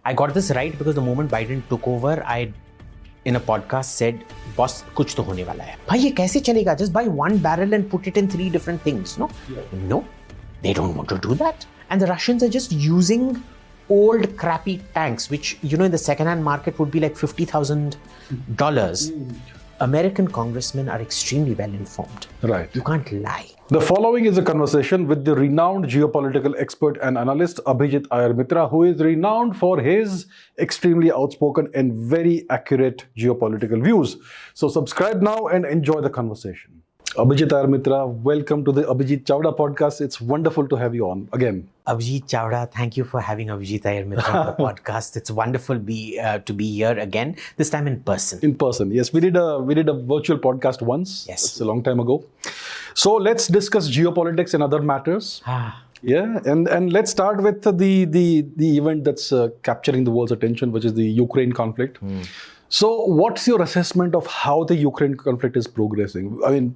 I got this right because the moment Biden took over, I, in a podcast, said, "Boss, कुछ तो होने वाला है." भाई ये कैसे चलेगा? Just buy one barrel and put it in 3 different things. No, no, they don't want to do that. And the Russians are just using old crappy tanks, which in the second-hand market would be like $50,000. American congressmen are extremely well informed. Right. You can't lie. The following is a conversation with the renowned geopolitical expert and analyst Abhijit Iyer-Mitra, who is renowned for his extremely outspoken and very accurate geopolitical views. So subscribe now and enjoy the conversation. Abhijit Iyer-Mitra, welcome to the Abhijit Chavda Podcast. It's wonderful to have you on again. Abhijit Chavda, thank you for having Abhijit Iyer-Mitra on the podcast. It's wonderful to be here again, this time in person. In person, yes. We did a virtual podcast once. Yes. It's a long time ago. So let's discuss geopolitics and other matters. Yeah, and let's start with the event that's capturing the world's attention, which is the Ukraine conflict. So what's your assessment of how the Ukraine conflict is progressing? I mean,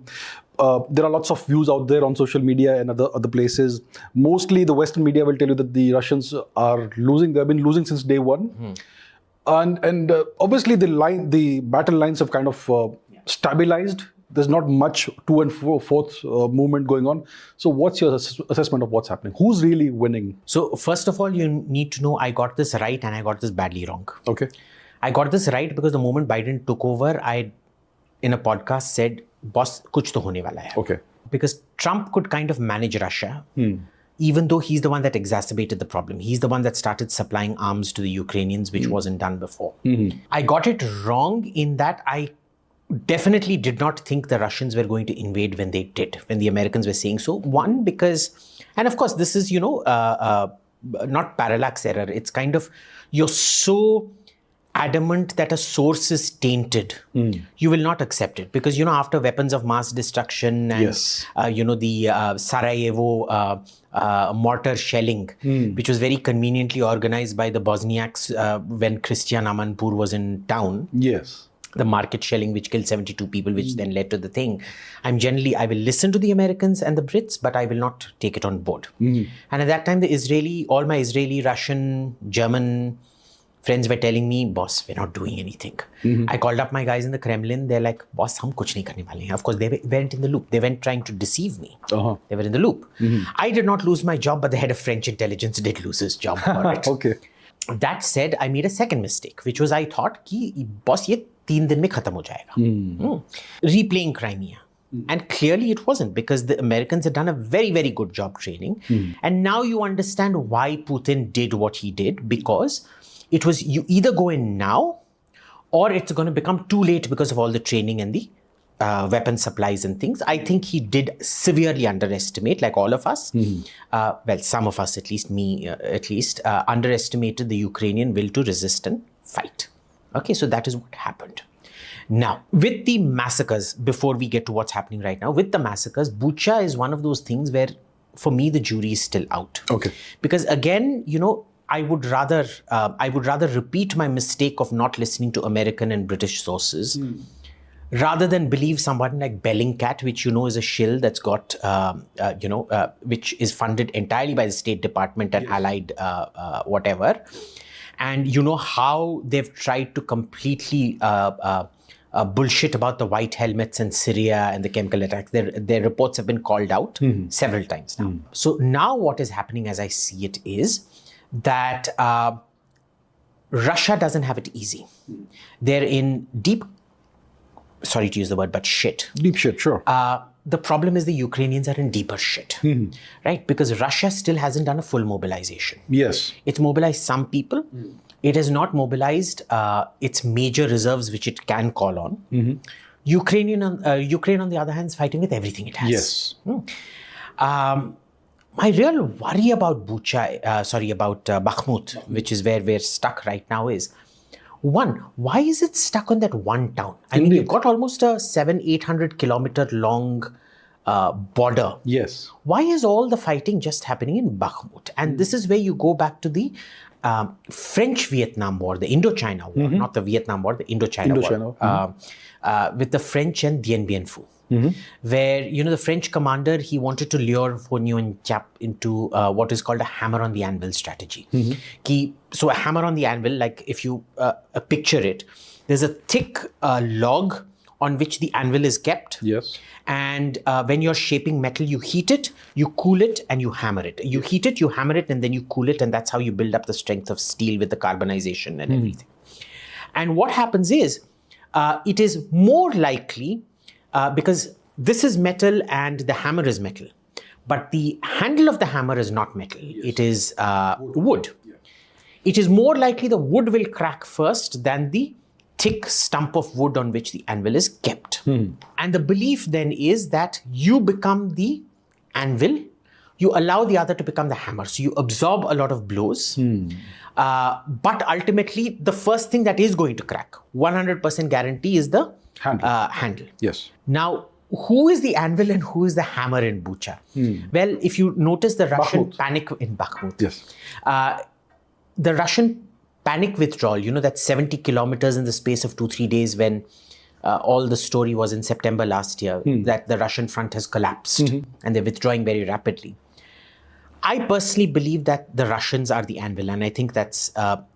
there are lots of views out there on social media and other places. Mostly the Western media will tell you that the Russians are losing. They've been losing since day one. And obviously the battle lines have kind of stabilized. There's not much to and forth movement going on. So what's your assessment of what's happening? Who's really winning? So first of all, you need to know I got this right and I got this badly wrong. Okay. I got this right because the moment Biden took over, I, in a podcast, said, "Boss, कुछ तो होने वाला है." Okay. Because Trump could kind of manage Russia, even though he's the one that exacerbated the problem. He's the one that started supplying arms to the Ukrainians, which wasn't done before. I got it wrong in that I definitely did not think the Russians were going to invade when they did, when the Americans were saying so. One, because, and of course, this is, not parallax error. It's kind of, you're so adamant that a source is tainted, you will not accept it. Because, after weapons of mass destruction and, Yes. the Sarajevo mortar shelling, which was very conveniently organized by the Bosniaks when Christian Amanpour was in town. Yes. The market shelling, which killed 72 people, which then led to the thing. I will listen to the Americans and the Brits, but I will not take it on board. And at that time, all my Israeli, Russian, German friends were telling me, "Boss, we're not doing anything." I called up my guys in the Kremlin. They're like, "Boss, hum kuch nahi karne wale hain." Of course, they weren't in the loop. They weren't trying to deceive me. They were in the loop. I did not lose my job, but the head of French intelligence did lose his job for it. Okay. That said, I made a second mistake, which was I thought कि boss ये 3 दिन में खत्म हो जाएगा. Replaying Crimea. And clearly it wasn't, because the Americans had done a very, very good job training. And now you understand why Putin did what he did, because it was, you either go in now or it's going to become too late because of all the training and the weapon supplies and things. I think he did severely underestimate, like all of us, well, some of us, at least me, underestimated the Ukrainian will to resist and fight. Okay, so that is what happened. Now, with the massacres, before we get to what's happening right now, with the massacres, Bucha is one of those things where, for me, the jury is still out. Okay. Because again, I would rather repeat my mistake of not listening to American and British sources, rather than believe someone like Bellingcat, which is a shill that's got, which is funded entirely by the State Department and Allied whatever. And how they've tried to completely bullshit about the white helmets and Syria and the chemical attacks. Their reports have been called out several times now. So now what is happening, as I see it, is that Russia doesn't have it easy. They're in deep, sorry to use the word, but shit. Deep shit, sure. The problem is the Ukrainians are in deeper shit, right? Because Russia still hasn't done a full mobilization. Yes. It's mobilized some people. It has not mobilized its major reserves, which it can call on. Ukraine, on the other hand, is fighting with everything it has. Yes. My real worry about Bakhmut, which is where we're stuck right now, is, one, why is it stuck on that one town? I mean, you've got almost a 700-800 kilometer long border. Yes. Why is all the fighting just happening in Bakhmut? And this is where you go back to the French-Vietnam War, the Indochina War, not the Vietnam War, the Indochina War, with the French and Dien Bien Phu. where, the French commander, he wanted to lure Von Chap into what is called a hammer on the anvil strategy. So a hammer on the anvil, like if you picture it, there's a thick log on which the anvil is kept. Yes. And when you're shaping metal, you heat it, you cool it, and you hammer it. You heat it, you hammer it, and then you cool it, and that's how you build up the strength of steel with the carbonization and everything. And what happens is, it is more likely, because this is metal and the hammer is metal, but the handle of the hammer is not metal. It is wood. It is more likely the wood will crack first than the thick stump of wood on which the anvil is kept. And the belief then is that you become the anvil, you allow the other to become the hammer. So you absorb a lot of blows, but ultimately the first thing that is going to crack, 100% guarantee, is the handle. Yes. Now, who is the anvil and who is the hammer in Bucha? Well, if you notice the Russian panic in Bakhmut, the Russian panic withdrawal, that's 70 kilometers in the space of 2-3 days, when all the story was in September last year, that the Russian front has collapsed and they're withdrawing very rapidly. I personally believe that the Russians are the anvil, and I think that's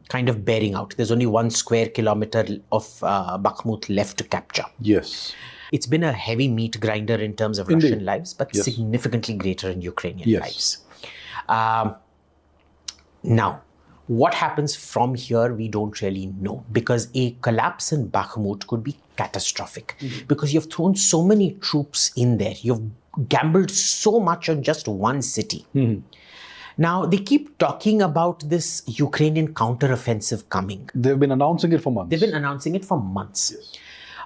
kind of bearing out. There's only 1 square kilometer of Bakhmut left to capture. Yes. It's been a heavy meat grinder in terms of Russian lives, but significantly greater in Ukrainian lives. Now, what happens from here, we don't really know, because a collapse in Bakhmut could be catastrophic, because you've thrown so many troops in there. You've gambled so much on just one city. Now, they keep talking about this Ukrainian counteroffensive coming. They've been announcing it for months. They've been announcing it for months. Yes.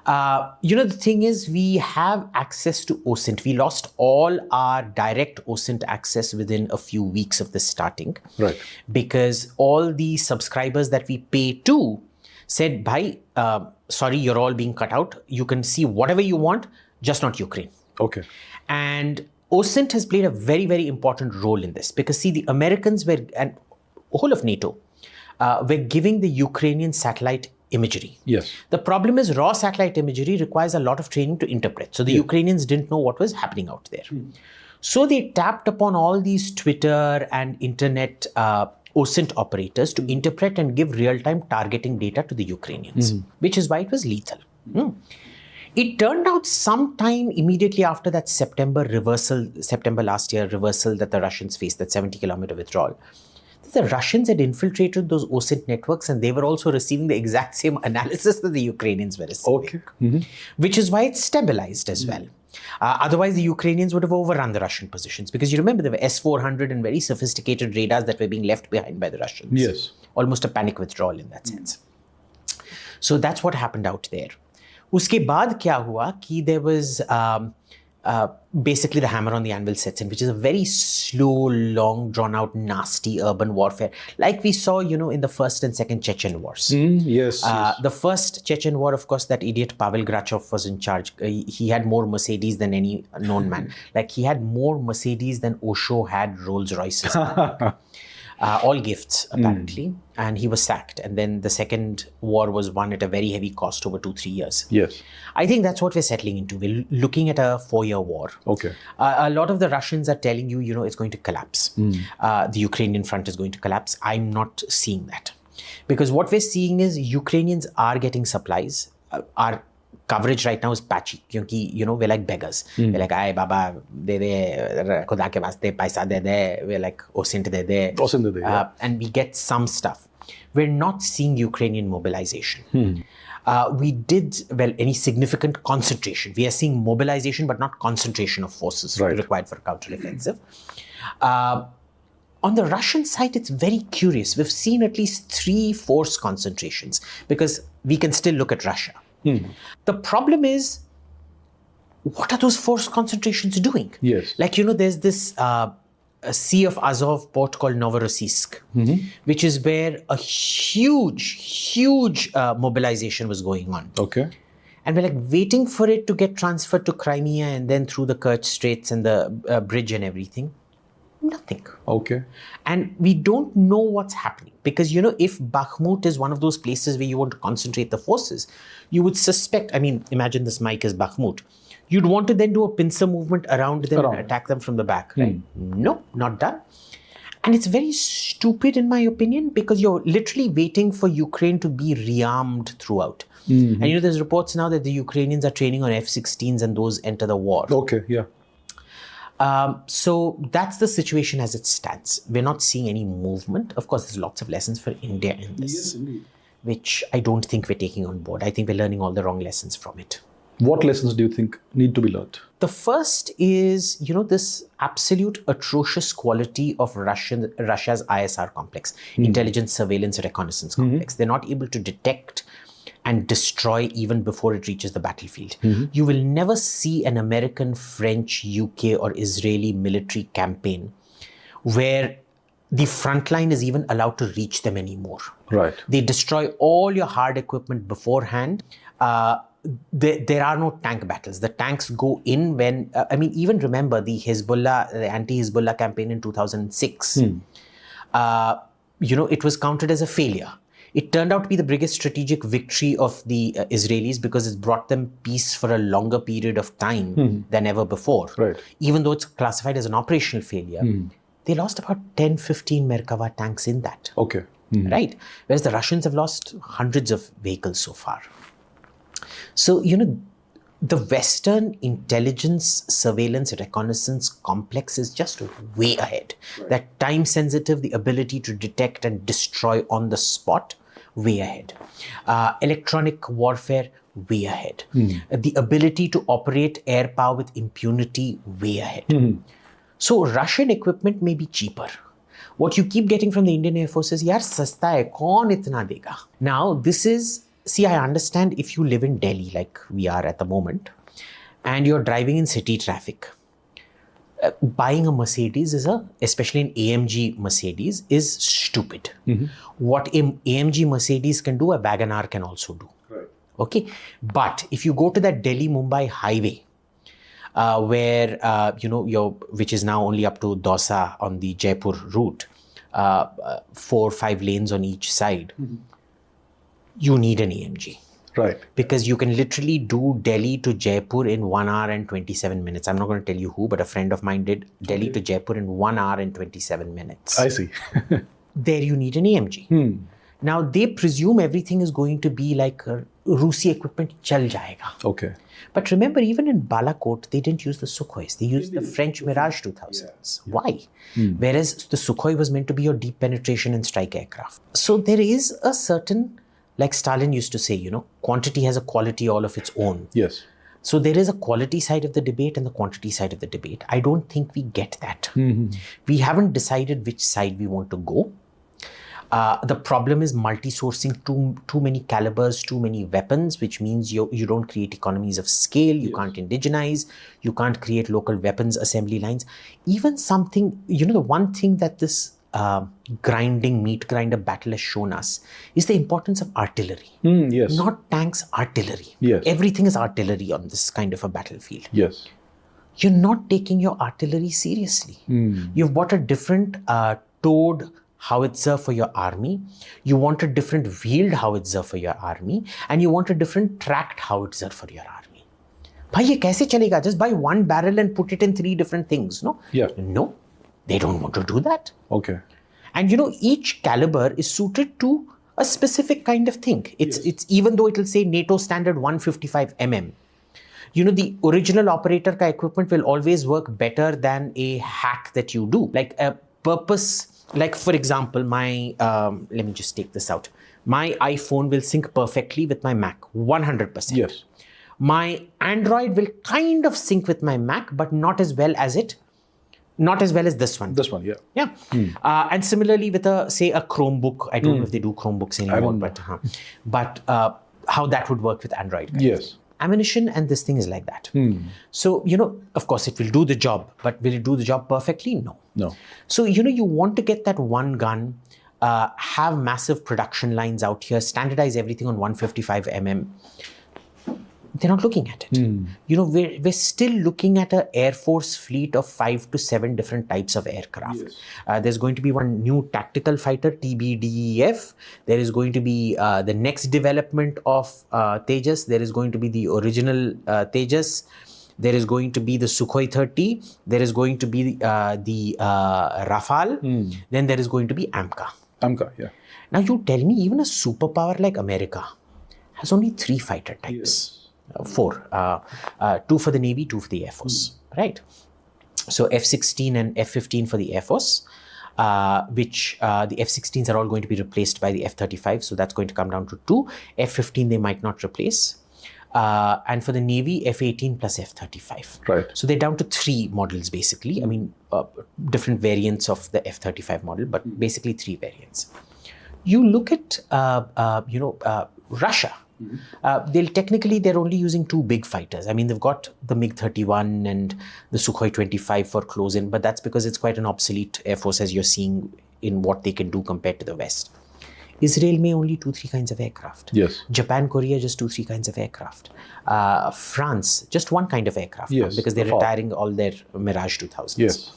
The thing is, we have access to OSINT. We lost all our direct OSINT access within a few weeks of this starting. Right. Because all the subscribers that we pay to said, Bhai, sorry, you're all being cut out. You can see whatever you want, just not Ukraine. Okay. And OSINT has played a very, very important role in this, because see, the Americans were, and whole of NATO, were giving the Ukrainian satellite imagery. Yes. The problem is, raw satellite imagery requires a lot of training to interpret. So the Ukrainians didn't know what was happening out there. So they tapped upon all these Twitter and internet OSINT operators to interpret and give real-time targeting data to the Ukrainians, which is why it was lethal. It turned out sometime immediately after that September last year reversal that the Russians faced, that 70-kilometer withdrawal, the Russians had infiltrated those OSINT networks, and they were also receiving the exact same analysis that the Ukrainians were receiving. Okay. Which is why it stabilized as well. Otherwise, the Ukrainians would have overrun the Russian positions, because you remember there were S-400 and very sophisticated radars that were being left behind by the Russians. Yes. Almost a panic withdrawal in that sense. So that's what happened out there. Uske baad kya hua ki there was basically the hammer on the anvil sets in, which is a very slow, long, drawn-out, nasty urban warfare, like we saw, in the first and second Chechen wars. Yes. The first Chechen war, of course, that idiot Pavel Grachov was in charge. He had more Mercedes than any known man. Like, he had more Mercedes than Osho had Rolls Royces. All gifts, apparently. And he was sacked. And then the second war was won at a very heavy cost over 2-3 years. Yes. I think that's what we're settling into. We're looking at a 4-year war. Okay. A lot of the Russians are telling you, it's going to collapse. The Ukrainian front is going to collapse. I'm not seeing that. Because what we're seeing is Ukrainians are getting supplies. Our coverage right now is patchy, because, we're like beggars. We're like, ay, baba, de khuda ke vaste, paisa de de. We're like, OSINT de de. OSINT de de, and we get some stuff. We're not seeing Ukrainian mobilization. We did, any significant concentration. We are seeing mobilization, but not concentration of forces required for a counteroffensive. On the Russian side, it's very curious. We've seen at least 3 force concentrations, because we can still look at Russia. The problem is, what are those force concentrations doing? Yes. Like, there's this a Sea of Azov port called Novorossiysk, which is where a huge mobilization was going on. Okay. And we're like waiting for it to get transferred to Crimea and then through the Kerch Straits and the bridge and everything. Nothing. Okay. And we don't know what's happening, because, if Bakhmut is one of those places where you want to concentrate the forces, you would suspect, imagine this mic is Bakhmut. You'd want to then do a pincer movement around them and attack them from the back, right? No, not done. And it's very stupid in my opinion, because you're literally waiting for Ukraine to be rearmed throughout. And there's reports now that the Ukrainians are training on F-16s and those enter the war. Okay, yeah. So that's the situation as it stands. We're not seeing any movement. Of course, there's lots of lessons for India in this, Yes, indeed. which I don't think we're taking on board. I think we're learning all the wrong lessons from it. What lessons do you think need to be learned? The first is, this absolute atrocious quality of Russia's ISR complex, intelligence, surveillance, reconnaissance complex. They're not able to detect and destroy even before it reaches the battlefield. You will never see an American, French, UK or Israeli military campaign where the front line is even allowed to reach them anymore. Right. They destroy all your hard equipment beforehand. There are no tank battles. The tanks go in when, even remember the anti-Hezbollah campaign in 2006. It was counted as a failure. It turned out to be the biggest strategic victory of the Israelis because it brought them peace for a longer period of time than ever before. Right. Even though it's classified as an operational failure, they lost about 10, 15 Merkava tanks in that. Okay. Right? Whereas the Russians have lost hundreds of vehicles so far. So, the Western intelligence, surveillance, reconnaissance complex is just way ahead. Right. That time-sensitive, the ability to detect and destroy on the spot, way ahead. Electronic warfare, way ahead. The ability to operate air power with impunity, way ahead. So Russian equipment may be cheaper. What you keep getting from the Indian Air Force is, yaar, sasta hai, kaun itna dega? Now, this is... See, I understand if you live in Delhi, like we are at the moment, and you're driving in city traffic, buying a Mercedes especially an AMG Mercedes, is stupid. What an AMG Mercedes can do, a Wagon-R can also do. Right. Okay? But if you go to that Delhi-Mumbai highway, where, which is now only up to Dausa on the Jaipur route, 4 or 5 lanes on each side, you need an AMG. Right. Because you can literally do Delhi to Jaipur in 1 hour and 27 minutes. I'm not going to tell you who, but a friend of mine did Delhi to Jaipur in 1 hour and 27 minutes. I see. There you need an AMG. Now, they presume everything is going to be like Rusi equipment, chal jayega. Okay. But remember, even in Balakot, they didn't use the Sukhois. They used the French Mirage 2000s. Yeah. Why? Whereas the Sukhoi was meant to be your deep penetration and strike aircraft. So there is a certain... Like Stalin used to say, quantity has a quality all of its own. Yes. So there is a quality side of the debate and the quantity side of the debate. I don't think we get that. We haven't decided which side we want to go. The problem is multi-sourcing too many calibers, too many weapons, which means you don't create economies of scale. You can't indigenize. You can't create local weapons assembly lines. Even something, the one thing that this meat grinder battle has shown us is the importance of artillery. Yes. Not tanks, artillery. Yes. Everything is artillery on this kind of a battlefield. Yes. You're not taking your artillery seriously. You've bought a different towed howitzer for your army. You want a different wheeled howitzer for your army. And you want a different tracked howitzer for your army. Bhai, ye kaise chalega? Just buy one barrel and put it in 3 different things, no? Yeah. No. They don't want to do that. Okay. And each caliber is suited to a specific kind of thing. It's even though it will say NATO standard 155 mm. The original operator ka equipment will always work better than a hack that you do. Like a purpose, like for example, let me just take this out. My iPhone will sync perfectly with my Mac, 100%. Yes. My Android will kind of sync with my Mac, but not as well as this one. This one, yeah. Yeah. And similarly with a Chromebook, I don't know if they do Chromebooks anymore, but how that would work with Android. Guys. Yes. Ammunition and this thing is like that. So, of course it will do the job, but will it do the job perfectly? No. No. So, you want to get that one gun, have massive production lines out here, standardize everything on 155 mm. They're not looking at it. We're still looking at an Air Force fleet of 5 to 7 different types of aircraft. Yes. There's going to be one new tactical fighter, TBDEF. There is going to be the next development of Tejas. There is going to be the original Tejas. there is going to be the Sukhoi 30, there is going to be the Rafale, then there is going to be AMCA. AMCA, yeah. Now you tell me, even a superpower like America has only 3 fighter types. 4. 2 for the Navy, 2 for the Air Force, right? So F-16 and F-15 for the Air Force, which the F-16s are all going to be replaced by the F-35. So that's going to come down to 2. F-15 they might not replace. And for the Navy, F-18 plus F-35. Right. So they're down to 3 models basically. I mean, different variants of the F-35 model, but basically 3 variants. You look at, Russia. They're only using 2 big fighters. I mean, they've got the MiG-31 and the Sukhoi 25 for close-in, but that's because it's quite an obsolete air force, as you're seeing in what they can do compared to the West. Israel may only 2-3 kinds of aircraft. Yes. Japan, Korea, just 2-3 kinds of aircraft. France, just 1 kind of aircraft. Yes. Because they're retiring all their Mirage 2000s. Yes.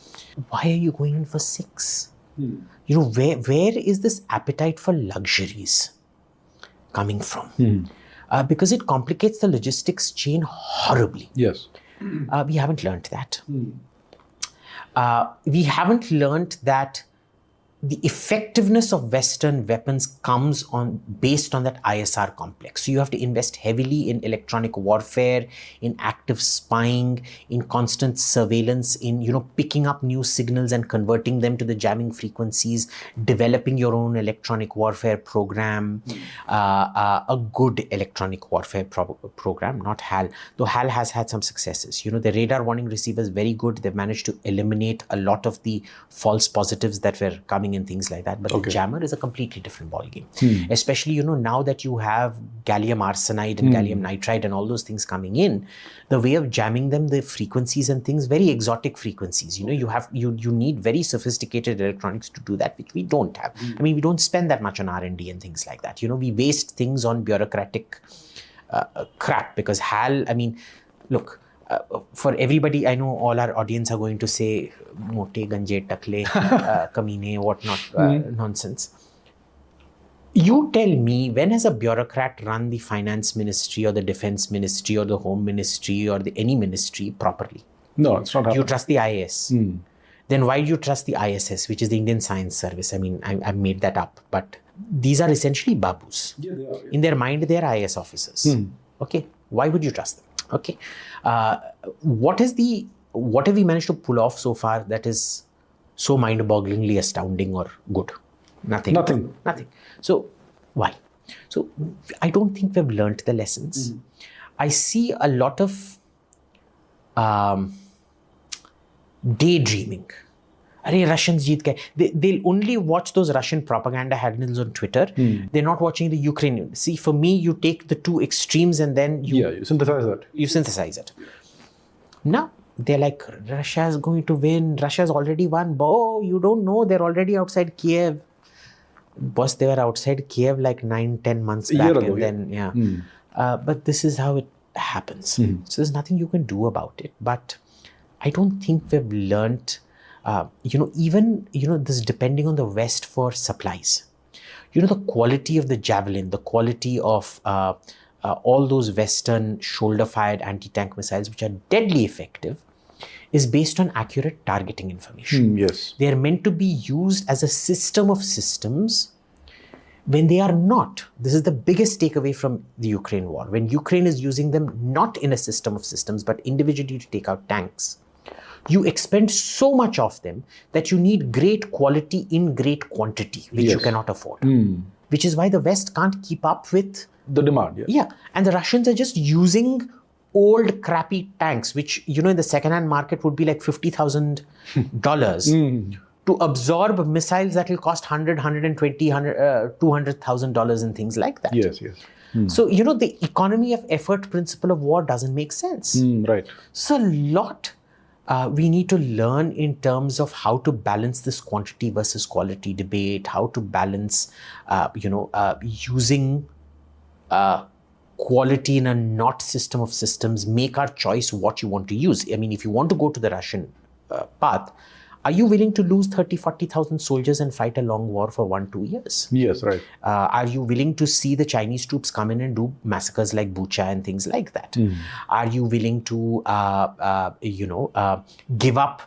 Why are you going in for 6? Where is this appetite for luxuries coming from? Because it complicates the logistics chain horribly. Yes. We haven't learned that. We haven't learned that the effectiveness of Western weapons comes based on that ISR complex. So you have to invest heavily in electronic warfare, in active spying, in constant surveillance, in picking up new signals and converting them to the jamming frequencies, developing your own electronic warfare program, a good electronic warfare program, not HAL. Though HAL has had some successes. The radar warning receiver is very good. They've managed to eliminate a lot of the false positives that were coming and things like that, but the jammer is a completely different ballgame. Especially, now that you have gallium arsenide and gallium nitride and all those things coming in, the way of jamming them, the frequencies and things, very exotic frequencies. You need very sophisticated electronics to do that, which we don't have. I mean, we don't spend that much on R&D and things like that. We waste things on bureaucratic crap because HAL, I mean, look, for everybody, I know all our audience are going to say, mote, ganje, takle, kamine, whatnot, nonsense. You tell me, when has a bureaucrat run the finance ministry or the defense ministry or the home ministry or any ministry properly? No, it's not happening. You trust the IAS. Then why do you trust the ISS, which is the Indian Science Service? I mean, I made that up, but these are essentially babus. Yeah, they are. In their mind, they are IAS officers. Okay, why would you trust them? Okay, what have we managed to pull off so far that is so mind-bogglingly astounding or good? Nothing. So why? So I don't think we've learnt the lessons. I see a lot of daydreaming. Arey, Russians jeet gaye. They'll only watch those Russian propaganda handles on Twitter. They're not watching the Ukrainian. See, for me, you take the 2 extremes and then you synthesize that. You synthesize it. Now, they're like, Russia is going to win. Russia's already won. Oh, you don't know. They're already outside Kiev. Boss, they were outside Kiev like 9-10 months back. A year ago, and then, but this is how it happens. So there's nothing you can do about it. But I don't think we've learnt even this depending on the West for supplies. The quality of the javelin, the quality of all those Western shoulder-fired anti-tank missiles, which are deadly effective, is based on accurate targeting information. Yes. They are meant to be used as a system of systems when they are not. This is the biggest takeaway from the Ukraine war. When Ukraine is using them not in a system of systems, but individually to take out tanks, you expend so much of them that you need great quality in great quantity, which you cannot afford. Which is why the West can't keep up with the demand. Yeah. And the Russians are just using old crappy tanks, which, in the second-hand market would be like $50,000 to absorb missiles that will cost $100, $120, $200,000 and things like that. Yes. So, the economy of effort principle of war doesn't make sense. Right. So, a lot we need to learn in terms of how to balance this quantity versus quality debate, how to balance, using quality in a not system of systems, make our choice what you want to use. I mean, if you want to go to the Russian path, Are you willing to lose 30, 40,000 soldiers and fight a long war for 1-2 years? Yes, right. Are you willing to see the Chinese troops come in and do massacres like Bucha and things like that? Are you willing to, give up,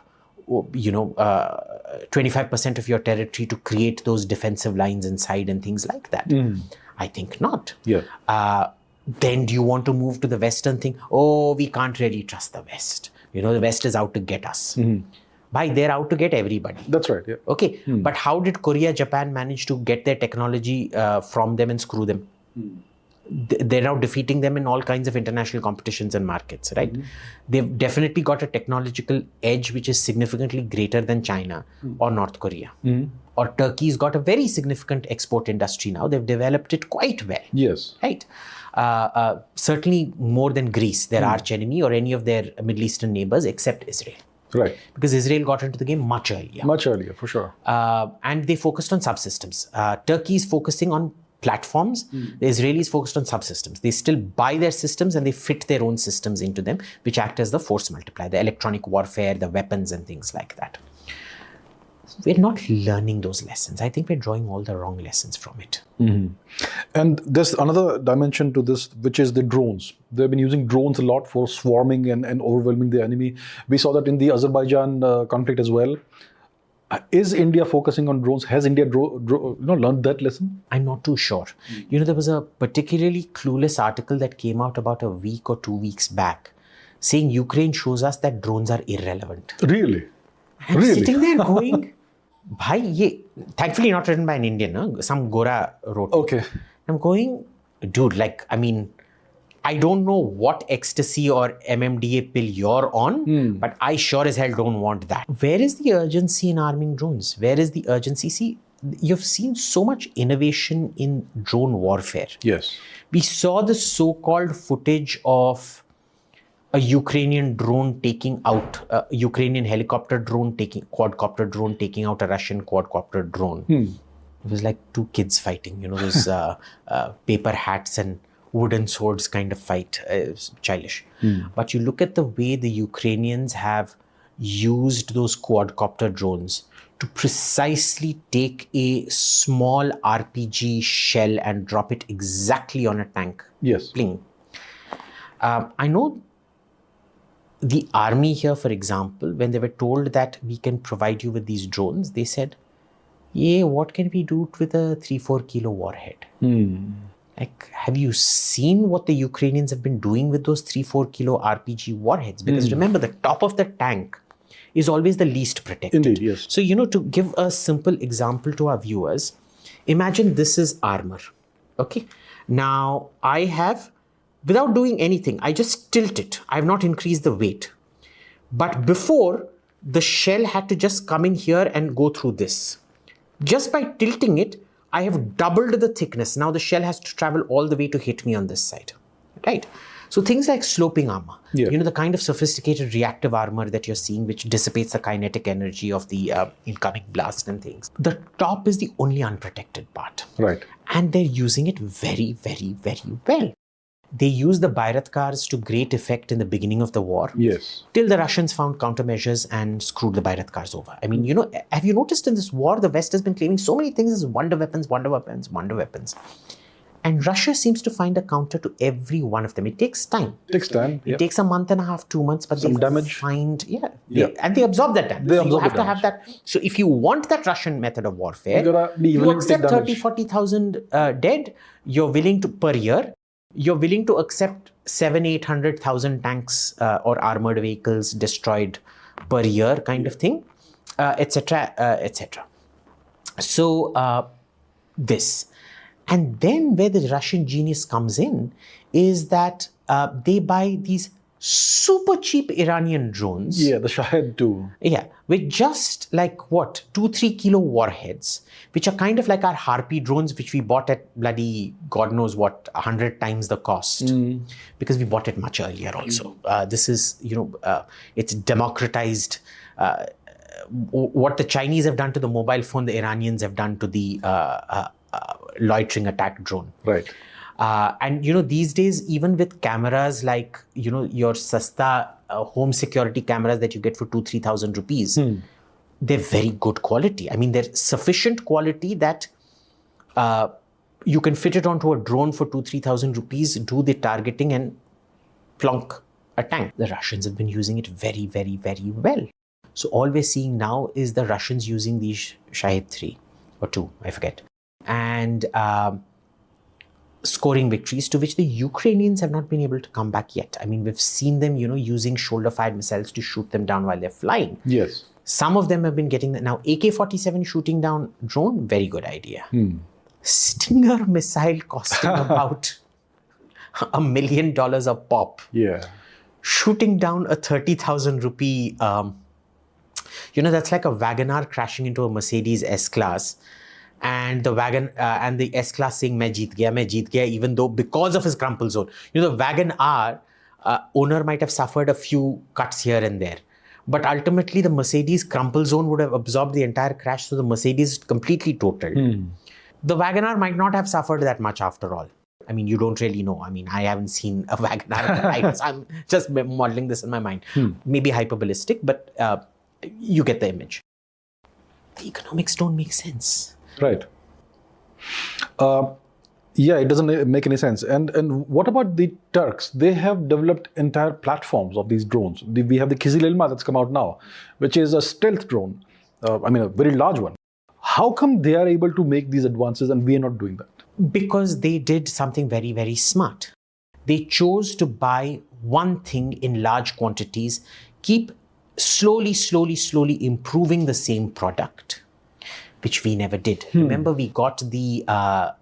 25% of your territory to create those defensive lines inside and things like that? I think not. Yeah. Then do you want to move to the Western thing? Oh, we can't really trust the West. The West is out to get us. They're out to get everybody. That's right. Yeah. Okay. But how did Korea, Japan manage to get their technology from them and screw them? They're now defeating them in all kinds of international competitions and markets, right? They've definitely got a technological edge which is significantly greater than China or North Korea. Or Turkey's got a very significant export industry now. They've developed it quite well. Yes. Right? Certainly more than Greece, their arch enemy, or any of their Middle Eastern neighbors except Israel. Right. Because Israel got into the game much earlier. Much earlier, for sure. And they focused on subsystems. Turkey is focusing on platforms. The Israelis focused on subsystems. They still buy their systems and they fit their own systems into them, which act as the force multiplier, the electronic warfare, the weapons and things like that. We're not learning those lessons. I think we're drawing all the wrong lessons from it. And there's another dimension to this, which is the drones. They've been using drones a lot for swarming and overwhelming the enemy. We saw that in the Azerbaijan conflict as well. Is India focusing on drones? Has India learned that lesson? I'm not too sure. There was a particularly clueless article that came out about a week or 2 weeks back saying Ukraine shows us that drones are irrelevant. Really? I'm sitting there going, bhai, thankfully not written by an Indian, some Gora wrote. Okay. I'm going, dude, I don't know what ecstasy or MMDA pill you're on, but I sure as hell don't want that. Where is the urgency in arming drones? Where is the urgency? See, you've seen so much innovation in drone warfare. Yes. We saw the so-called footage of a Ukrainian drone taking out, a Ukrainian quadcopter drone taking out a Russian quadcopter drone. It was like two kids fighting, those paper hats and wooden swords kind of fight. Childish. But you look at the way the Ukrainians have used those quadcopter drones to precisely take a small RPG shell and drop it exactly on a tank. Yes. Pling. I know the army here, for example, when they were told that we can provide you with these drones, they said, yeah, what can we do with a 3-4 kilo warhead? Have you seen what the Ukrainians have been doing with those 3-4 kilo RPG warheads? Because remember, the top of the tank is always the least protected. Indeed, yes. So, to give a simple example to our viewers, imagine this is armor. Okay. Now, I have, without doing anything, I just tilt it. I have not increased the weight. But before, the shell had to just come in here and go through this. Just by tilting it, I have doubled the thickness. Now the shell has to travel all the way to hit me on this side, right? So things like sloping armor, the kind of sophisticated reactive armor that you're seeing, which dissipates the kinetic energy of the incoming blast and things. The top is the only unprotected part. Right. And they're using it very, very, very well. They used the Bayratkars to great effect in the beginning of the war. Yes. Till the Russians found countermeasures and screwed the Bayratkars over. I mean, have you noticed in this war, the West has been claiming so many things as wonder weapons. And Russia seems to find a counter to every one of them. It takes time. It takes a month and a half, 2 months, but some they damage. And they absorb that damage. You have to have that. So if you want that Russian method of warfare, you accept 30, 40,000 dead. You're willing to, per year, you're willing to accept 700,000-800,000 tanks or armored vehicles destroyed per year kind of thing, etc., etc. So this. And then where the Russian genius comes in is that they buy these super cheap Iranian drones. Yeah, the Shahed too. Yeah, with just 2-3 kilo warheads, which are kind of like our Harpy drones, which we bought at bloody God knows what, 100 times the cost, because we bought it much earlier also. This is, it's democratized. What the Chinese have done to the mobile phone, the Iranians have done to the loitering attack drone. Right. And these days, even with cameras like your Sasta home security cameras that you get for 2,000-3,000 rupees, they're very good quality. I mean, they're sufficient quality that you can fit it onto a drone for 2,000-3,000 rupees, do the targeting and plonk a tank. The Russians have been using it very, very, very well. So all we're seeing now is the Russians using these Shahid 3 or 2, I forget, and scoring victories to which the Ukrainians have not been able to come back yet. I mean, we've seen them, using shoulder-fired missiles to shoot them down while they're flying. Yes. Some of them have been getting that. Now, AK-47 shooting down drone, very good idea. Stinger missile costing about $1 million a pop. Yeah. Shooting down a 30,000 rupee, that's like a WagonR crashing into a Mercedes S-Class. And the and the S-Class saying, main jeet gaya, even though because of his crumple zone. The WagonR owner might have suffered a few cuts here and there. But ultimately, the Mercedes crumple zone would have absorbed the entire crash, so the Mercedes is completely totaled. The WagonR might not have suffered that much after all. I mean, you don't really know. I mean, I haven't seen a WagonR ride, so I'm just modeling this in my mind. Maybe hyperbolistic, but you get the image. The economics don't make sense. Right. It doesn't make any sense. And what about the Turks? They have developed entire platforms of these drones. We have the Kizil Elma that's come out now, which is a stealth drone. A very large one. How come they are able to make these advances and we are not doing that? Because they did something very, very smart. They chose to buy one thing in large quantities, keep slowly improving the same product, which we never did. Remember, we got the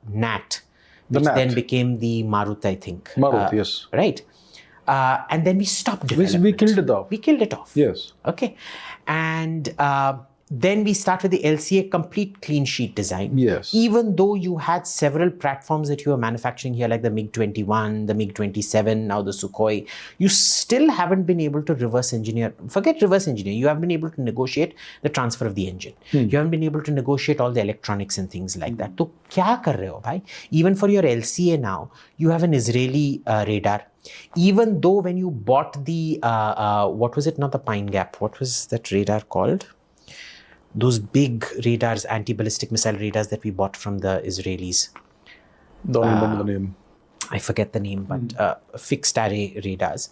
Nat, which then became the Marut, I think. Marut, yes. Right. And then we stopped development. We killed it off. We killed it off. Yes. Okay. And then we start with the LCA complete clean sheet design. Yes. Even though you had several platforms that you were manufacturing here, like the MiG-21, the MiG-27, now the Sukhoi, you still haven't been able to reverse engineer. Forget reverse engineer. You haven't been able to negotiate the transfer of the engine. You haven't been able to negotiate all the electronics and things like that. So, kya kar rahe ho, bhai? Even for your LCA now, you have an Israeli radar. Even though when you bought the, what was it? Not the Pine Gap. What was that radar called? Those big radars, anti-ballistic missile radars that we bought from the Israelis. Don't remember the name. I forget the name, but fixed array radars.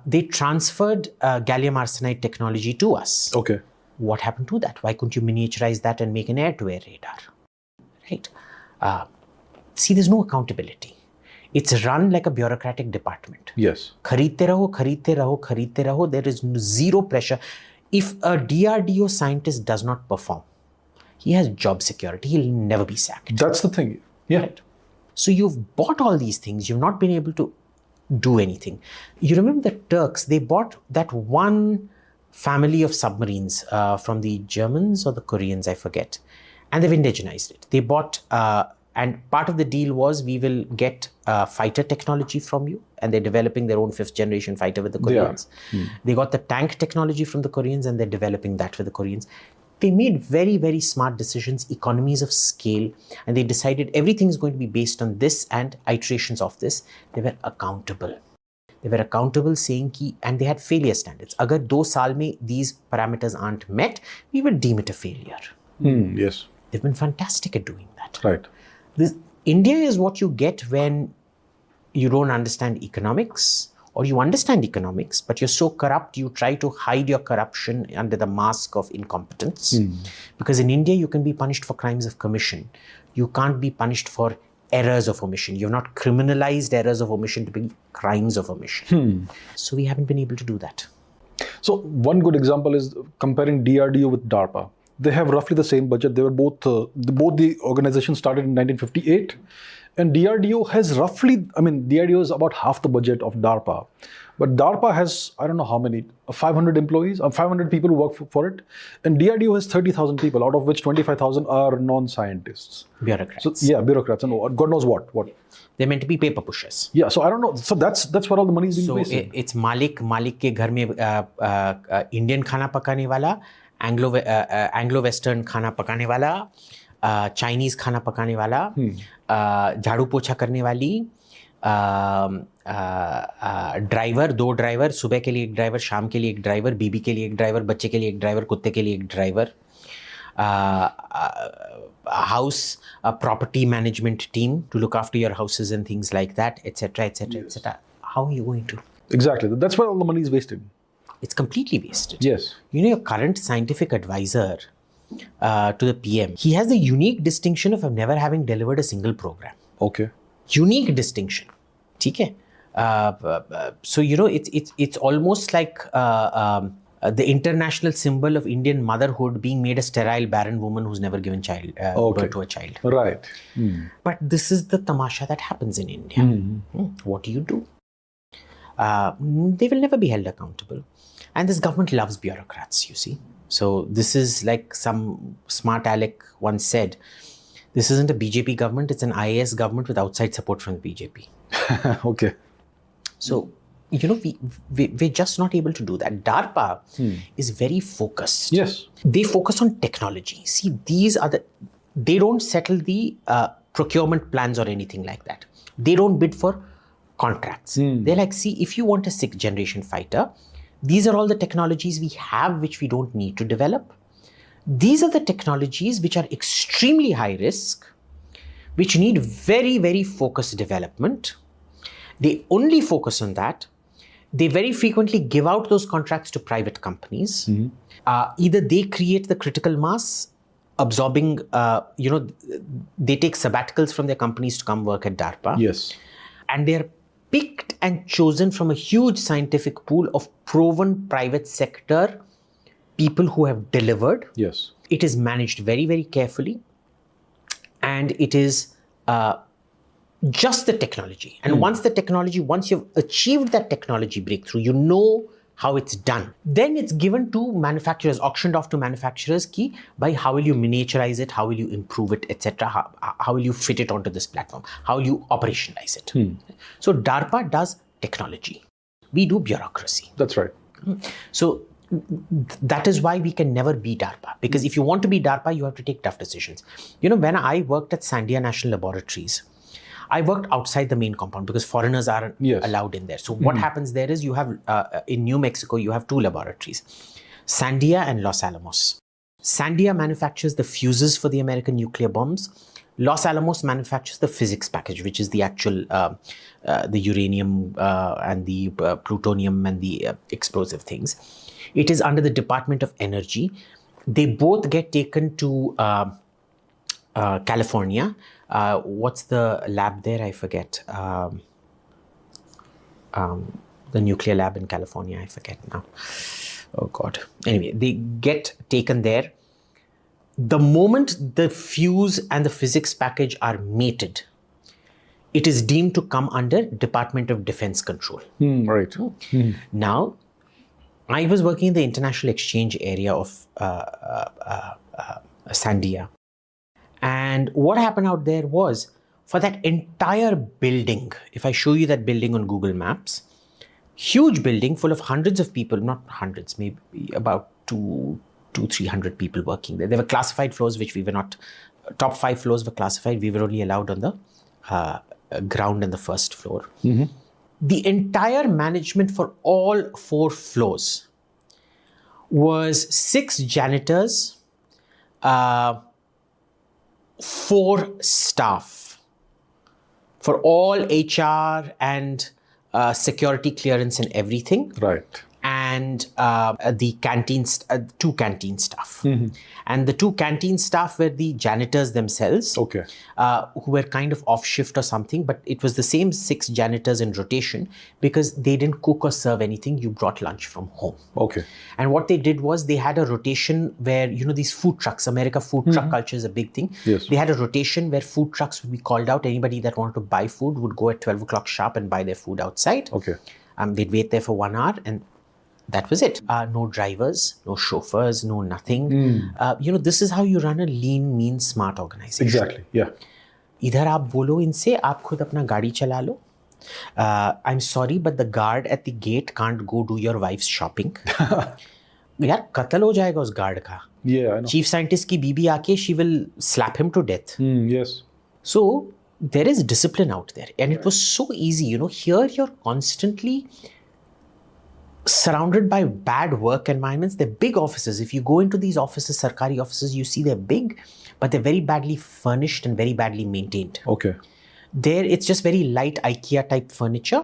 They transferred gallium arsenide technology to us. Okay. What happened to that? Why couldn't you miniaturize that and make an air-to-air radar? Right. See, there's no accountability. It's run like a bureaucratic department. Yes. Khareedte raho. There is zero pressure. If a DRDO scientist does not perform, he has job security. He'll never be sacked. That's the thing. Yeah. Right. So you've bought all these things. You've not been able to do anything. You remember the Turks, they bought that one family of submarines from the Germans or the Koreans, I forget. And they've indigenized it. They bought, and part of the deal was we will get fighter technology from you. And they're developing their own 5th generation fighter with the Koreans. They got the tank technology from the Koreans and they're developing that with the Koreans. They made very, very smart decisions, economies of scale, and they decided everything is going to be based on this and iterations of this. They were accountable. They were accountable saying ki, and they had failure standards. Agar 2 saal mein these parameters aren't met, we will deem it a failure. Yes. They've been fantastic at doing that. Right. India is what you get when you don't understand economics, or you understand economics, but you're so corrupt, you try to hide your corruption under the mask of incompetence. Because in India, you can be punished for crimes of commission. You can't be punished for errors of omission. You've not criminalized errors of omission to be crimes of omission. So we haven't been able to do that. So one good example is comparing DRDO with DARPA. They have roughly the same budget. They were both the organizations started in 1958. And DRDO has roughly, DRDO is about half the budget of DARPA. But DARPA has, I don't know how many, 500 employees, or 500 people who work for it. And DRDO has 30,000 people, out of which 25,000 are non-scientists. Bureaucrats. So, yeah, bureaucrats. And God knows what. They're meant to be paper pushers. Yeah, so I don't know. So that's where all the money is being wasted. So it's Malik ke ghar mein Indian khana pakane wala, Anglo-Western खाना पकाने वाला, Chinese खाना पकाने वाला, झाड़ू पोछा करने वाली, ड्राइवर, 2 ड्राइवर, सुबह के लिए एक ड्राइवर, शाम के लिए एक ड्राइवर, बीबी के लिए एक ड्राइवर, बच्चे के लिए एक ड्राइवर, कुत्ते के लिए एक driver, house property management team to look after your houses and things like that, etc., etc., etc. How are you going to? Exactly. That's why all the money is wasted. It's completely wasted. Yes. You know, your current scientific advisor to the PM, he has the unique distinction of never having delivered a single program. Okay. Unique distinction. Okay? So, you know, it's almost like the international symbol of Indian motherhood being made a sterile, barren woman who's never given birth to a child. Right. But this is the tamasha that happens in India. What do? They will never be held accountable. And this government loves bureaucrats, you see. So this is like some smart aleck once said, this isn't a BJP government, it's an IAS government with outside support from the BJP. Okay. So, you know, we're just not able to do that. DARPA is very focused. Yes. They focus on technology. See, they don't settle the procurement plans or anything like that. They don't bid for contracts. They're like, see, if you want a 6th generation fighter, these are all the technologies we have which we don't need to develop. These are the technologies which are extremely high risk, which need very, very focused development. They only focus on that. They very frequently give out those contracts to private companies. Either they create the critical mass, absorbing, they take sabbaticals from their companies to come work at DARPA. Yes. And they're picked and chosen from a huge scientific pool of proven private sector people who have delivered. Yes. It is managed very, very carefully. And it is just the technology. And once you've achieved that technology breakthrough, you know how it's done. Then it's given to manufacturers, auctioned off to manufacturers ki, by how will you miniaturize it, how will you improve it, etc. How will you fit it onto this platform? How will you operationalize it? So DARPA does technology. We do bureaucracy. That's right. So that is why we can never be DARPA. Because if you want to be DARPA, you have to take tough decisions. You know, when I worked at Sandia National Laboratories, I worked outside the main compound because foreigners aren't allowed in there. So what happens there is you have, in New Mexico, you have 2 laboratories, Sandia and Los Alamos. Sandia manufactures the fuses for the American nuclear bombs. Los Alamos manufactures the physics package, which is the actual, the uranium and the plutonium and the explosive things. It is under the Department of Energy. They both get taken to California. What's the lab there? I forget. The nuclear lab in California. I forget now. Oh God. Anyway, they get taken there. The moment the fuse and the physics package are mated, it is deemed to come under Department of Defense control. Right. Now, I was working in the international exchange area of Sandia. And what happened out there was, for that entire building, if I show you that building on Google Maps, huge building full of hundreds of people, not hundreds, maybe about 200-300 people working there. There were classified floors, which we were not, top 5 floors were classified. We were only allowed on the ground and the first floor. The entire management for all 4 floors was 6 janitors, 4 staff for all HR and security clearance and everything. Right. And the canteen, 2 canteen staff. And the 2 canteen staff were the janitors themselves, who were kind of off shift or something, but it was the same 6 janitors in rotation because they didn't cook or serve anything. You brought lunch from home. And what they did was they had a rotation where, you know, these food trucks, America food truck culture is a big thing. Yes. They had a rotation where food trucks would be called out. Anybody that wanted to buy food would go at 12 o'clock sharp and buy their food outside. They'd wait there for 1 hour and that was it. No drivers, no chauffeurs, no nothing. You know, this is how you run a lean, mean, smart organization. Exactly, yeah. इधर आप बोलो इनसे, आप खुद अपना गाड़ी चला लो. I'm sorry, but the guard at the gate can't go do your wife's shopping. यार कत्ल हो जाएगा उस गार्ड का. Yeah, I know. Chief scientist की बीबी आके, she will slap him to death. Yes. So, there is discipline out there. And it was so easy. Here you're constantly surrounded by bad work environments. They're big offices. If you go into these offices, Sarkari offices, you see they're big, but they're very badly furnished and very badly maintained. Okay. There, it's just very light IKEA type furniture.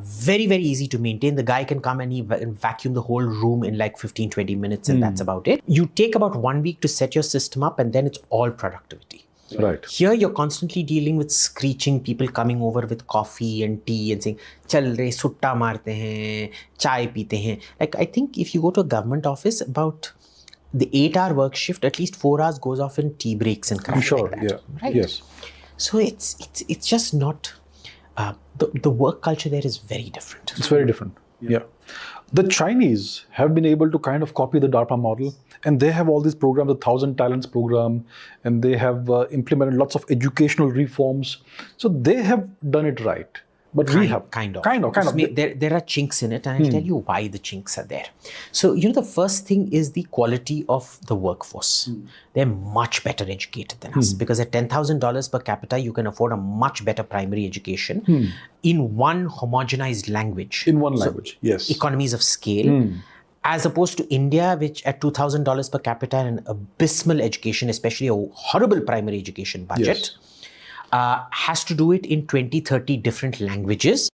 Very, very easy to maintain. The guy can come and he vacuum the whole room in like 15, 20 minutes and that's about it. You take about 1 week to set your system up and then it's all productivity. Right. Here you're constantly dealing with screeching people coming over with coffee and tea and saying, chal re, sutta marte hain, chai peete hain. Like, I think if you go to a government office, about the 8-hour work shift, at least 4 hours goes off in tea breaks and crap Sure, like that. yeah. Right? Yes. So it's just not, the work culture there is very different. It's very different. Yeah. The Chinese have been able to kind of copy the DARPA model, and they have all these programs, the 1,000 Talents program, and they have implemented lots of educational reforms. So they have done it right. But we have kind of. There are chinks in it, and I'll tell you why the chinks are there. So, the first thing is the quality of the workforce. They're much better educated than us because at $10,000 per capita, you can afford a much better primary education in one homogenized language. In one language, yes. Economies of scale. As opposed to India, which at $2,000 per capita and an abysmal education, especially a horrible primary education budget. Yes. Has to do it in 20, 30 different languages.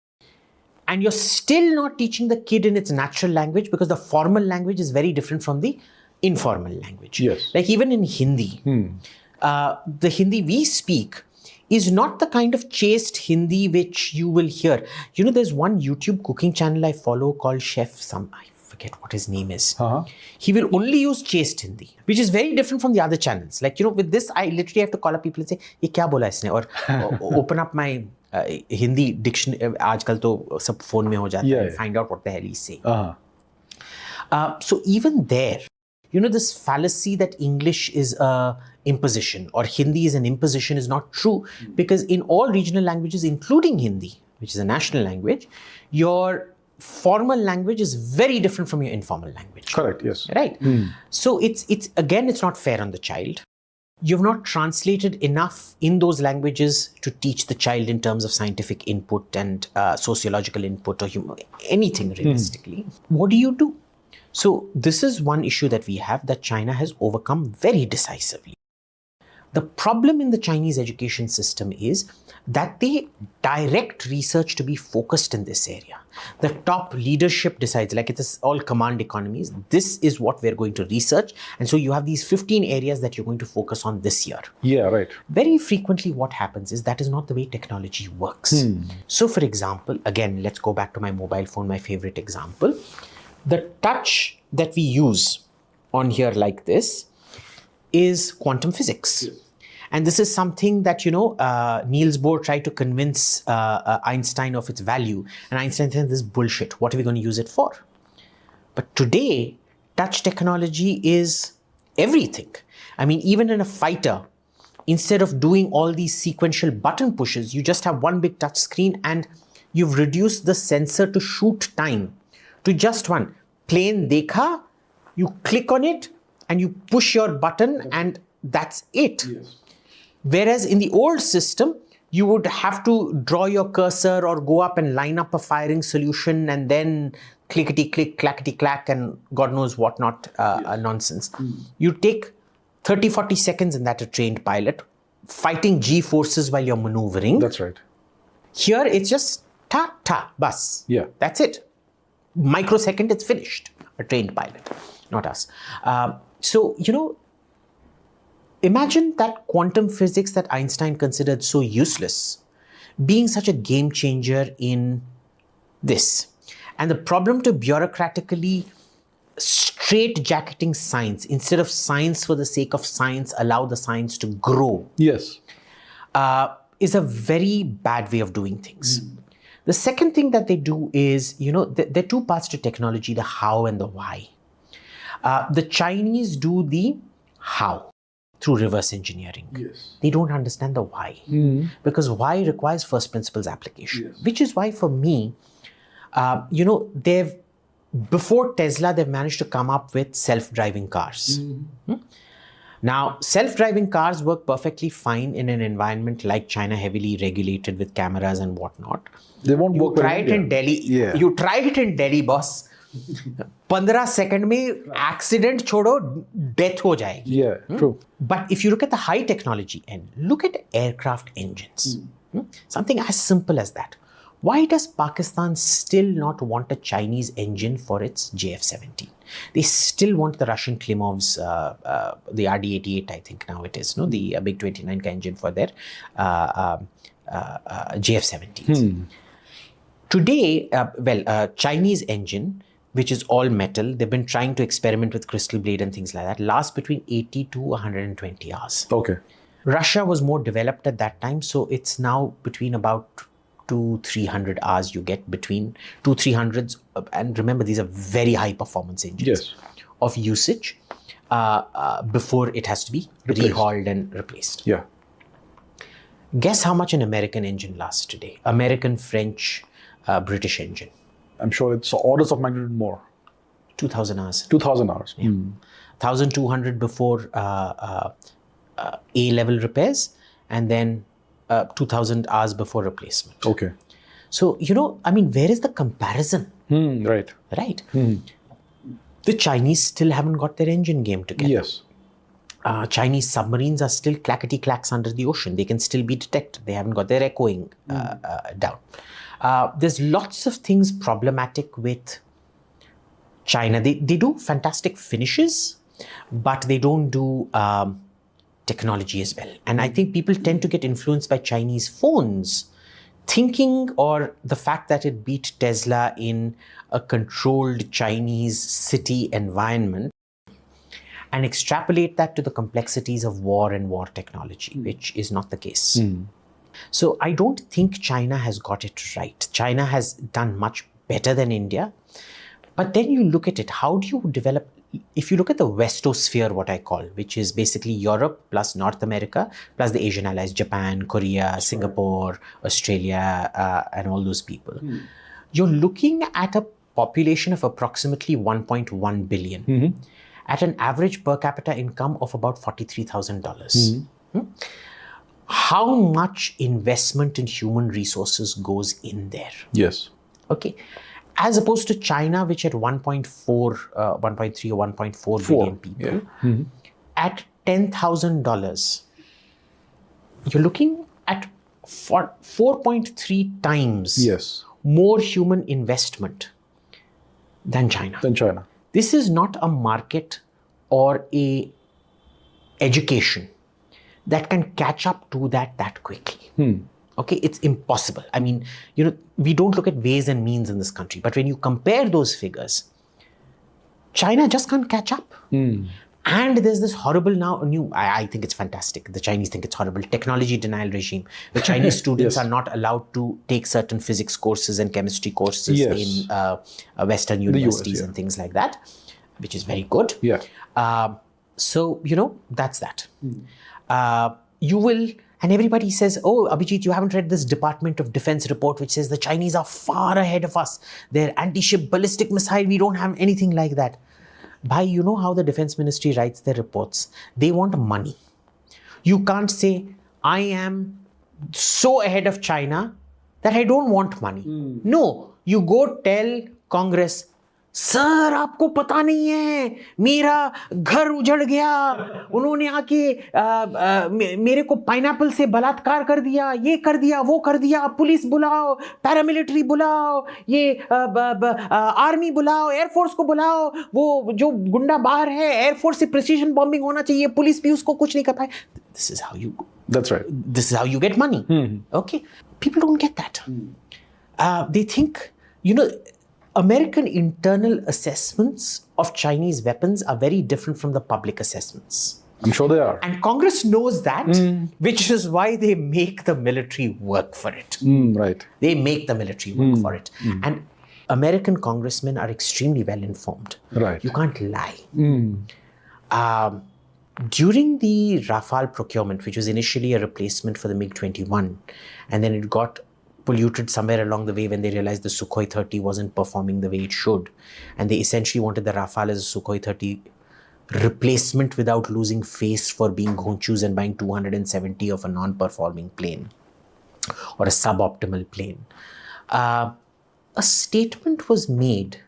And you're still not teaching the kid in its natural language because the formal language is very different from the informal language. Yes. Like even in Hindi, the Hindi we speak is not the kind of chaste Hindi which you will hear. There's one YouTube cooking channel I follow called Chef I forget what his name is. He will only use chaste Hindi, which is very different from the other channels. Like, with this, I literally have to call up people and say, ye kya bola isne? Or open up my Hindi dictionary. Aajkal to sab phone mein ho jata hai. Find out what the hell he's saying. So even there, this fallacy that English is a imposition or Hindi is an imposition is not true because in all regional languages, including Hindi, which is a national language, your formal language is very different from your informal language. Correct, yes. Right? So it's not fair on the child. You've not translated enough in those languages to teach the child in terms of scientific input and sociological input or anything realistically. What do? So this is one issue that we have that China has overcome very decisively. The problem in the Chinese education system is that they direct research to be focused in this area. The top leadership decides, like it is all command economies, this is what we're going to research. And so you have these 15 areas that you're going to focus on this year. Yeah, right. Very frequently what happens is that is not the way technology works. So for example, again, let's go back to my mobile phone, my favorite example. The touch that we use on here like this is quantum physics. Yes. And this is something that, Niels Bohr tried to convince Einstein of its value. And Einstein said, this is bullshit. What are we going to use it for? But today, touch technology is everything. I mean, even in a fighter, instead of doing all these sequential button pushes, you just have one big touch screen and you've reduced the sensor to shoot time to just one. Plane dekha, you click on it and you push your button and that's it. Yes. Whereas in the old system, you would have to draw your cursor or go up and line up a firing solution and then clickety-click, clackety-clack and God knows what not nonsense. You take 30, 40 seconds in that a trained pilot fighting G-forces while you're maneuvering. That's right. Here, it's just ta-ta, bus. Yeah. That's it. Microsecond, it's finished. A trained pilot, not us. So, imagine that quantum physics that Einstein considered so useless being such a game changer in this. And the problem to bureaucratically straight-jacketing science, instead of science for the sake of science, allow the science to grow. Yes. Is a very bad way of doing things. The second thing that they do is, there are two parts to technology, the how and the why. The Chinese do the how through reverse engineering. Yes. They don't understand the why. Because why requires first principles application. Yes. Which is why for me, before Tesla, they've managed to come up with self-driving cars. Now, self-driving cars work perfectly fine in an environment like China, heavily regulated with cameras and whatnot. They won't You work try it in Delhi. Yeah. You try it in Delhi, boss. 15 second में accident छोड़ो, death हो जाएगी. Yeah, true. But if you look at the high technology end, look at aircraft engines. Something as simple as that. Why does Pakistan still not want a Chinese engine for its JF-17? They still want the Russian Klimovs, the RD-88, I think now it is, no, the MiG-29 engine for their JF-17s. Today, Chinese engine, which is all metal, they've been trying to experiment with crystal blade and things like that, lasts between 80 to 120 hours. Okay. Russia was more developed at that time, so it's now between about 200-300 hours you get between 200-300s, and remember these are very high performance engines of usage before it has to be rehauled and replaced. Yeah. Guess how much an American engine lasts today? American, French, British engine. I'm sure it's orders of magnitude more. 2,000 hours. 2,000 hours. Yeah. 1,200 before A-level repairs, and then 2,000 hours before replacement. Okay. So, where is the comparison? Right. Right? The Chinese still haven't got their engine game together. Yes. Chinese submarines are still clackety-clacks under the ocean. They can still be detected. They haven't got their echoing down. There's lots of things problematic with China. They do fantastic finishes, but they don't do technology as well. And I think people tend to get influenced by Chinese phones, thinking, or the fact that it beat Tesla in a controlled Chinese city environment, and extrapolate that to the complexities of war and war technology, which is not the case. So I don't think China has got it right. China has done much better than India. But then you look at it, how do you develop? If you look at the Westosphere, what I call, which is basically Europe plus North America, plus the Asian allies, Japan, Korea, Singapore, Australia, and all those people, you're looking at a population of approximately 1.1 billion. At an average per capita income of about $43,000. How much investment in human resources goes in there? Yes. Okay. As opposed to China, which at 1.3 or 1.4 billion people, at $10,000, you're looking at 4.3 times more human investment than China. This is not a market or a education that can catch up to that quickly. Okay, it's impossible. I mean, we don't look at ways and means in this country, but when you compare those figures, China just can't catch up. And there's this horrible I think it's fantastic. The Chinese think it's horrible. Technology denial regime. The Chinese students are not allowed to take certain physics courses and chemistry courses in Western universities and things like that, which is very good. So, that's that. You will, and everybody says, oh, Abhijit, you haven't read this Department of Defense report, which says the Chinese are far ahead of us. Their anti-ship ballistic missile, we don't have anything like that. Bhai, you know how the Defense Ministry writes their reports? They want money. You can't say, I am so ahead of China that I don't want money. No, you go tell Congress, sir आपको पता नहीं है मेरा घर उजड़ गया उन्होंने आके मेरे को पाइनएप्पल से बलात्कार कर दिया ये कर दिया वो कर दिया पुलिस बुलाओ पैरामिलिट्री बुलाओ ये आर्मी बुलाओ एयरफोर्स को बुलाओ वो जो गुंडा बाहर है एयरफोर्स से प्रिसीजन बॉम्बिंग होना चाहिए पुलिस भी उसको कुछ नहीं कर पाए this is how you get money. Okay, people don't get that. They think American internal assessments of Chinese weapons are very different from the public assessments. I'm sure they are. And Congress knows that, which is why they make the military work for it. Right. They make the military work for it. And American congressmen are extremely well informed. Right. You can't lie. During the Rafale procurement, which was initially a replacement for the MiG-21, and then it got polluted somewhere along the way when they realized the Sukhoi 30 wasn't performing the way it should. And they essentially wanted the Rafale as a Sukhoi 30 replacement without losing face for being ghonchus and buying 270 of a non-performing plane or a suboptimal plane. A statement was made,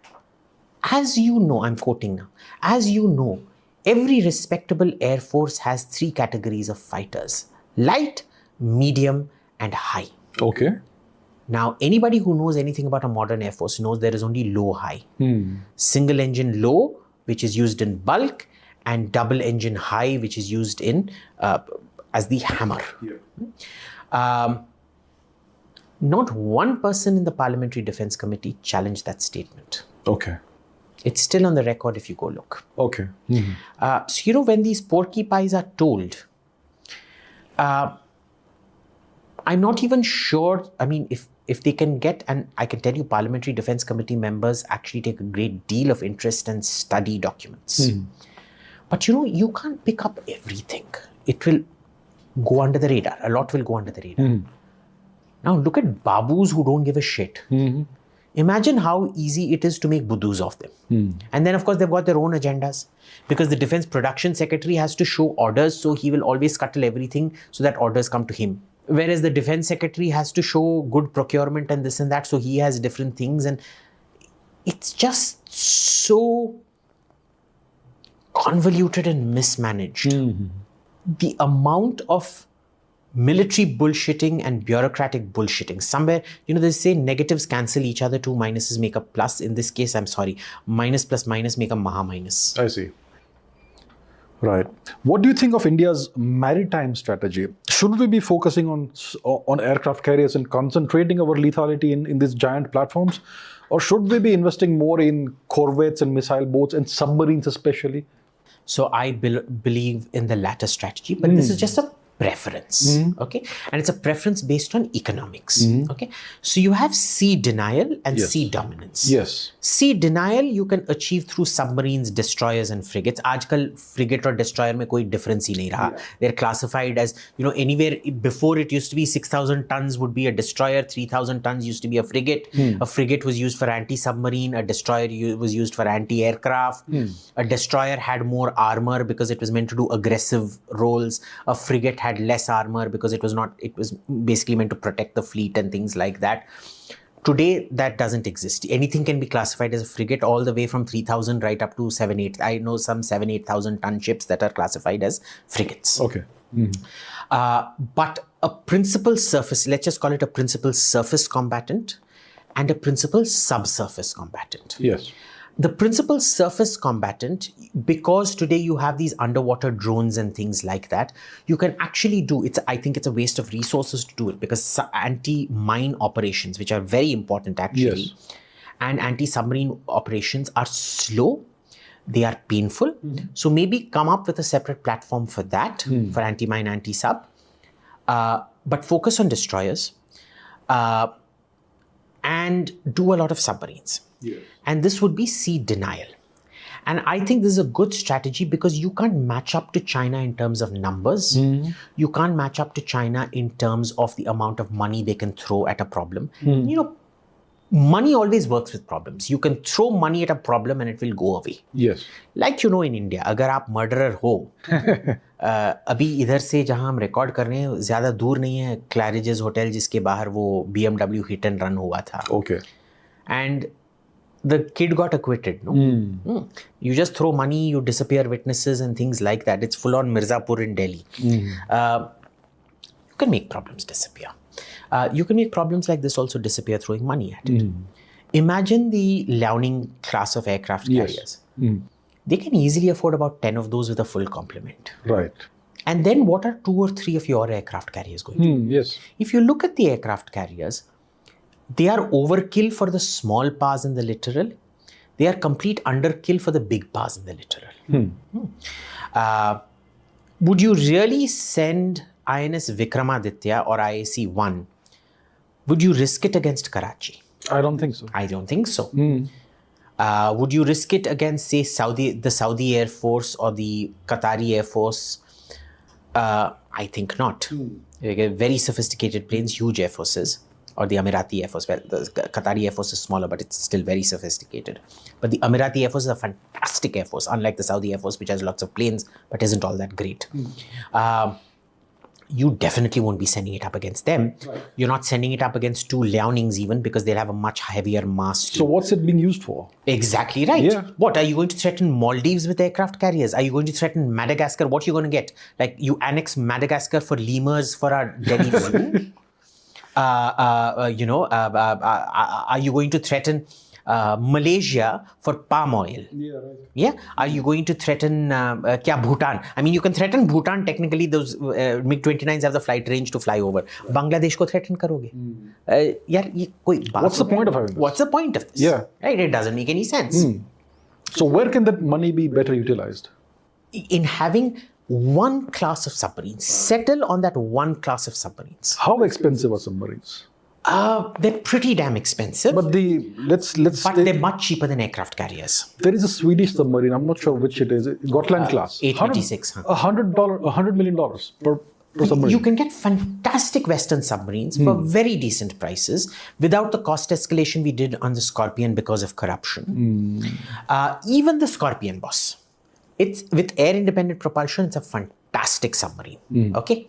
as you know, I'm quoting now, as you know, every respectable Air Force has 3 categories of fighters: light, medium, and high. Okay. Now, anybody who knows anything about a modern Air Force knows there is only low-high. Single engine low, which is used in bulk, and double engine high, which is used in as the hammer. Yeah. Not one person in the Parliamentary Defence Committee challenged that statement. Okay. It's still on the record if you go look. Okay. So, when these porky pies are told, I'm not even sure, if they can get, and I can tell you Parliamentary Defence Committee members actually take a great deal of interest and study documents. But you can't pick up everything. It will go under the radar. A lot will go under the radar. Now look at babus who don't give a shit. Imagine how easy it is to make budus of them. And then of course they've got their own agendas, because the Defence Production Secretary has to show orders, so he will always scuttle everything so that orders come to him. Whereas the Defence Secretary has to show good procurement and this and that, so he has different things, and it's just so convoluted and mismanaged. The amount of military bullshitting and bureaucratic bullshitting. Somewhere, they say negatives cancel each other, 2 minuses make a plus. In this case, I'm sorry, minus plus minus make a maha minus. I see. Right. What do you think of India's maritime strategy? Should we be focusing on aircraft carriers and concentrating our lethality in these giant platforms? Or should we be investing more in corvettes and missile boats and submarines especially? So I believe in the latter strategy, but this is just a preference, okay? And it's a preference based on economics, okay? So you have sea denial and sea dominance. Yes. Sea denial you can achieve through submarines, destroyers and frigates. Aajkal frigate or destroyer mein koi difference hi nahi raha. They're classified as, anywhere before it used to be 6,000 tons would be a destroyer, 3,000 tons used to be a frigate. A frigate was used for anti-submarine, a destroyer was used for anti-aircraft. A destroyer had more armor because it was meant to do aggressive roles. A frigate had less armor because it was basically meant to protect the fleet and things like that. Today, that doesn't exist. Anything can be classified as a frigate, all the way from 3,000 right up to 7-8. I know some 7,000-8,000 ton ships that are classified as frigates. Okay. But a principal surface, let's just call it a principal surface combatant and a principal subsurface combatant. Yes. The principal surface combatant, because today you have these underwater drones and things like that, you can actually do, I think it's a waste of resources to do it, because anti-mine operations, which are very important actually, and anti-submarine operations are slow, they are painful. So maybe come up with a separate platform for that, for anti-mine, anti-sub, but focus on destroyers and do a lot of submarines. And this would be sea denial. And I think this is a good strategy because you can't match up to China in terms of numbers. You can't match up to China in terms of the amount of money they can throw at a problem. Money always works with problems. You can throw money at a problem and it will go away. Yes. Like in India, अगर आप murderer हो, अभी इधर से जहाँ हम record कर रहे हैं ज़्यादा दूर नहीं है क्लैरिजेस होटल जिसके बाहर वो BMW hit and run हुआ था. Okay. And the kid got acquitted, no? You just throw money, you disappear witnesses and things like that. It's full on Mirzapur in Delhi. You can make problems disappear. You can make problems like this also disappear throwing money at it. Imagine the Liaoning class of aircraft carriers. They can easily afford about 10 of those with a full complement. Right. And then what are 2 or 3 of your aircraft carriers going to do? Yes. If you look at the aircraft carriers, they are overkill for the small powers in the littoral. They are complete underkill for the big powers in the littoral. Would you really send INS Vikramaditya or IAC-1? Would you risk it against Karachi? I don't think so. I don't think so. Would you risk it against, say, the Saudi Air Force or the Qatari Air Force? I think not. Very sophisticated planes, huge air forces. or the Emirati Air Force. Well, the Qatari Air Force is smaller, but it's still very sophisticated. But the Emirati Air Force is a fantastic Air Force, unlike the Saudi Air Force, which has lots of planes, but isn't all that great. You definitely won't be sending it up against them. Right. You're not sending it up against two Liaonings even, because they'll have a much heavier mass. So what's it being used for? Exactly right. Yeah. What, are you going to threaten Maldives with aircraft carriers? Are you going to threaten Madagascar? What are you going to get? Like, you annex Madagascar for lemurs for our Delhi zoo? Are you going to threaten Malaysia for palm oil? Yeah, right. Yeah. Are you going to threaten Bhutan? I mean, you can threaten Bhutan. Technically, those MiG-29s have the flight range to fly over. Bangladesh ko threaten karoge? What's the point of having this? What's the point of this? Yeah. Right? It doesn't make any sense. So where can that money be better utilized? In having one class of submarines. Settle on that one class of submarines. How expensive are submarines? They're pretty damn expensive. But they're much cheaper than aircraft carriers. There is a Swedish submarine. I'm not sure which it is. Gotland class. 826. $100 million per submarine. You can get fantastic Western submarines for very decent prices without the cost escalation we did on the Scorpion because of corruption. Even the Scorpion, boss. It's with air independent propulsion. It's a fantastic submarine. Okay,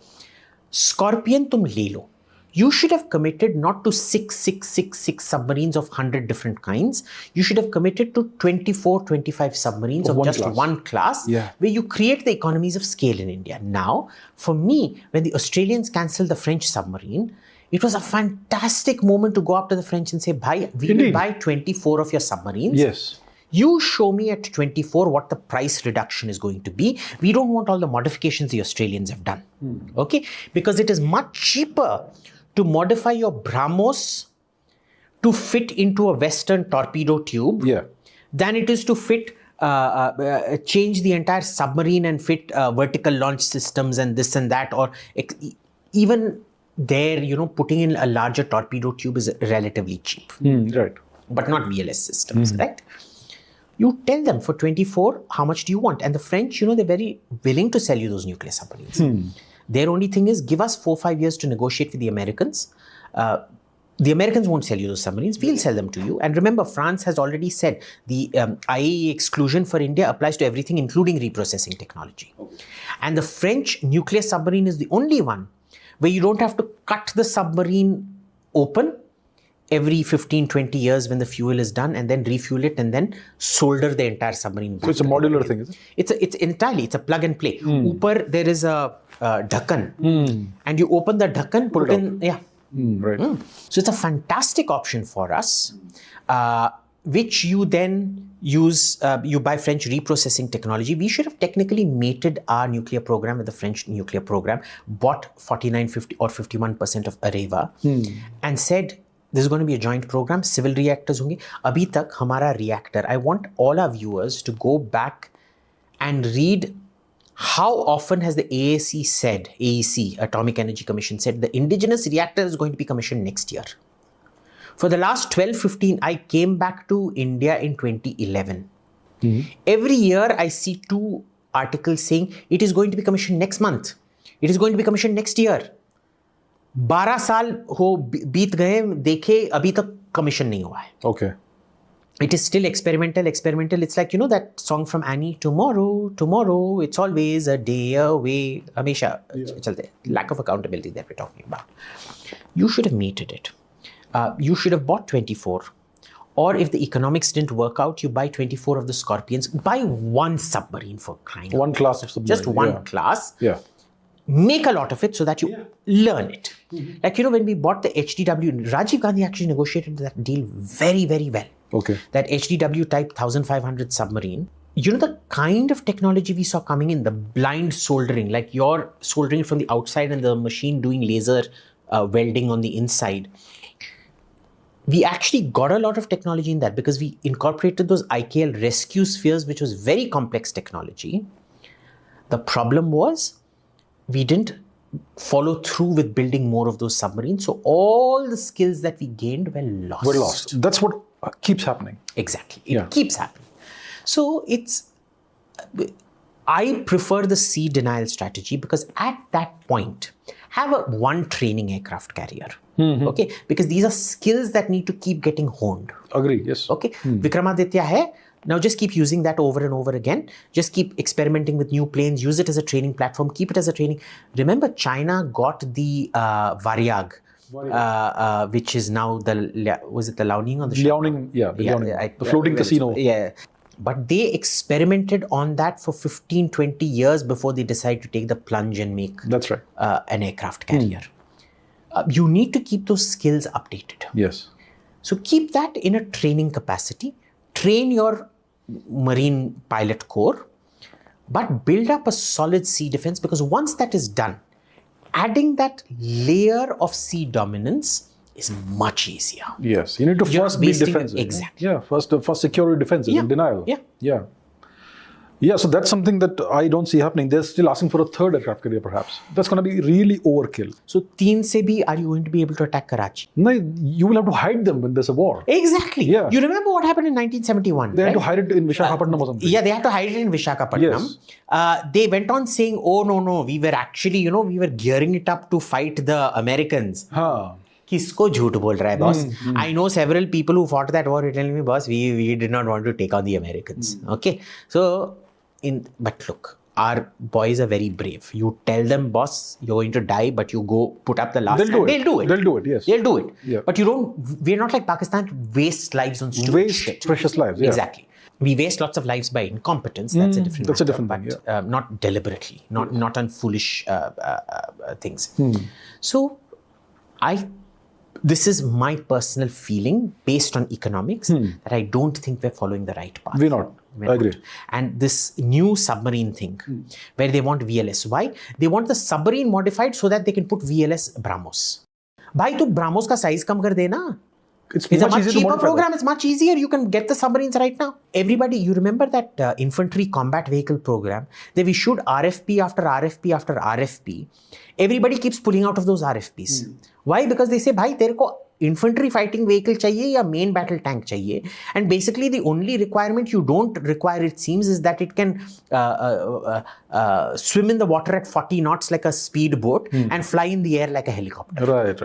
Scorpion tum le lo. You should have committed not to 6 submarines of 100 different kinds. You should have committed to 24, 25 submarines of just one class, where you create the economies of scale in India. Now, for me, when the Australians cancelled the French submarine, it was a fantastic moment to go up to the French and say, Bhai, we will buy 24 of your submarines. Yes. You show me at 24 what the price reduction is going to be. We don't want all the modifications the Australians have done. Okay? Because it is much cheaper to modify your BrahMos to fit into a Western torpedo tube than it is to fit, change the entire submarine and fit vertical launch systems and this and that. Or even there, putting in a larger torpedo tube is relatively cheap. Right. But not VLS systems, right? You tell them for 24, how much do you want? And the French, they're very willing to sell you those nuclear submarines. Their only thing is, give us 4 or 5 years to negotiate with the Americans. The Americans won't sell you those submarines. We'll sell them to you. And remember, France has already said the IAE exclusion for India applies to everything, including reprocessing technology. Okay. And the French nuclear submarine is the only one where you don't have to cut the submarine open every 15, 20 years when the fuel is done, and then refuel it and then solder the entire submarine. So it's a modular thing, is it? It's a plug and play. Upar, there is a dhakkan, and you open the dhakkan, put in, right. So it's a fantastic option for us, which you then use, you buy French reprocessing technology. We should have technically mated our nuclear program with the French nuclear program, bought 49, 50 or 51% of Areva, and said, this is going to be a joint program, civil reactors honge. Abhi tak hamara reactor. I want all our viewers to go back and read how often has the AEC, Atomic Energy Commission, said the indigenous reactor is going to be commissioned next year. For the last 12-15, I came back to India in 2011. Every year I see 2 articles saying it is going to be commissioned next month. It is going to be commissioned next year. 12 साल हो बीत गए देखे अभी तक commission नहीं हुआ है. Okay. It is still experimental. It's like, that song from Annie, tomorrow, it's always a day away. Hamesha chalte. Lack of accountability that we're talking about. You should have mated it. You should have bought 24. Or if the economics didn't work out, you buy 24 of the Scorpions. Buy one submarine for crying out. One class of submarine. Just one class. Yeah. Make a lot of it so that you learn it. Like, when we bought the HDW, Rajiv Gandhi actually negotiated that deal very, very well. Okay. That HDW type 1500 submarine. The kind of technology we saw coming in, the blind soldering, like you're soldering from the outside and the machine doing laser welding on the inside. We actually got a lot of technology in that because we incorporated those IKL rescue spheres, which was very complex technology. The problem was, we didn't follow through with building more of those submarines. So all the skills that we gained were lost. That's what keeps happening. Exactly. It keeps happening. So I prefer the sea denial strategy because at that point, have one training aircraft carrier. Okay, because these are skills that need to keep getting honed. Agree, yes. Okay, Vikramaditya hai. Now just keep using that over and over again. Just keep experimenting with new planes. Use it as a training platform. Keep it as a training. Remember, China got the Varyag, which is now was it the Liaoning or the Liaoning? Yeah, the Liaoning. The floating casino. Yeah. But they experimented on that for 15, 20 years before they decided to take the plunge and make That's right. An aircraft carrier. You need to keep those skills updated. Yes. So keep that in a training capacity. Train your marine pilot corps, but build up a solid sea defense, because once that is done, adding that layer of sea dominance is much easier. Yes, you need to first be defensive. Exactly. Yeah, first security defensive and denial. Yeah, so that's something that I don't see happening. They're still asking for a third aircraft carrier, perhaps. That's going to be really overkill. So, 3 se bhi, are you going to be able to attack Karachi? No, you will have to hide them when there's a war. Exactly. Yeah. You remember what happened in 1971? They had to hide it in Visakhapatnam or something. Yeah, they had to hide it in Visakhapatnam. Yes. They went on saying, oh, no, we were actually, we were gearing it up to fight the Americans. किसको झूठ बोल रहा है boss? I know several people who fought that war who telling me, boss, we did not want to take on the Americans. Okay, so but look, our boys are very brave. You tell them, boss, you're going to die, but you go put up the last hand. They'll do it. They'll do it. Yes. They'll do it. Yeah. But we're not like Pakistan to waste lives on stupid shit. Precious lives. Yeah. Exactly. We waste lots of lives by incompetence. That's a different. That's matter, a different thing. But not deliberately, not on foolish things. So, this is my personal feeling based on economics that I don't think we're following the right path. We're not. I agree. And this new submarine thing where they want VLS. Why? They want the submarine modified so that they can put VLS BrahMos. Bhai, tu BrahMos ka size kam kar dena. It's a much cheaper cheaper program. It's much easier. You can get the submarines right now. Everybody, you remember that infantry combat vehicle program? They've issued RFP after RFP after RFP. Everybody keeps pulling out of those RFPs. Why? Because they say, bhai, tere ko infantry fighting vehicle chahiye ya main battle tank chahiye. And basically the only requirement you don't require, it seems, is that it can swim in the water at 40 knots like a speedboat and fly in the air like a helicopter. Right.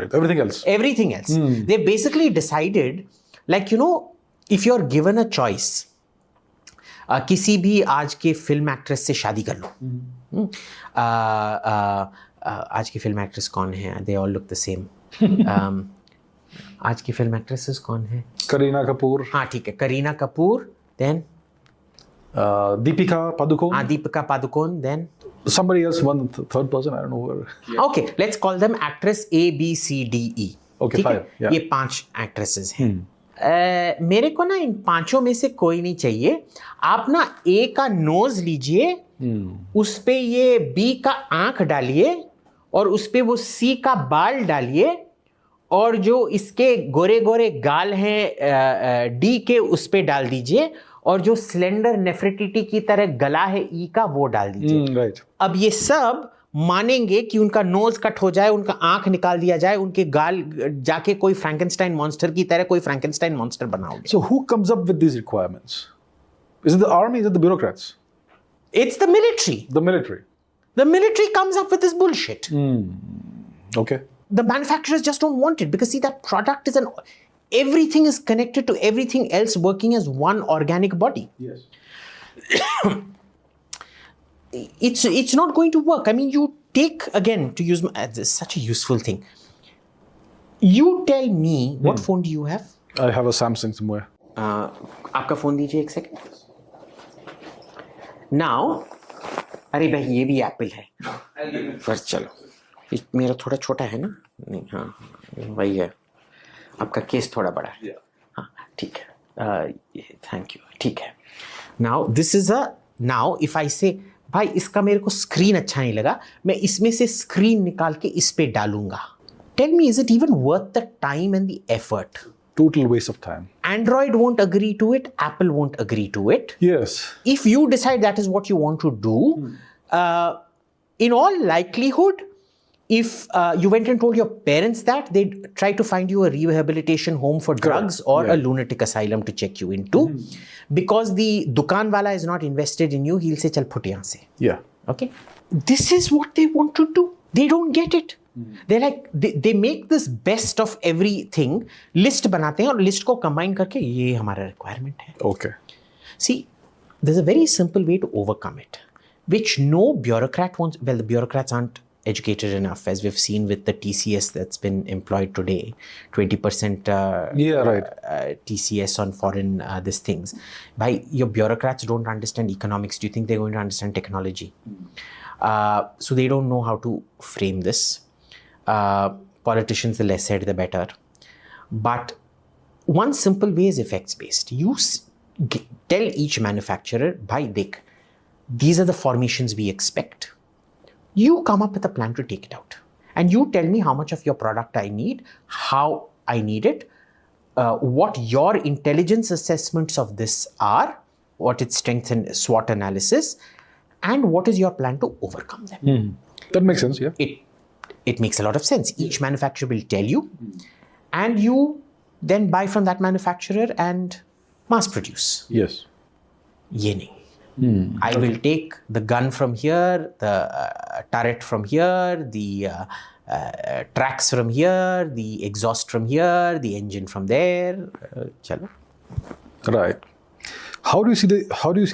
Everything else. They've basically decided, like, if you're given a choice, किसी भी आज के film actress से शादी कर लो. आज की film actress कौन है? They all look the same. आज की फिल्म एक्ट्रेसेस कौन है? करीना कपूर. हाँ, ठीक है. Kareena Kapoor. Then Deepika Padukone. Deepika Padukone. Then somebody else, one third person, I don't know where. Okay, let's call them actress A, B, C, D, E. Okay, 5. Yeah. ये 5 actresses हैं. मेरे को ना इन 5 में से कोई नहीं चाहिए. आप ना A का नोज लीजिए, उस पे ये B का आंख डालिए और उस पे वो C का बाल डालिए और जो इसके गोरे गोरे गाल हैं D के उस पे डाल दीजिए और जो स्लेंडर नेफ्रिटिटी की तरह गला है E का वो डाल दीजिए. Right. अब ये सब मानेंगे कि उनका नोज कट हो जाए, उनका आंख निकाल दिया जाए, उनके गाल जाके कोई फ्रैंकेनस्टाइन मॉन्स्टर की तरह कोई फ्रैंकेनस्टाइन मॉन्स्टर बनाओगे. So who comes up with these requirements? Is it the army? Is it the bureaucrats? It's the military. The military. The military comes up with this bullshit. Okay. The manufacturers just don't want it because see, that product is everything is connected to everything else working as one organic body. Yes. It's not going to work. I mean, you take, again, to use such a useful thing. You tell me, what phone do you have? I have a Samsung somewhere. आपका phone दीजिए एक second. Now, अरे भाई ये भी Apple है. पर चलो, मेरा थोड़ा छोटा है ना? नहीं, हाँ, वही है. आपका केस थोड़ा बड़ा है. हाँ, ठीक है. Thank you. ठीक है. Now, if I say, भाई इसका मेरे को स्क्रीन अच्छा नहीं लगा, मैं इसमें से स्क्रीन निकाल के इस पे डालूंगा. Tell me, is it even worth the time and the effort? Total waste of time. Android won't agree to it. Apple won't agree to it. Yes. If you decide that is what you want to do, in all likelihood, if you went and told your parents that, they'd try to find you a rehabilitation home for drugs or a lunatic asylum to check you into. Because the dukan wala is not invested in you, he'll say, chal phut yahan se. Yeah. Okay? This is what they want to do. They don't get it. They're like, they make this best of everything, list banate hain aur list ko combine karke, ye hamara requirement hai. Okay. See, there's a very simple way to overcome it, which no bureaucrat wants. Well, the bureaucrats aren't educated enough, as we've seen with the TCS that's been employed today, 20% TCS on foreign these things. By your bureaucrats don't understand economics, do you think they're going to understand technology? So they don't know how to frame this. Politicians, the less said, the better. But one simple way is effects-based. You tell each manufacturer, bhai, dekh, these are the formations we expect. You come up with a plan to take it out. And you tell me how much of your product I need, how I need it, what your intelligence assessments of this are, what its strengths and SWOT analysis, and what is your plan to overcome them. That makes sense, yeah. It makes a lot of sense. Each manufacturer will tell you, and you then buy from that manufacturer and mass produce. Yes. Ye nahi. I will take the gun from here, the turret from here, the tracks from here, the exhaust from here, the engine from there. Chalo. Right. How do you see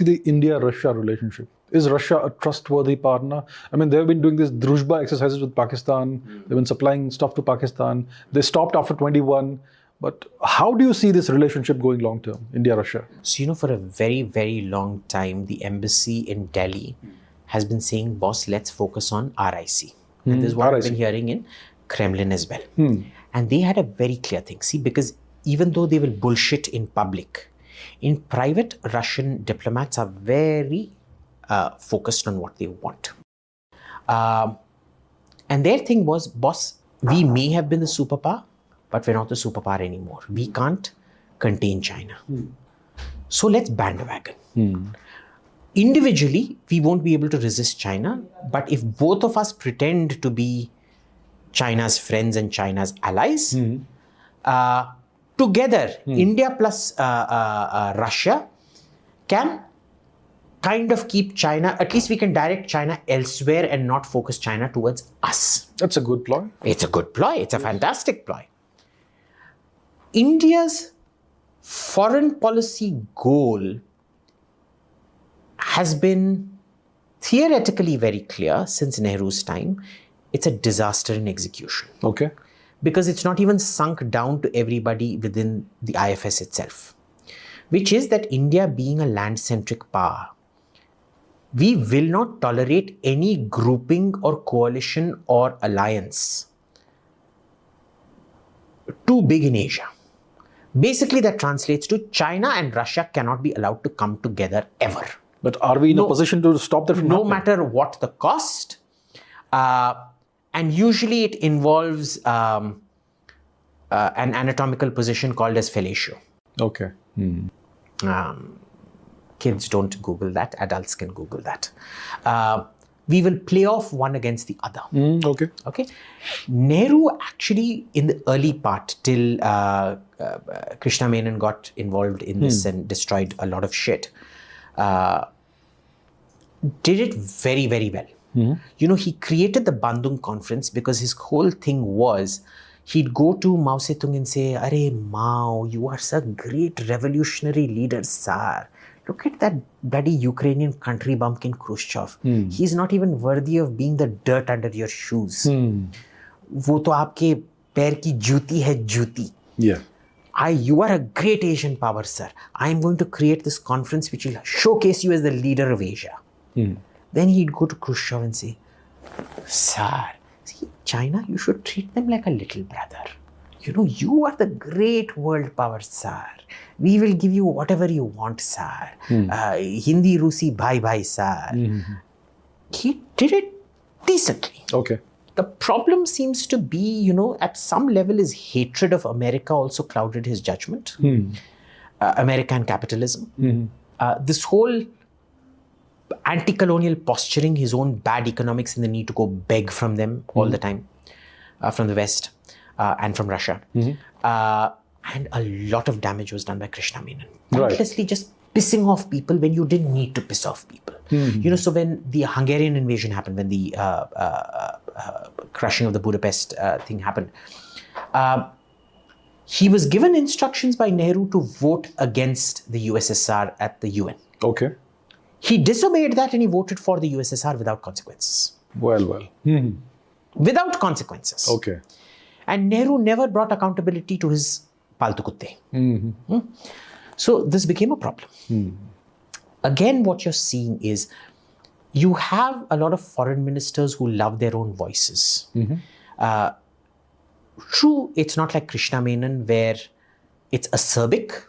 the India-Russia relationship? Is Russia a trustworthy partner? I mean, they've been doing these druzhba exercises with Pakistan. They've been supplying stuff to Pakistan. They stopped after 21. But how do you see this relationship going long term, India-Russia? So, for a very, very long time, the embassy in Delhi has been saying, boss, let's focus on RIC. And this is what I've been hearing in Kremlin as well. And they had a very clear thing. See, because even though they will bullshit in public, in private, Russian diplomats are very focused on what they want. And their thing was, boss, we may have been the superpower, but we're not the superpower anymore. We can't contain China. So let's bandwagon. Individually, we won't be able to resist China, but if both of us pretend to be China's friends and China's allies, together, India plus Russia can kind of keep China, at least we can direct China elsewhere and not focus China towards us. That's a good ploy. It's a good ploy. It's a fantastic ploy. India's foreign policy goal has been theoretically very clear since Nehru's time. It's a disaster in execution. Okay. Because it's not even sunk down to everybody within the IFS itself, which is that India being a land-centric power, we will not tolerate any grouping or coalition or alliance too big in Asia. Basically, that translates to China and Russia cannot be allowed to come together ever. But are we in a position to stop that from happening? No matter what the cost. And usually it involves an anatomical position called as fellatio. Okay. Kids don't Google that. Adults can Google that. We will play off one against the other. Okay. Nehru actually, in the early part, till Krishna Menon got involved in this and destroyed a lot of shit, did it very, very well. He created the Bandung Conference because his whole thing was he'd go to Mao Zedong and say, "Arey Mao, you are such a great revolutionary leader, sir. Look at that bloody Ukrainian country bumpkin Khrushchev. He's not even worthy of being the dirt under your shoes. वो तो आपके पैर की जूती है जूती. Yeah. You are a great Asian power, sir. I am going to create this conference which will showcase you as the leader of Asia." Then he'd go to Khrushchev and say, "Sir, see, China, you should treat them like a little brother. You are the great world power, sir. We will give you whatever you want, sir. Hindi, Rusi, bhai, sir." He did it decently. Okay. The problem seems to be, at some level his hatred of America also clouded his judgment. American capitalism. This whole anti-colonial posturing, his own bad economics and the need to go beg from them all the time, from the West and from Russia. And a lot of damage was done by Krishna Menon. Pointlessly just pissing off people when you didn't need to piss off people. So when the Hungarian invasion happened, when the crushing of the Budapest thing happened, he was given instructions by Nehru to vote against the USSR at the UN. Okay. He disobeyed that and he voted for the USSR without consequences. Well. Without consequences. Okay. And Nehru never brought accountability to his paltu kutte. So this became a problem. Again, what you're seeing is you have a lot of foreign ministers who love their own voices. True, it's not like Krishna Menon where it's acerbic,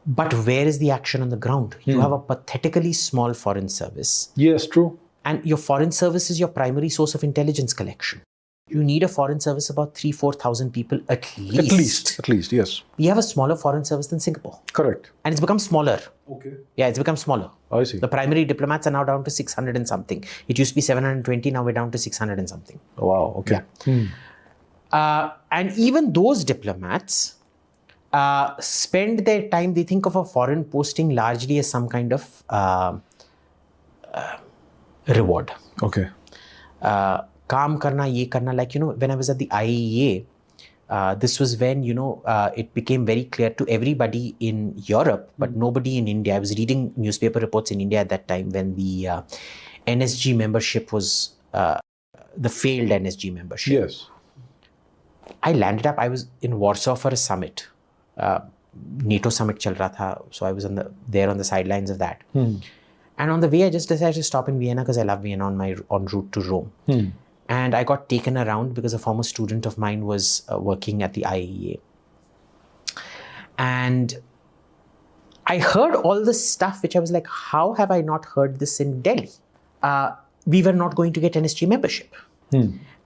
but where is the action on the ground? You have a pathetically small foreign service. Yes, true. And your foreign service is your primary source of intelligence collection. You need a foreign service about 3,000-4,000 people at least. At least, yes. We have a smaller foreign service than Singapore. Correct. And it's become smaller. Okay. Yeah, it's become smaller. I see. The primary diplomats are now down to 600 and something. It used to be 720, now we're down to 600 and something. Oh, wow, okay. Yeah. And even those diplomats spend their time, they think of a foreign posting largely as some kind of reward. Okay. Kaam karna, ye karna, like, when I was at the IAEA, this was when, it became very clear to everybody in Europe, but nobody in India. I was reading newspaper reports in India at that time when the NSG membership was the failed NSG membership. Yes. I landed up, I was in Warsaw for a summit. NATO summit chal raha tha, so I was there on the sidelines of that. And on the way, I just decided to stop in Vienna because I love Vienna on route to Rome. And I got taken around because a former student of mine was working at the IAEA. And I heard all this stuff, which I was like, how have I not heard this in Delhi? We were not going to get NSG membership.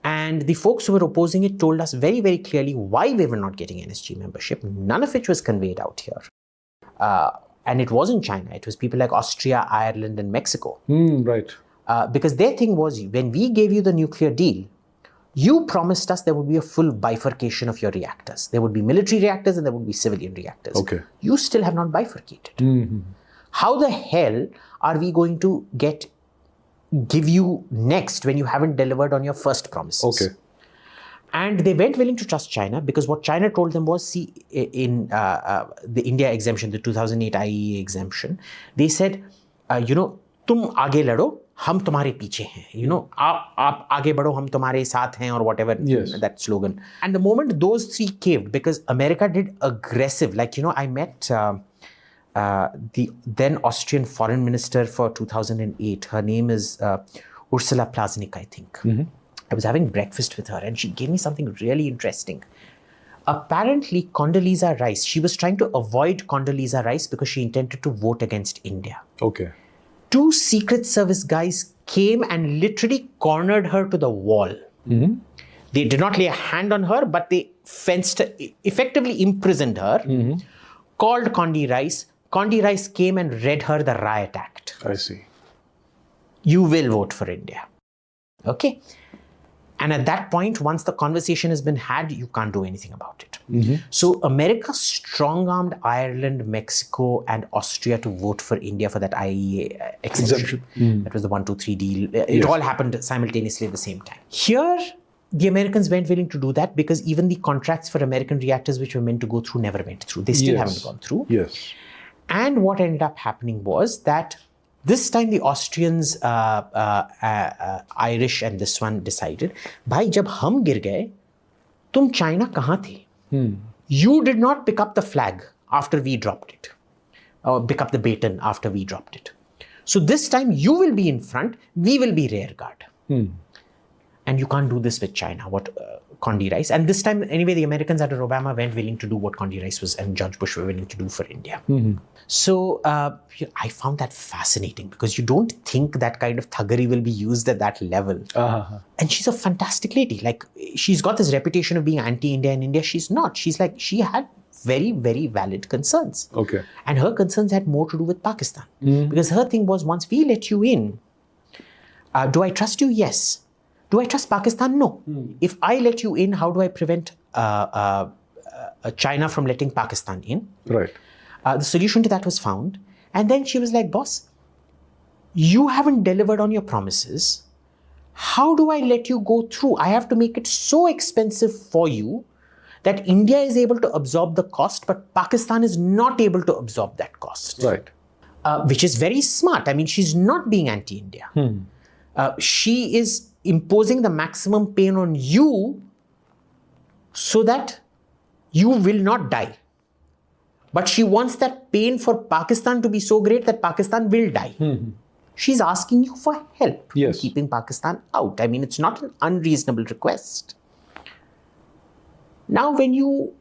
And the folks who were opposing it told us very, very clearly why we were not getting NSG membership, none of which was conveyed out here. And it wasn't China. It was people like Austria, Ireland, and Mexico. Right. Because their thing was, when we gave you the nuclear deal, you promised us there would be a full bifurcation of your reactors. There would be military reactors and there would be civilian reactors. Okay. You still have not bifurcated. How the hell are we going to give you next when you haven't delivered on your first promises? Okay. And they weren't willing to trust China because what China told them was, see, in the India exemption, the 2008 IAEA exemption, they said, tum aage lado, hum tumhare piche hain. Aap aage badho, hum tumhare saath hain, or whatever, that slogan. And the moment those three caved, because America did aggressive, I met the then Austrian foreign minister for 2008. Her name is Ursula Plasnik, I think. I was having breakfast with her and she gave me something really interesting. Apparently, Condoleezza Rice, she was trying to avoid Condoleezza Rice because she intended to vote against India. Okay. 2 Secret Service guys came and literally cornered her to the wall. They did not lay a hand on her, but they effectively imprisoned her, called Condi Rice. Condi Rice came and read her the Riot Act. I see. You will vote for India. Okay. And at that point, once the conversation has been had, you can't do anything about it. So America strong-armed Ireland, Mexico, and Austria to vote for India for that IAEA exemption. That was the 1, 2, 3 deal. It all happened simultaneously at the same time. Here, the Americans weren't willing to do that because even the contracts for American reactors which were meant to go through never went through. They still haven't gone through. Yes. And what ended up happening was that this time the Austrians, Irish and this one decided, bhai, jab hum gir gaye, tum China kahan the? You did not pick up the flag after we dropped it, or pick up the baton after we dropped it. So this time you will be in front, we will be rear guard. And you can't do this with China, what Condi Rice. And this time, anyway, the Americans under Obama weren't willing to do what Condi Rice was and George Bush were willing to do for India. So I found that fascinating because you don't think that kind of thuggery will be used at that level. And she's a fantastic lady. Like, she's got this reputation of being anti-India in India. She's not. She's like, she had very, very valid concerns. Okay. And her concerns had more to do with Pakistan. Because her thing was, once we let you in, do I trust you? Yes. Do I trust Pakistan? No. If I let you in, how do I prevent China from letting Pakistan in? Right. The solution to that was found. And then she was like, boss, you haven't delivered on your promises. How do I let you go through? I have to make it so expensive for you that India is able to absorb the cost, but Pakistan is not able to absorb that cost. Right. Which is very smart. I mean, she's not being anti-India. She is imposing the maximum pain on you so that you will not die. But she wants that pain for Pakistan to be so great that Pakistan will die. She's asking you for help in keeping Pakistan out. I mean, it's not an unreasonable request. Now, when you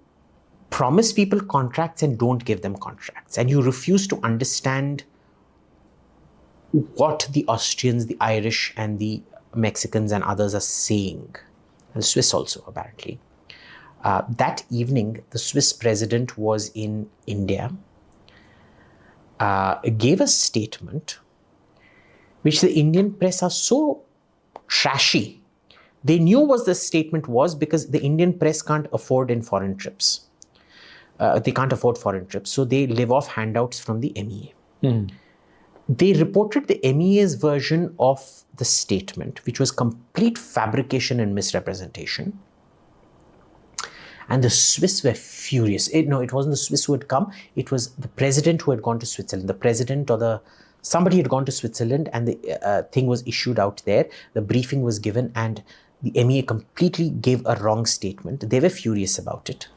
promise people contracts and don't give them contracts, and you refuse to understand what the Austrians, the Irish, and the Mexicans and others are saying, the Swiss also apparently, that evening, the Swiss president was in India, gave a statement which the Indian press are so trashy. They knew what the statement was because the Indian press can't afford in foreign trips. They can't afford foreign trips, so they live off handouts from the MEA. They reported the MEA's version of the statement, which was complete fabrication and misrepresentation. And the Swiss were furious. It wasn't the Swiss who had come. It was the president who had gone to Switzerland. The president or somebody had gone to Switzerland, and the thing was issued out there. The briefing was given, and the MEA completely gave a wrong statement. They were furious about it.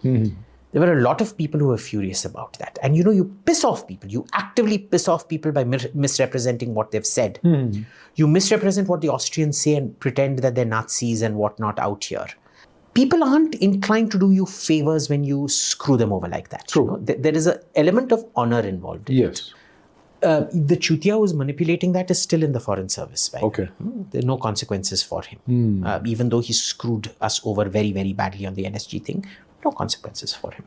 There were a lot of people who were furious about that. And you piss off people. You actively piss off people by misrepresenting what they've said. You misrepresent what the Austrians say and pretend that they're Nazis and whatnot out here. People aren't inclined to do you favors when you screw them over like that. True. There is an element of honor involved in it. The Chutia who is manipulating that is still in the foreign service. Right? Okay. There are no consequences for him. Even though he screwed us over very, very badly on the NSG thing, no consequences for him.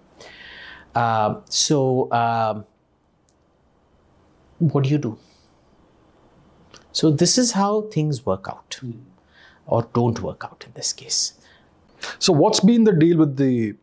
What do you do? So this is how things work out or don't work out in this case. So what's been the deal with the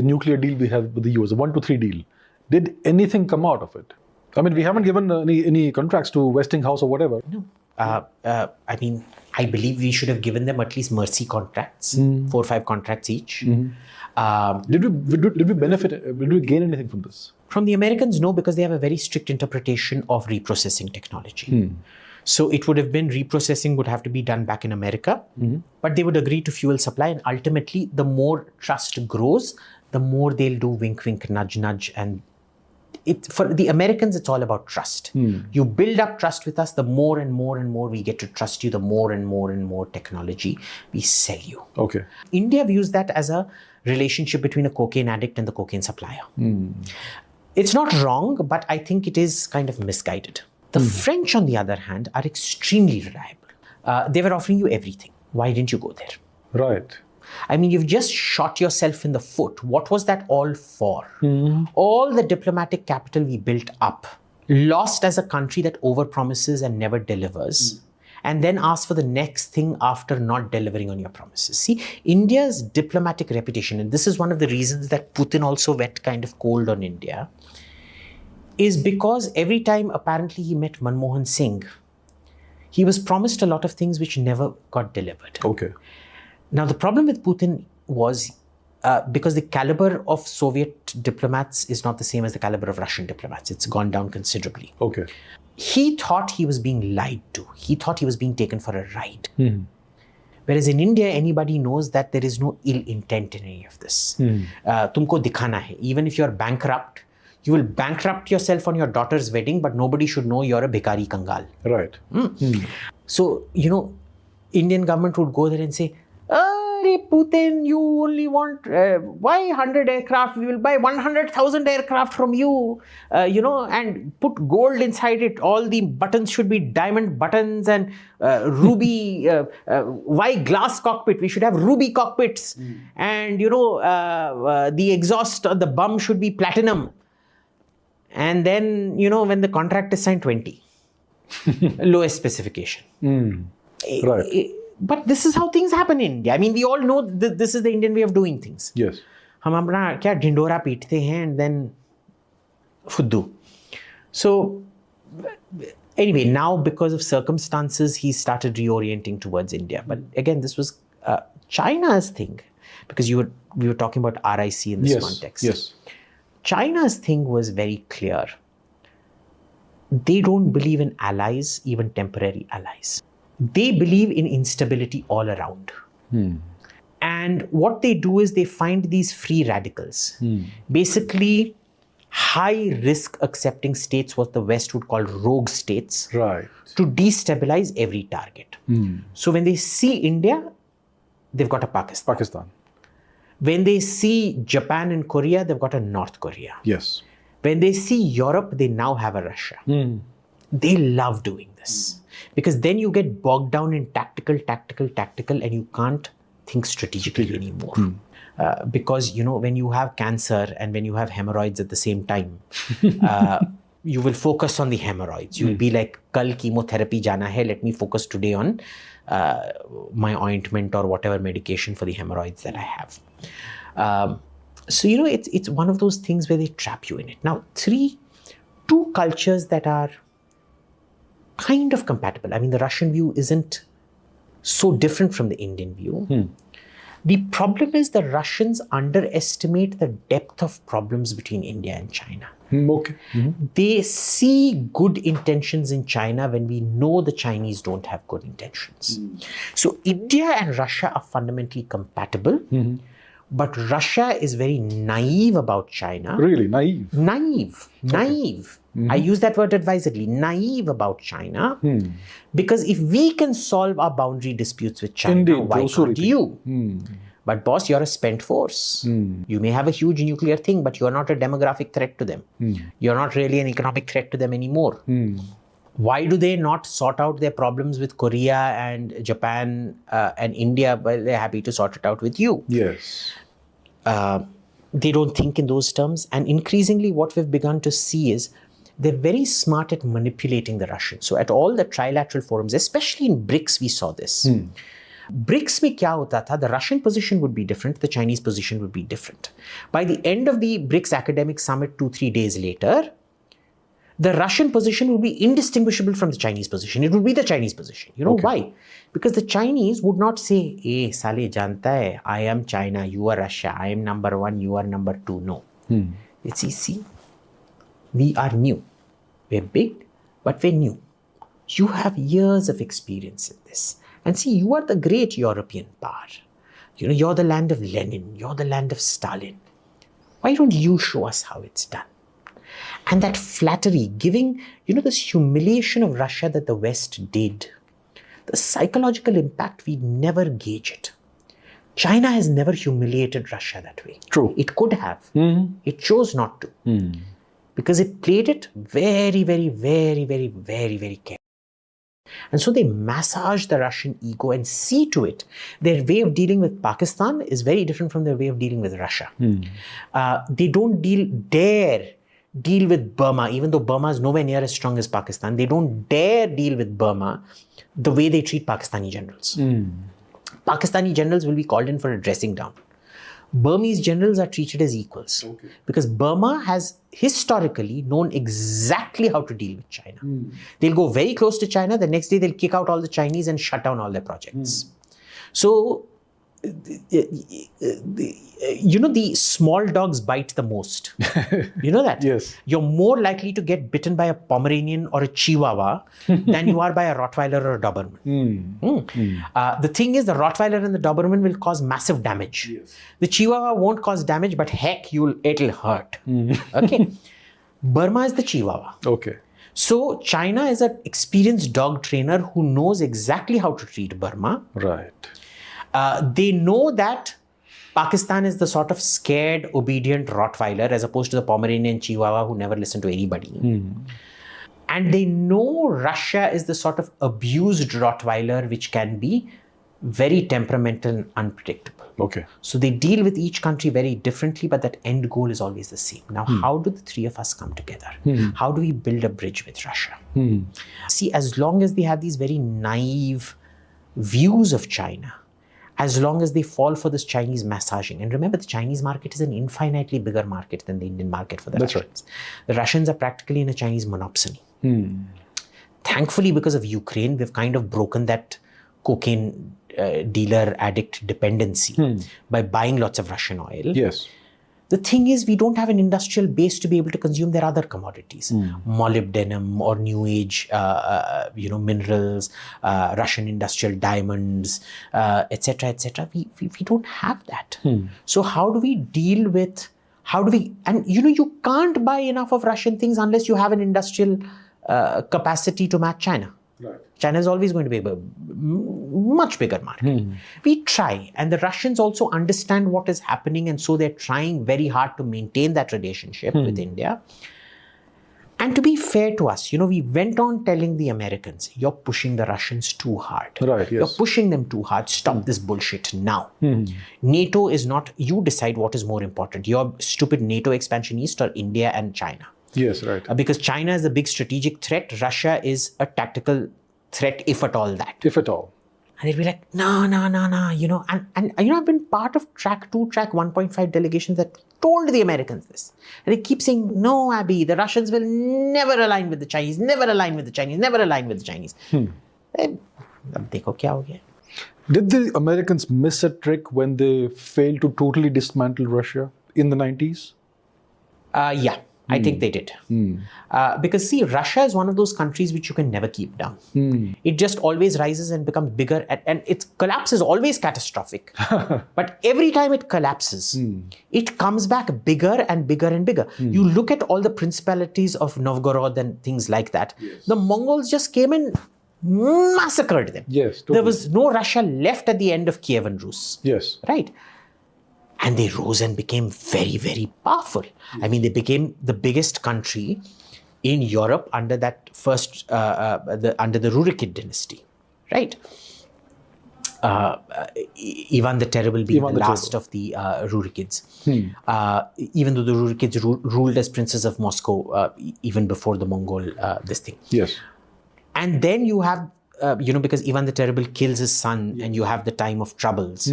nuclear deal we have with the US, the 1 to 3 deal? Did anything come out of it? I mean, we haven't given any contracts to Westinghouse or whatever. No. I mean, I believe we should have given them at least mercy contracts, 4 or 5 contracts each. Did we benefit? Did we gain anything from this? From the Americans, no, because they have a very strict interpretation of reprocessing technology. So it would have been reprocessing would have to be done back in America, but they would agree to fuel supply. And ultimately, the more trust grows, the more they'll do wink, wink, nudge, nudge. And for the Americans, it's all about trust. You build up trust with us, the more and more and more we get to trust you, the more and more and more technology we sell you. Okay. India views that as a relationship between a cocaine addict and the cocaine supplier. It's not wrong, but I think it is kind of misguided. The French, on the other hand, are extremely reliable. They were offering you everything. Why didn't you go there? Right. I mean, you've just shot yourself in the foot. What was that all for? All the diplomatic capital we built up, lost as a country that overpromises and never delivers, and then asks for the next thing after not delivering on your promises. See, India's diplomatic reputation, and this is one of the reasons that Putin also went kind of cold on India, is because every time apparently he met Manmohan Singh, he was promised a lot of things which never got delivered. Okay. Now, the problem with Putin was because the caliber of Soviet diplomats is not the same as the caliber of Russian diplomats. It's gone down considerably. Okay. He thought he was being lied to. He thought he was being taken for a ride. Whereas in India, anybody knows that there is no ill intent in any of this. Tumko dikhana hai. Even if you're bankrupt, you will bankrupt yourself on your daughter's wedding, but nobody should know you're a bhikari kangal. Right. So, Indian government would go there and say, "Arey Putin, you only want, why 100 aircraft? We will buy 100,000 aircraft from you, and put gold inside it. All the buttons should be diamond buttons and ruby, why glass cockpit? We should have ruby cockpits. And, the exhaust on the bum should be platinum. And then, when the contract is signed, 20. Lowest specification. Right. But this is how things happen in India. I mean, we all know this is the Indian way of doing things. Yes. हम अपना क्या ढिंडोरा पीटते हैं and then फुद्दू. So anyway, now because of circumstances, he started reorienting towards India. But again, this was China's thing, because we were talking about RIC in this context. Yes. China's thing was very clear. They don't believe in allies, even temporary allies. They believe in instability all around. And what they do is they find these free radicals. Basically, high risk accepting states, what the West would call rogue states, Right. to destabilize every target. So when they see India, they've got a Pakistan. When they see Japan and Korea, they've got a North Korea. Yes. When they see Europe, they now have a Russia. They love doing this. Because then you get bogged down in tactical, and you can't think strategically anymore. Because, when you have cancer and when you have hemorrhoids at the same time, you will focus on the hemorrhoids. You'll be like, kal chemotherapy jana hai, let me focus today on my ointment or whatever medication for the hemorrhoids that I have. So, it's one of those things where they trap you in it. Now, two cultures that are kind of compatible. I mean, the Russian view isn't so different from the Indian view. The problem is the Russians underestimate the depth of problems between India and China. Okay. They see good intentions in China when we know the Chinese don't have good intentions. So India and Russia are fundamentally compatible. But Russia is very naive about China. Really? Naive? Naive. I use that word advisedly. Naive about China. Because if we can solve our boundary disputes with China, Indeed, why can't you? But boss, you're a spent force. You may have a huge nuclear thing, but you're not a demographic threat to them. You're not really an economic threat to them anymore. Why do they not sort out their problems with Korea and Japan and India? Well, they're happy to sort it out with you. Yes. They don't think in those terms. And increasingly what we've begun to see is they're very smart at manipulating the Russians. So at all the trilateral forums, especially in BRICS, we saw this. BRICS mein kya hota tha? The Russian position would be different. The Chinese position would be different. By the end of the BRICS academic summit 2-3 days later, the Russian position would be indistinguishable from the Chinese position. It would be the Chinese position. You know why? Because the Chinese would not say, "Eh, sale janta hai, I am China, you are Russia, I am number one, you are number two." No. It's easy. We are new. We're big, but we're new. You have years of experience in this. And see, you are the great European power. You're the land of Lenin. You're the land of Stalin. Why don't you show us how it's done? And that flattery, giving, this humiliation of Russia that the West did, the psychological impact, we never gauge it. China has never humiliated Russia that way. True. It could have. It chose not to. Because it played it very, very, very, very, very, very carefully. And so they massage the Russian ego and see to it. Their way of dealing with Pakistan is very different from their way of dealing with Russia. They don't dare deal with Burma, even though Burma is nowhere near as strong as Pakistan. They don't dare deal with Burma the way they treat Pakistani generals. Pakistani generals will be called in for a dressing down. Burmese generals are treated as equals because Burma has historically known exactly how to deal with China. They'll go very close to China. The next day they'll kick out all the Chinese and shut down all their projects. So, the small dogs bite the most. You know that? Yes. You're more likely to get bitten by a Pomeranian or a Chihuahua than you are by a Rottweiler or a Doberman. The thing is, the Rottweiler and the Doberman will cause massive damage. Yes. The Chihuahua won't cause damage, but heck, it'll hurt. Okay. Burma is the Chihuahua. Okay. So China is an experienced dog trainer who knows exactly how to treat Burma. Right. They know that Pakistan is the sort of scared, obedient Rottweiler as opposed to the Pomeranian Chihuahua who never listened to anybody. And they know Russia is the sort of abused Rottweiler which can be very temperamental and unpredictable. Okay. So they deal with each country very differently, but that end goal is always the same. Now, how do the three of us come together? How do we build a bridge with Russia? See, as long as they have these very naive views of China, as long as they fall for this Chinese massaging. And remember, the Chinese market is an infinitely bigger market than the Indian market for the Russians. Right. The Russians are practically in a Chinese monopsony. Thankfully, because of Ukraine, we've kind of broken that cocaine dealer addict dependency by buying lots of Russian oil. Yes. The thing is, we don't have an industrial base to be able to consume their other commodities, molybdenum or new age, minerals, Russian industrial diamonds, etc., etc. We don't have that. So how do we deal with? And you can't buy enough of Russian things unless you have an industrial capacity to match China. Right. China is always going to be a much bigger market. We try, and the Russians also understand what is happening, and so they're trying very hard to maintain that relationship with India. And to be fair to us, we went on telling the Americans, you're pushing the Russians too hard. Right, yes. You're pushing them too hard. Stop this bullshit now. NATO is not, you decide what is more important. You're stupid NATO expansionist or India and China. Yes, right. Because China is a big strategic threat. Russia is a tactical threat, if at all that. If at all. And they'd be like, no. And I've been part of track 2, track 1.5 delegations that told the Americans this. And they keep saying, no, Abhi, the Russians will never align with the Chinese, never align with the Chinese, never align with the Chinese. Ab dekho kya ho gaya. Did the Americans miss a trick when they failed to totally dismantle Russia in the 90s? Yeah. I think they did. Because see, Russia is one of those countries which you can never keep down. It just always rises and becomes bigger, and its collapse is always catastrophic. But every time it collapses, it comes back bigger and bigger and bigger. You look at all the principalities of Novgorod and things like that. Yes. The Mongols just came and massacred them. Yes, totally. There was no Russia left at the end of Kievan Rus. Yes. Right? And they rose and became very, very powerful. I mean, they became the biggest country in Europe under that first, under the Rurikid dynasty, right? Ivan the Terrible being the last of the Rurikids. Even though the Rurikids ruled as princes of Moscow even before the Mongol this thing. Yes. And then you have, because Ivan the Terrible kills his son, and you have the time of troubles.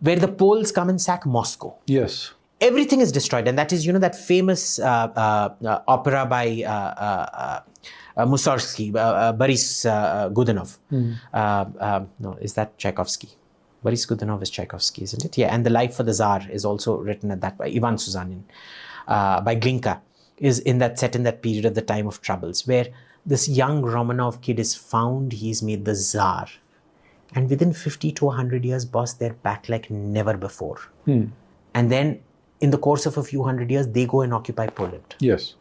Where the Poles come and sack Moscow. Yes. Everything is destroyed. And that is, that famous opera by Mussorgsky, Boris Godunov. No, is that Tchaikovsky? Boris Godunov is Tchaikovsky, isn't it? Yeah, and The Life for the Tsar is also written at that by Ivan Suzanin. By Glinka, is set in that period of the time of troubles, where this young Romanov kid is found, he's made the Tsar. And within 50 to 100 years, boss, they're back like never before. And then in the course of a few hundred years, they go and occupy Poland. Yes.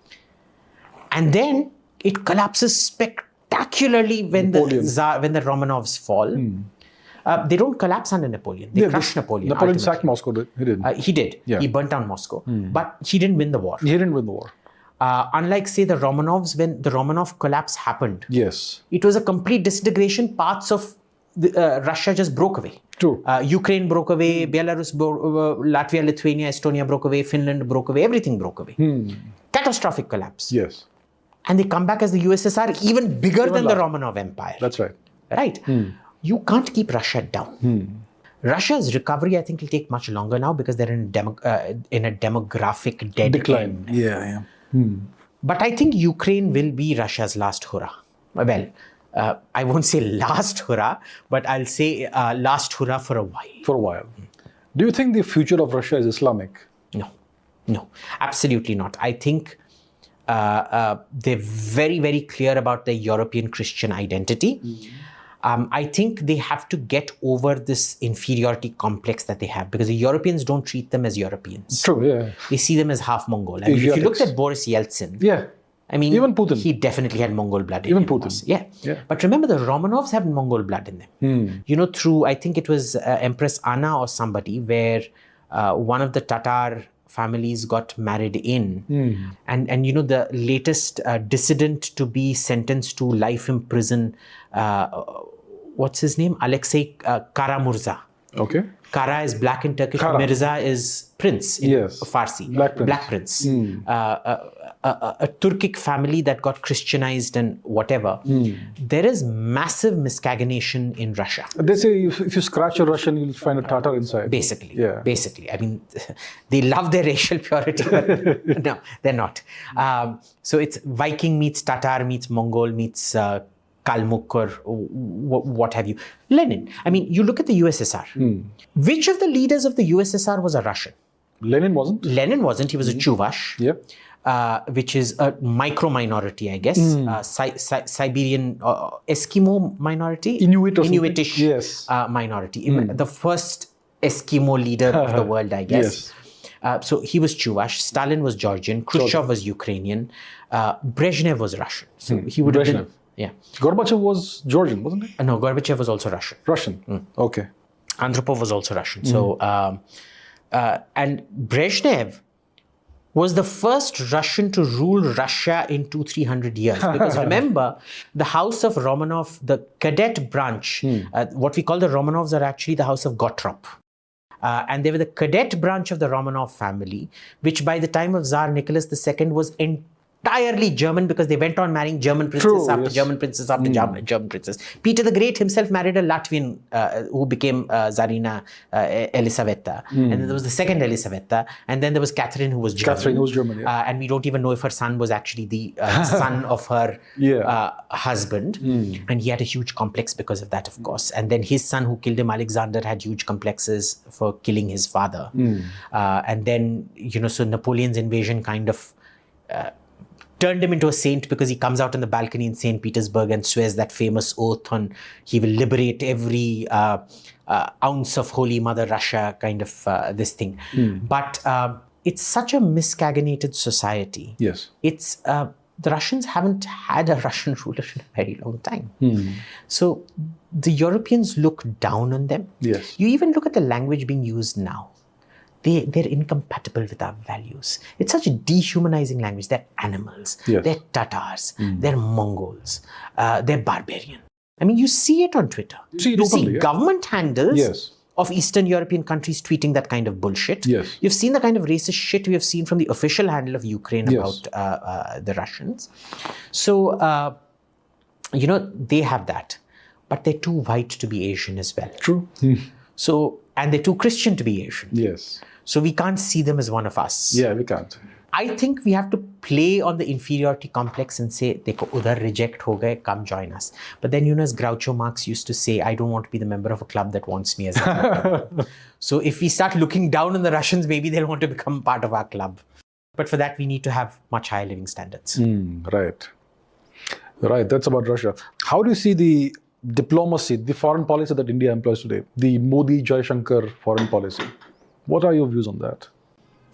And then it collapses spectacularly when the Romanovs fall. They don't collapse under Napoleon. They crush Napoleon. Napoleon sacked Moscow. He did. He did. Yeah. He burnt down Moscow. But he didn't win the war. He didn't win the war. Unlike, say, the Romanovs, when the Romanov collapse happened. Yes. It was a complete disintegration. Parts of Russia just broke away. True. Ukraine broke away, Belarus, Latvia, Lithuania, Estonia broke away, Finland broke away, everything broke away. Catastrophic collapse. Yes. And they come back as the USSR, even bigger than the Romanov Empire. That's right. Right? You can't keep Russia down. Russia's recovery, I think, will take much longer now because they're in a demographic dead decline. End. Yeah. But I think Ukraine will be Russia's last hurrah. Well, I won't say last hurrah, but I'll say last hurrah for a while. For a while. Do you think the future of Russia is Islamic? No, absolutely not. I think they're very, very clear about their European Christian identity. I think they have to get over this inferiority complex that they have, because the Europeans don't treat them as Europeans. True, yeah. They see them as half Mongol. I mean, if you looked at Boris Yeltsin, I mean, even Putin. He definitely had Mongol blood in Even him. Putin. Yeah. But remember, the Romanovs had Mongol blood in them. Through, I think it was Empress Anna or somebody, where one of the Tatar families got married in. And the latest dissident to be sentenced to life in prison, what's his name? Alexei Karamurza. Okay. Kara is black in Turkish. Kara. Mirza is prince in Farsi. Black Prince. A Turkic family that got Christianized and whatever. There is massive miscegenation in Russia. They say if you scratch a Russian, you'll find a Tatar inside. Basically. I mean, they love their racial purity, but no, they're not. So it's Viking meets Tatar meets Mongol meets Kalmuk or what have you. Lenin. I mean, you look at the USSR. Which of the leaders of the USSR was a Russian? Lenin wasn't. He was a Chuvash. Which is a micro minority, I guess. Siberian Eskimo minority? Inuitish minority. The first Eskimo leader of the world, I guess. So he was Chuvash. Stalin was Georgian. Khrushchev was Ukrainian. Brezhnev was Russian. So he would have been... Yeah. Gorbachev was Georgian, wasn't he? No, Gorbachev was also Russian. Okay. Andropov was also Russian. So, and Brezhnev was the first Russian to rule Russia in 200-300 years. Because remember, the house of Romanov, the cadet branch, what we call the Romanovs are actually the house of Gottrop. And they were the cadet branch of the Romanov family, which by the time of Tsar Nicholas II was entirely German, because they went on marrying German princess after German princess after German princess. Peter the Great himself married a Latvian who became Tsarina Elisaveta. And then there was the second Elisaveta. And then there was Catherine who was German. And we don't even know if her son was actually the son of her husband. And he had a huge complex because of that, of course. And then his son who killed him, Alexander, had huge complexes for killing his father. And then, so Napoleon's invasion kind of... turned him into a saint, because he comes out on the balcony in St. Petersburg and swears that famous oath on he will liberate every ounce of Holy Mother Russia, kind of this thing. But it's such a miscegenated society. Yes. It's the Russians haven't had a Russian ruler in a very long time. So the Europeans look down on them. Yes. You even look at the language being used now. They're incompatible with our values. It's such a dehumanizing language. They're animals. They're Tatars. They're Mongols. They're barbarian. I mean, you see it on Twitter. You see government handles of Eastern European countries tweeting that kind of bullshit. You've seen the kind of racist shit we have seen from the official handle of Ukraine about the Russians. So, they have that. But they're too white to be Asian as well. True. So, and they're too Christian to be Asian. Yes. So we can't see them as one of us. Yeah, we can't. I think we have to play on the inferiority complex and say, dekho, udhar reject ho gaye, come join us. But then, as Groucho Marx used to say, I don't want to be the member of a club that wants me as a club. So if we start looking down on the Russians, maybe they'll want to become part of our club. But for that, we need to have much higher living standards. Right. That's about Russia. How do you see the diplomacy, the foreign policy that India employs today, the Modi-Jaishankar foreign policy? What are your views on that?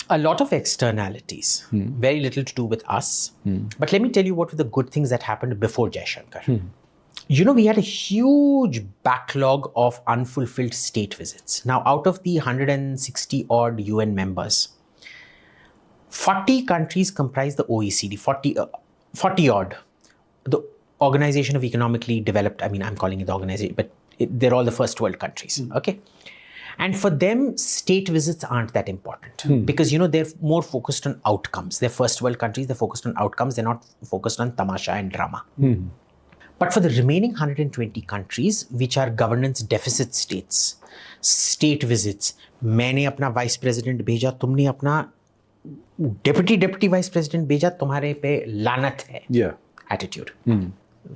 A lot of externalities, very little to do with us. But let me tell you what were the good things that happened before Jaishankar. We had a huge backlog of unfulfilled state visits. Now, out of the 160 odd UN members, 40 countries comprise the OECD, 40 odd. The Organization of Economically Developed, I'm calling it the organization, but they're all the first world countries, okay? And for them, state visits aren't that important because, they're more focused on outcomes. They're first world countries, they're focused on outcomes, they're not focused on tamasha and drama. But for the remaining 120 countries, which are governance deficit states, state visits, मैंने अपना vice president भेजा, तुमने अपना deputy vice president भेजा, तुम्हारे पे लानत है attitude.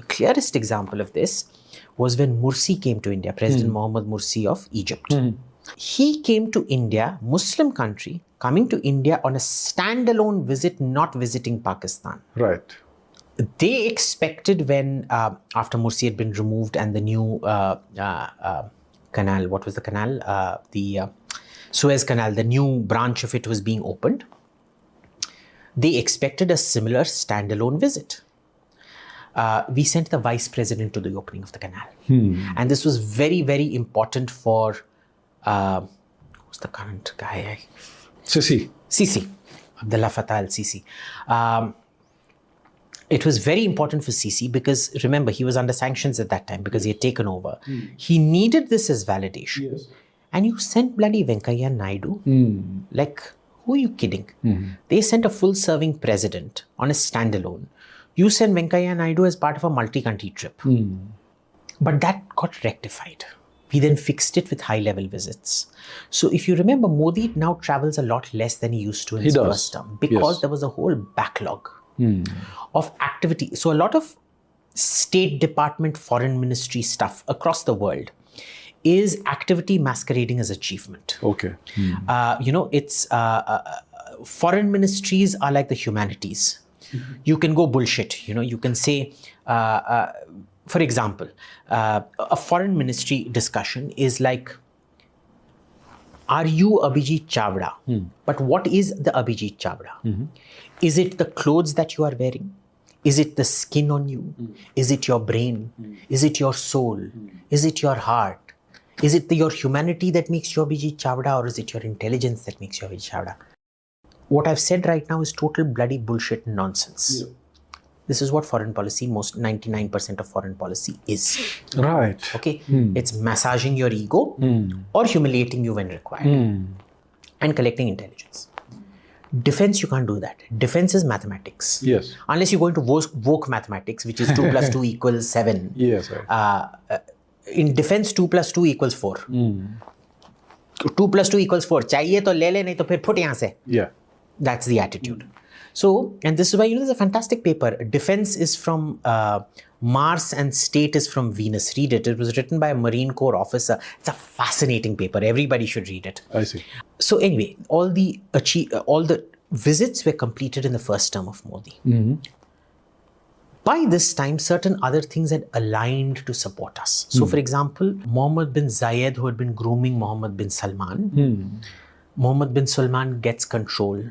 Clearest example of this was when Mursi came to India, President Mohammad Mursi of Egypt. He came to India, Muslim country, coming to India on a standalone visit, not visiting Pakistan. Right. They expected when, after Mursi had been removed and the new canal, what was the canal? The Suez Canal, the new branch of it was being opened. They expected a similar standalone visit. We sent the vice president to the opening of the canal. And this was very, very important for, who's the current guy? Sisi. Abdullah Fattah al-Sisi. It was very important for Sisi because, remember, he was under sanctions at that time because he had taken over. He needed this as validation. Yes. And you sent bloody Venkaiah Naidu? Like, who are you kidding? They sent a full-serving president on a standalone. You sent Venkaiah Naidu as part of a multi-country trip. But that got rectified. We then fixed it with high-level visits. So if you remember, Modi now travels a lot less than he used to in his first term because there was a whole backlog of activity. So a lot of State Department, Foreign Ministry stuff across the world is activity masquerading as achievement. Okay. It's foreign ministries are like the humanities. You can go bullshit. You can say, for example, a foreign ministry discussion is like, are you Abhijit Chavda? But what is the Abhijit Chavda? Is it the clothes that you are wearing? Is it the skin on you? Is it your brain? Is it your soul? Is it your heart? Is it your humanity that makes you Abhijit Chavda, or is it your intelligence that makes you Abhijit Chavda? What I've said right now is total bloody bullshit nonsense. This is what foreign policy, most 99% of foreign policy is. Right. Okay? It's massaging your ego or humiliating you when required and collecting intelligence. Defense, you can't do that. Defense is mathematics. Yes. Unless you go into woke mathematics, which is 2 plus 2 equals 7. Yes, right. In defense, 2 plus 2 equals 4. 2 plus 2 equals 4. चाहिए तो ले ले, नहीं तो फिर foot यहाँ से. Yeah. That's the attitude. So, and this is why, there's a fantastic paper. Defense is from Mars and state is from Venus. Read it. It was written by a Marine Corps officer. It's a fascinating paper. Everybody should read it. I see. So anyway, all the visits were completed in the first term of Modi. By this time, certain other things had aligned to support us. So, for example, Mohammed bin Zayed, who had been grooming Mohammed bin Salman, Mohammed bin Salman gets control.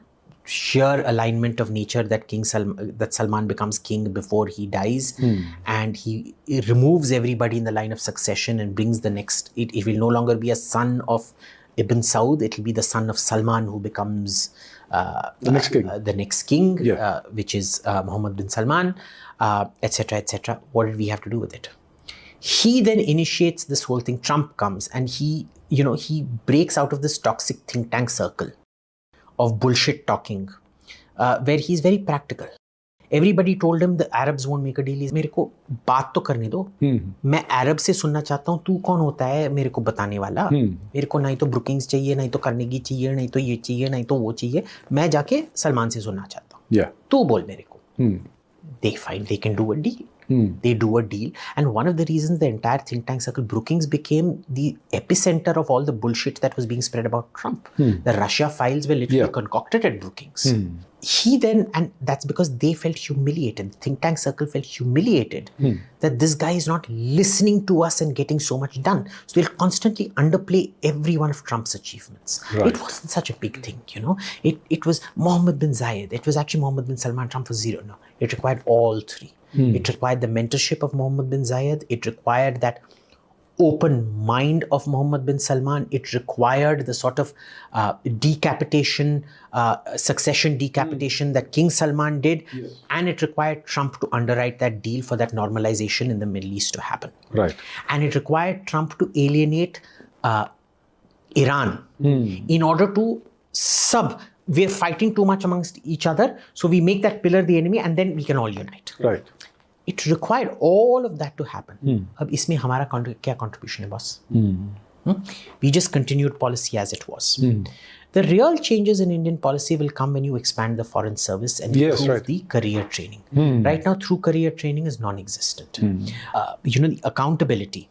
Sheer alignment of nature that Salman becomes king before he dies, and he removes everybody in the line of succession and brings the next. It will no longer be a son of Ibn Saud. It will be the son of Salman who becomes the next king, which is Mohammed bin Salman, etc., etc. What did we have to do with it? He then initiates this whole thing. Trump comes and he breaks out of this toxic think tank circle of bullshit talking, where he's very practical. Everybody told him the Arabs won't make a deal. मेरे को बात तो करने दो. मैं अरब से सुनना चाहता हूँ. तू कौन होता है मेरे को बताने वाला? मेरे को नहीं तो ब्रुकिंग्स चाहिए, नहीं तो कार्नेगी चाहिए, नहीं तो ये चाहिए, नहीं तो वो चाहिए. मैं जाके सलमान से सुनना चाहता हूँ. तू बोल मेरे को. They find they can do a deal. They do a deal. And one of the reasons the entire think tank circle, Brookings, became the epicenter of all the bullshit that was being spread about Trump. The Russia files were literally concocted at Brookings. He then, and that's because they felt humiliated. The think tank circle felt humiliated that this guy is not listening to us and getting so much done. So they'll constantly underplay every one of Trump's achievements. Right. It wasn't such a big thing, It was Mohammed bin Zayed. It was actually Mohammed bin Salman. Trump was zero. No, it required all three. It required the mentorship of Mohammed bin Zayed. It required that open mind of Mohammed bin Salman. It required the sort of decapitation, succession decapitation that King Salman did. And it required Trump to underwrite that deal for that normalization in the Middle East to happen. Right. And it required Trump to alienate Iran in order to we're fighting too much amongst each other, so we make that pillar the enemy and then we can all unite. Right. It required all of that to happen. अब इसमें हमारा क्या contribution है boss? We just continued policy as it was. The real changes in Indian policy will come when you expand the foreign service and improve the career training. Right now, through career training is non-existent. The accountability,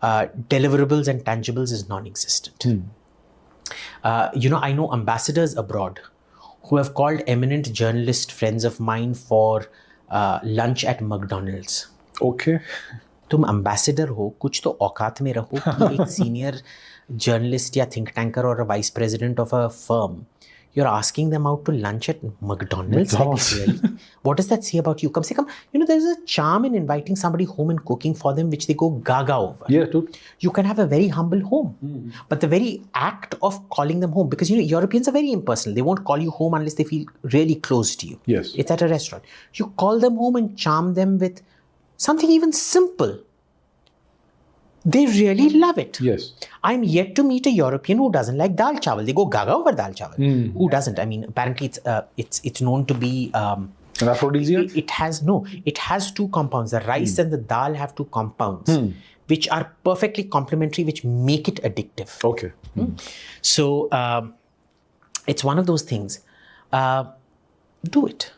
deliverables and tangibles is non-existent. I know ambassadors abroad who have called eminent journalist friends of mine for lunch at McDonald's. Okay. तुम ambassador हो, कुछ तो औकात में रहो कि एक senior journalist या think tanker or a vice president of a firm, You're asking them out to lunch at McDonald's. Like, really? What does that say about you? Come say, there's a charm in inviting somebody home and cooking for them, which they go gaga over. Yeah, totally. You can have a very humble home. But the very act of calling them home, because Europeans are very impersonal. They won't call you home unless they feel really close to you. Yes. It's at a restaurant. You call them home and charm them with something even simple. They really love it. Yes. I'm yet to meet a European who doesn't like dal chawal. They go gaga over dal chawal. Who doesn't? I mean, apparently it's known to be an aphrodisiac. It has two compounds. The rice and the dal have two compounds, which are perfectly complementary, which make it addictive. Okay. So it's one of those things. Do it.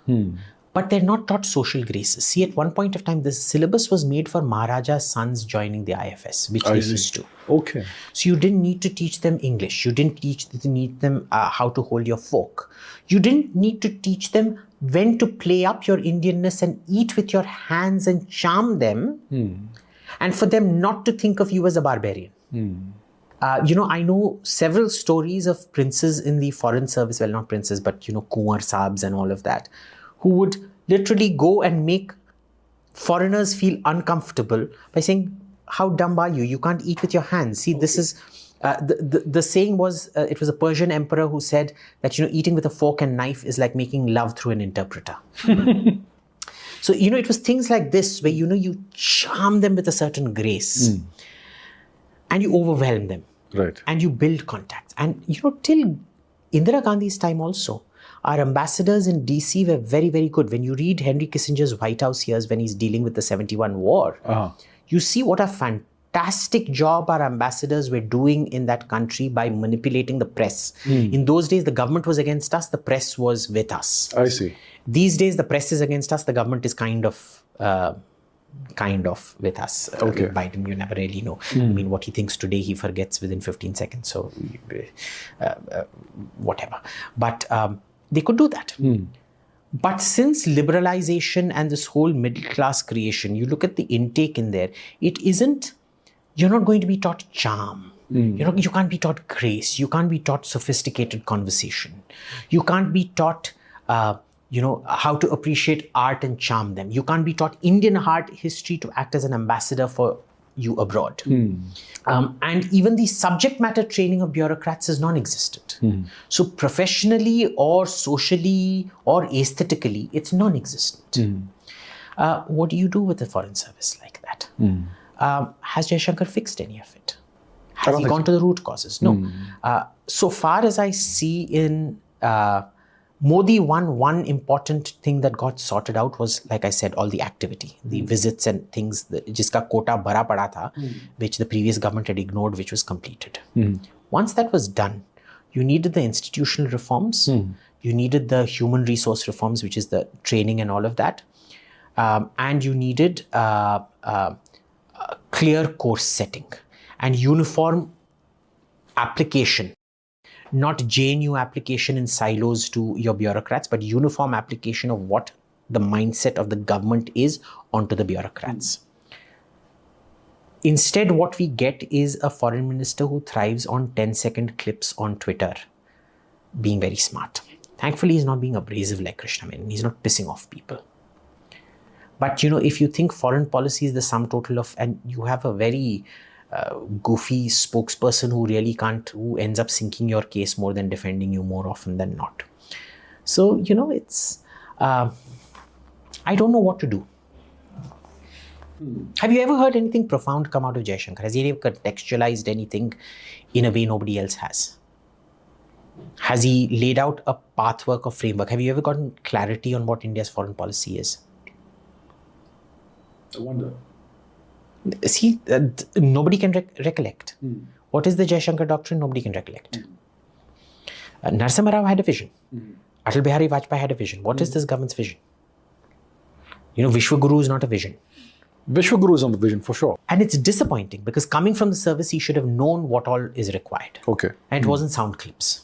But they're not taught social graces. See, at one point of time, the syllabus was made for Maharaja's sons joining the IFS, which they used to. Okay. So you didn't need to teach them English. You didn't need them how to hold your fork. You didn't need to teach them when to play up your Indianness and eat with your hands and charm them, and for them not to think of you as a barbarian. I know several stories of princes in the foreign service, well, not princes, but, Kunwar Saabs and all of that, who would literally go and make foreigners feel uncomfortable by saying, how dumb are you? You can't eat with your hands. See, this is, the saying was, it was a Persian emperor who said that, eating with a fork and knife is like making love through an interpreter. So, it was things like this where, you charm them with a certain grace and you overwhelm them. Right. And you build contacts. And, till Indira Gandhi's time also, our ambassadors in DC were very, very good. When you read Henry Kissinger's White House years when he's dealing with the 71 war, you see what a fantastic job our ambassadors were doing in that country by manipulating the press. In those days, the government was against us, the press was with us. I see. These days, the press is against us, the government is kind of with us. Okay. With Biden, you never really know. I mean, what he thinks today, he forgets within 15 seconds. So, whatever. But they could do that. But since liberalization and this whole middle class creation, you look at the intake in there, you're not going to be taught charm. You can't be taught grace. You can't be taught sophisticated conversation. You can't be taught, how to appreciate art and charm them. You can't be taught Indian art history to act as an ambassador for you abroad. And even the subject matter training of bureaucrats is non-existent. So professionally or socially or aesthetically, it's non-existent. What do you do with a foreign service like that? Has Jaishankar fixed any of it? Has he gone to the root causes? No. So far as I see in Modi, one important thing that got sorted out was, like I said, all the activity, the visits and things, jiska quota bhara pada tha, which the previous government had ignored, which was completed. Once that was done, you needed the institutional reforms, you needed the human resource reforms, which is the training and all of that, and you needed clear course setting and uniform application. Not JNU application in silos to your bureaucrats, but uniform application of what the mindset of the government is onto the bureaucrats. Instead, what we get is a foreign minister who thrives on 10-second clips on Twitter, being very smart. Thankfully, he's not being abrasive like Krishna Menon. He's not pissing off people. But, if you think foreign policy is the sum total of, and you have a very goofy spokesperson who ends up sinking your case more than defending you more often than not. So, it's, I don't know what to do. Have you ever heard anything profound come out of Jaishankar? Has he ever contextualized anything in a way nobody else has? Has he laid out a pathwork or framework? Have you ever gotten clarity on what India's foreign policy is? I wonder. See, nobody can recollect. What is the Jaishankar doctrine? Nobody can recollect. Narasimha Rao had a vision. Atal Bihari Vajpayee had a vision. What is this government's vision? Vishwaguru is not a vision. Vishwaguru is on the vision for sure. And it's disappointing because coming from the service, he should have known what all is required. Okay. And it wasn't sound clips.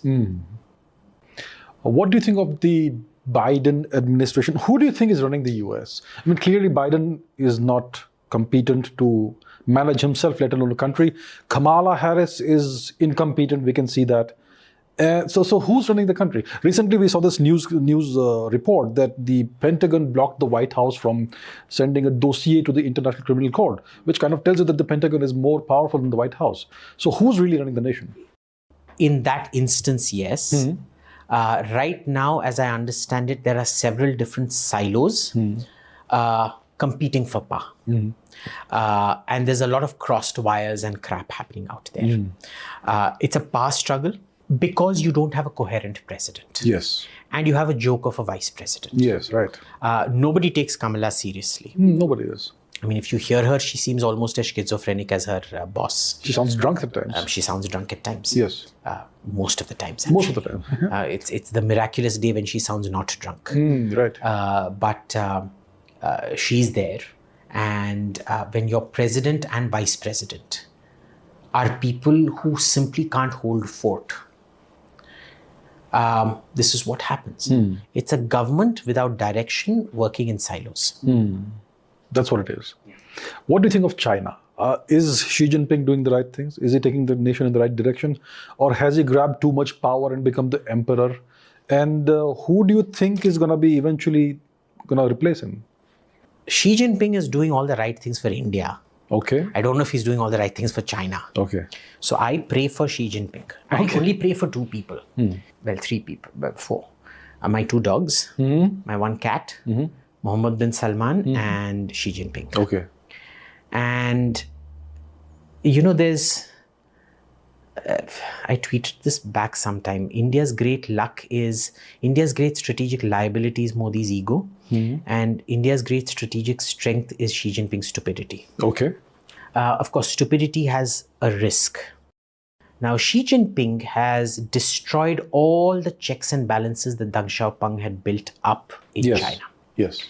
What do you think of the Biden administration? Who do you think is running the US? I mean, clearly Biden is not competent to manage himself, let alone a country. Kamala Harris is incompetent. We can see that. So who's running the country? Recently, we saw this news report that the Pentagon blocked the White House from sending a dossier to the International Criminal Court, which kind of tells you that the Pentagon is more powerful than the White House. So who's really running the nation? In that instance, yes. Right now, as I understand it, there are several different silos competing for power. And there's a lot of crossed wires and crap happening out there. It's a power struggle because you don't have a coherent president. Yes. And you have a joke of a vice president. Yes, right. Nobody takes Kamala seriously. Nobody does. I mean, if you hear her, she seems almost as schizophrenic as her boss. She sounds drunk at times. She sounds drunk at times. Yes. Most of the times. Actually. Most of the time. It's the miraculous day when she sounds not drunk. Right. But she's there. And when your president and vice president are people who simply can't hold fort, this is what happens. It's a government without direction working in silos. That's what it is. What do you think of China? Is Xi Jinping doing the right things? Is he taking the nation in the right direction? Or has he grabbed too much power and become the emperor? And who do you think is going to be eventually going to replace him? Xi Jinping is doing all the right things for India. Okay. I don't know if he's doing all the right things for China. Okay. So I pray for Xi Jinping. I only pray for two people. Well, three people, but four. My two dogs, my one cat, Mohammed bin Salman, and Xi Jinping. Okay. And, there's... I tweeted this back sometime. India's great strategic liability is Modi's ego, and India's great strategic strength is Xi Jinping's stupidity. Okay. Of course, stupidity has a risk. Now, Xi Jinping has destroyed all the checks and balances that Deng Xiaoping had built up in China. Yes.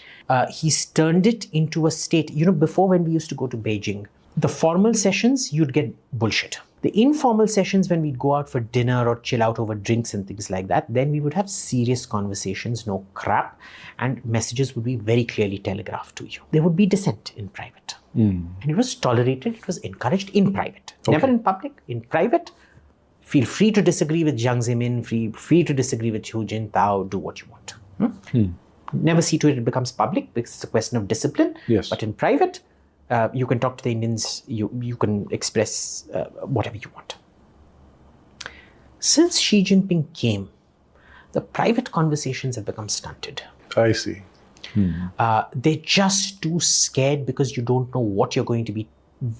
He's turned it into a state. Before when we used to go to Beijing, the formal sessions, you'd get bullshit. The informal sessions, when we'd go out for dinner or chill out over drinks and things like that, then we would have serious conversations, no crap, and messages would be very clearly telegraphed to you. There would be dissent in private. And it was tolerated, it was encouraged in private. Never in public, in private. Feel free to disagree with Jiang Zemin, free to disagree with Hu Jintao, do what you want. Never see to it becomes public because it's a question of discipline. Yes. But in private, you can talk to the Indians, you can express whatever you want. Since Xi Jinping came, the private conversations have become stunted. I see. They're just too scared because you don't know what you're going to be,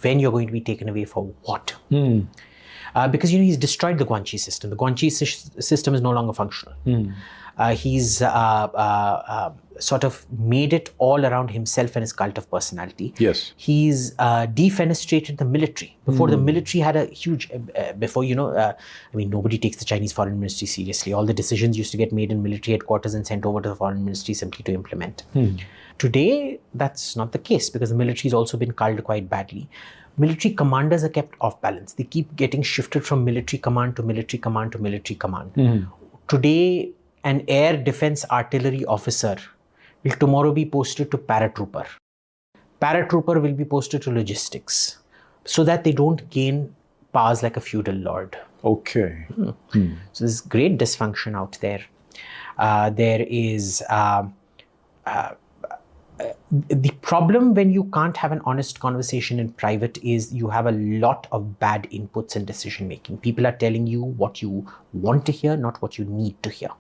when you're going to be taken away for what. Because, he's destroyed the Guanxi system. The Guanxi system is no longer functional. He's sort of made it all around himself and his cult of personality. Yes. He's defenestrated the military. Before the military had a huge, nobody takes the Chinese foreign ministry seriously. All the decisions used to get made in military headquarters and sent over to the foreign ministry simply to implement. Today, that's not the case because the military has also been culled quite badly. Military commanders are kept off balance. They keep getting shifted from military command to military command to military command. Today, an air defense artillery officer will tomorrow be posted to paratrooper. Paratrooper will be posted to logistics so that they don't gain powers like a feudal lord. Okay. So there's great dysfunction out there. There is... the problem when you can't have an honest conversation in private is you have a lot of bad inputs and decision making. People are telling you what you want to hear, not what you need to hear.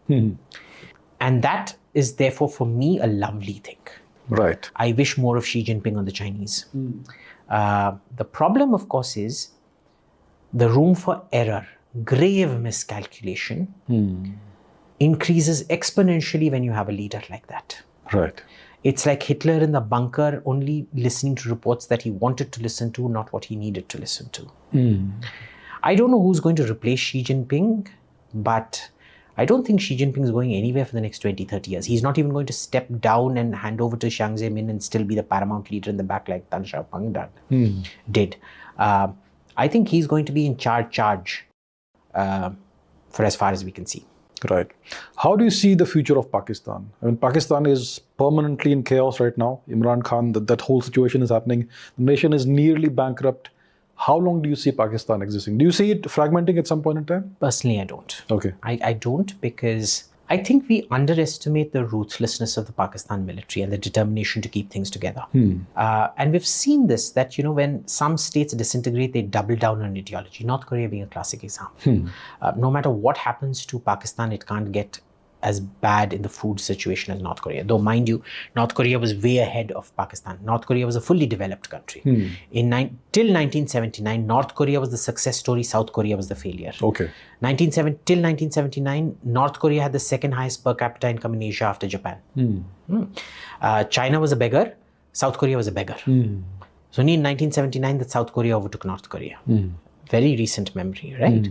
And that is therefore for me a lovely thing. Right. I wish more of Xi Jinping on the Chinese. The problem, of course, is the room for error, grave miscalculation, increases exponentially when you have a leader like that. Right. It's like Hitler in the bunker only listening to reports that he wanted to listen to, not what he needed to listen to. I don't know who's going to replace Xi Jinping, but I don't think Xi Jinping is going anywhere for the next 20, 30 years. He's not even going to step down and hand over to Jiang Zemin and still be the paramount leader in the back like Deng Xiaoping did. I think he's going to be in charge for as far as we can see. Right. How do you see the future of Pakistan? I mean, Pakistan is permanently in chaos right now. Imran Khan, that whole situation is happening. The nation is nearly bankrupt. how long do you see Pakistan existing? Do you see it fragmenting at some point in time? Personally, I don't. Okay. I don't, because I think we underestimate the ruthlessness of the Pakistan military and the determination to keep things together. And we've seen this, that, when some states disintegrate, they double down on ideology. North Korea being a classic example. No matter what happens to Pakistan, it can't get as bad in the food situation as North Korea. Though, mind you, North Korea was way ahead of Pakistan. North Korea was a fully developed country. Till 1979, North Korea was the success story, South Korea was the failure. Okay. Till 1979, North Korea had the second highest per capita income in Asia after Japan. China was a beggar, South Korea was a beggar. So only in 1979 that South Korea overtook North Korea. Very recent memory, right?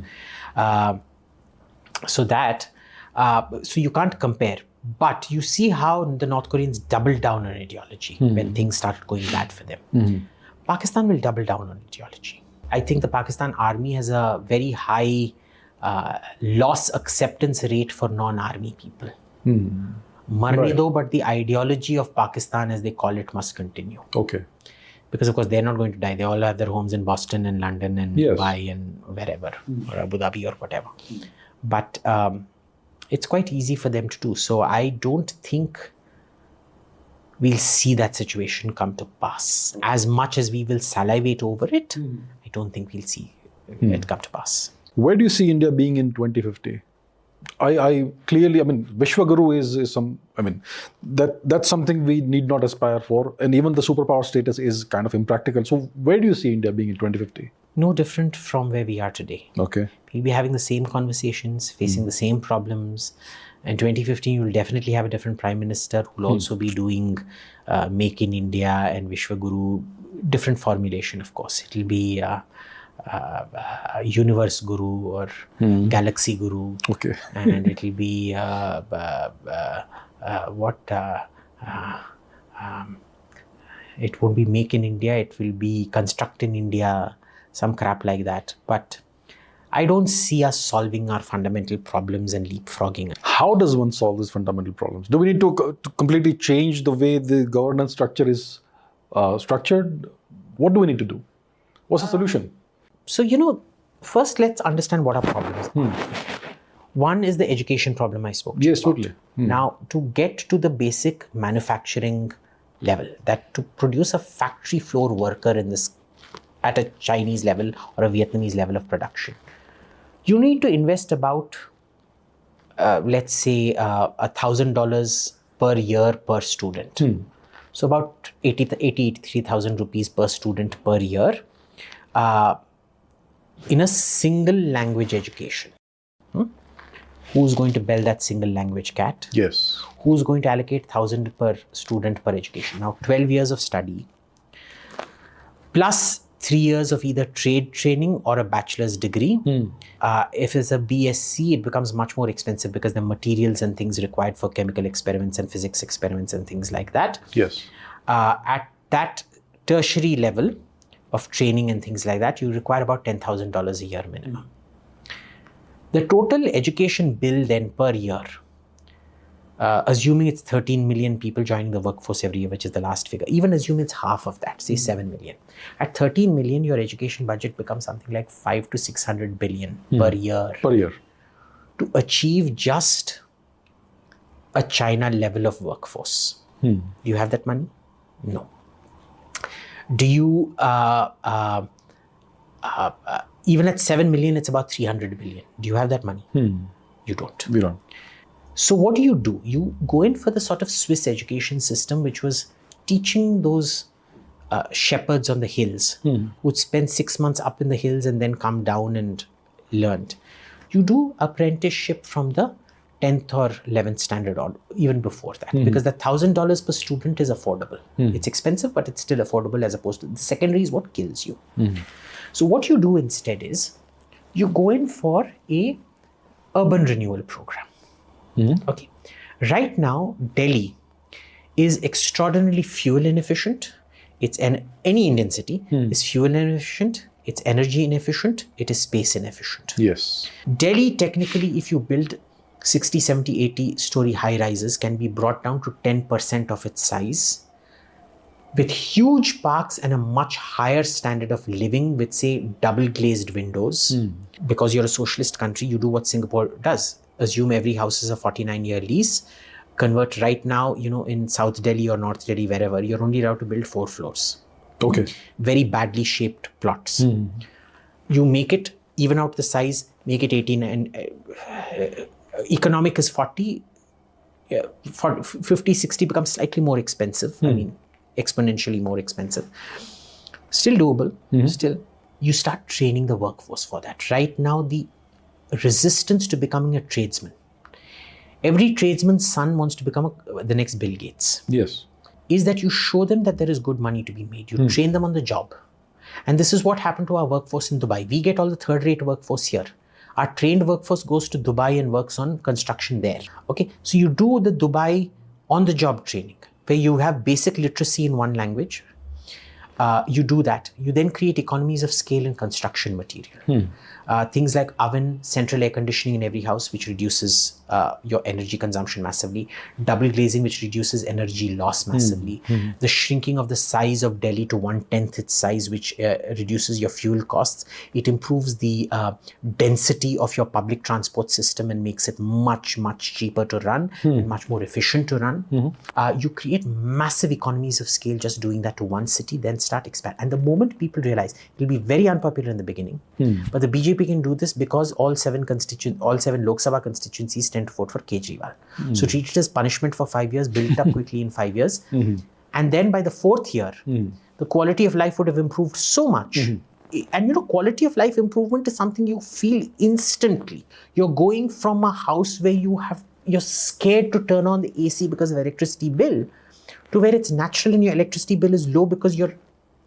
So you can't compare. But you see how the North Koreans doubled down on ideology when things started going bad for them. Pakistan will double down on ideology. I think the Pakistan army has a very high loss acceptance rate for non-army people. Marne do, but the ideology of Pakistan, as they call it, must continue. Okay. Because, of course, they're not going to die. They all have their homes in Boston and London and Dubai and wherever, or Abu Dhabi or whatever. But it's quite easy for them to do. So I don't think we'll see that situation come to pass. As much as we will salivate over it, I don't think we'll see it come to pass. Where do you see India being in 2050? I clearly, Vishwaguru is that's something we need not aspire for. And even the superpower status is kind of impractical. So where do you see India being in 2050? No different from where we are today. Okay. We'll be having the same conversations, facing the same problems. In 2050, you'll definitely have a different prime minister who will also be doing Make in India and Vishwaguru, different formulation, of course. It'll be Universe Guru or Galaxy Guru. Okay. And it'll be it won't be Make in India, it will be Construct in India, some crap like that. But I don't see us solving our fundamental problems and leapfrogging. How does one solve these fundamental problems? Do we need to completely change the way the governance structure is structured? What do we need to do? What's the solution? So, first let's understand what our problems are. One is the education problem I spoke to you about. Totally. Now, to get to the basic manufacturing level, that to produce a factory floor worker at a Chinese level or a Vietnamese level of production, you need to invest about, let's say, $1,000 per year per student. So about 83,000 rupees per student per year in a single language education. Who's going to bell that single language cat? Yes. Who's going to allocate 1,000 per student per education? Now, 12 years of study plus 3 years of either trade training or a bachelor's degree. If it's a BSc, it becomes much more expensive because the materials and things required for chemical experiments and physics experiments and things like that. Yes. At that tertiary level of training and things like that, you require about $10,000 a year minimum. The total education bill then per year, assuming it's 13 million people joining the workforce every year, which is the last figure, even assume it's half of that, say 7 million. At 13 million, your education budget becomes something like 5 to 600 billion per year. Per year. To achieve just a China level of workforce. Do you have that money? No. Do you, even at 7 million, it's about 300 billion. Do you have that money? You don't. We don't. So what do? You go in for the sort of Swiss education system, which was teaching those shepherds on the hills who'd spend 6 months up in the hills and then come down and learned. You do apprenticeship from the 10th or 11th standard or even before that, because the $1,000 per student is affordable. It's expensive, but it's still affordable, as opposed to the secondary is what kills you. So what you do instead is you go in for a urban renewal program. Okay. Right now, Delhi is extraordinarily fuel inefficient. Any Indian city is fuel inefficient, it's energy inefficient, it is space inefficient. Yes. Delhi, technically, if you build 60, 70, 80 story high rises, can be brought down to 10% of its size with huge parks and a much higher standard of living with, say, double glazed windows. Because you're a socialist country, you do what Singapore does. Assume every house is a 49-year lease. Convert right now, in South Delhi or North Delhi, wherever, you're only allowed to build 4 floors. Okay. Very badly shaped plots. You make it, even out the size, make it 18 and economic is 40. 50, 60 becomes slightly more expensive. I mean, exponentially more expensive. Still doable. Still, you start training the workforce for that. Right now, the resistance to becoming a tradesman. Every tradesman's son wants to become the next Bill Gates. Yes. Is that you show them that there is good money to be made. You train them on the job. And this is what happened to our workforce in Dubai. We get all the third-rate workforce here. Our trained workforce goes to Dubai and works on construction there. Okay, so you do the Dubai on-the-job training, where you have basic literacy in one language. You do that. You then create economies of scale in construction material. Things like oven, central air conditioning in every house, which reduces your energy consumption massively. Double glazing, which reduces energy loss massively. The shrinking of the size of Delhi to 1/10 its size, which reduces your fuel costs. It improves the density of your public transport system and makes it much, much cheaper to run and much more efficient to run. You create massive economies of scale just doing that to one city, then start expand. And the moment people realize, it will be very unpopular in the beginning, but the BJP can do this because all seven Lok Sabha constituencies tend to vote for Kejriwal. So treat it as punishment for 5 years, build it up quickly in 5 years. And then by the 4th year, the quality of life would have improved so much. And quality of life improvement is something you feel instantly. You're going from a house where you're scared to turn on the AC because of electricity bill to where it's natural and your electricity bill is low because you're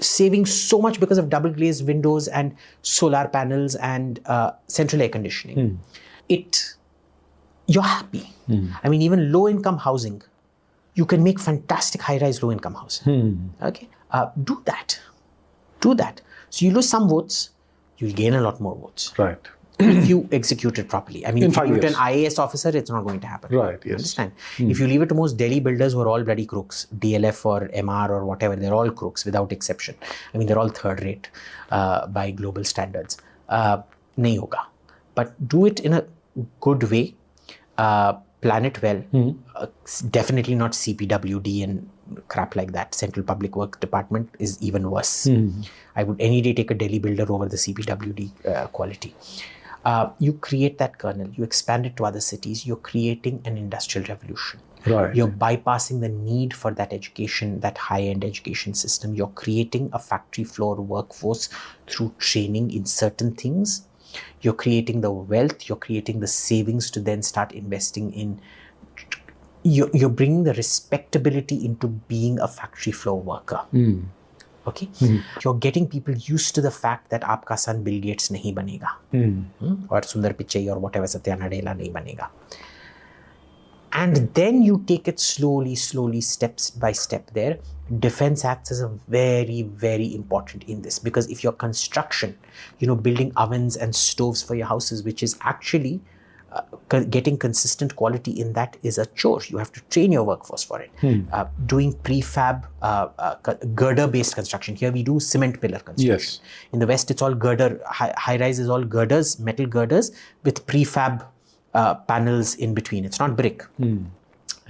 saving so much because of double glazed windows and solar panels and central air conditioning. You're happy. I mean, even low income housing, you can make fantastic high rise low income housing. Okay, do that. So you lose some votes, you'll gain a lot more votes. Right. If you execute it properly. I mean, if you leave it to an IAS officer, it's not going to happen. Right, yes. Understand? If you leave it to most Delhi builders who are all bloody crooks, DLF or MR or whatever, they're all crooks without exception. I mean, they're all third rate by global standards. Nahi hoga. But do it in a good way. Plan it well. Definitely not CPWD and crap like that. Central Public Works Department is even worse. I would any day take a Delhi builder over the CPWD quality. You create that kernel, you expand it to other cities, you're creating an industrial revolution. Right. You're bypassing the need for that education, that high-end education system. You're creating a factory floor workforce through training in certain things. You're creating the wealth, you're creating the savings to then start investing in. You're bringing the respectability into being a factory floor worker. Okay, you're getting people used to the fact that आपका son Bill Gates नहीं बनेगा, or Sundar Pichai or whatever Satya Nadella नहीं बनेगा. And then you take it slowly, steps by step there. Defense acts as a very, very important in this, because if your construction, building ovens and stoves for your houses, which is actually getting consistent quality in that is a chore. You have to train your workforce for it. Doing prefab, girder-based construction. Here we do cement pillar construction. Yes. In the West, it's all girder. High-rise is all girders, metal girders with prefab panels in between. It's not brick.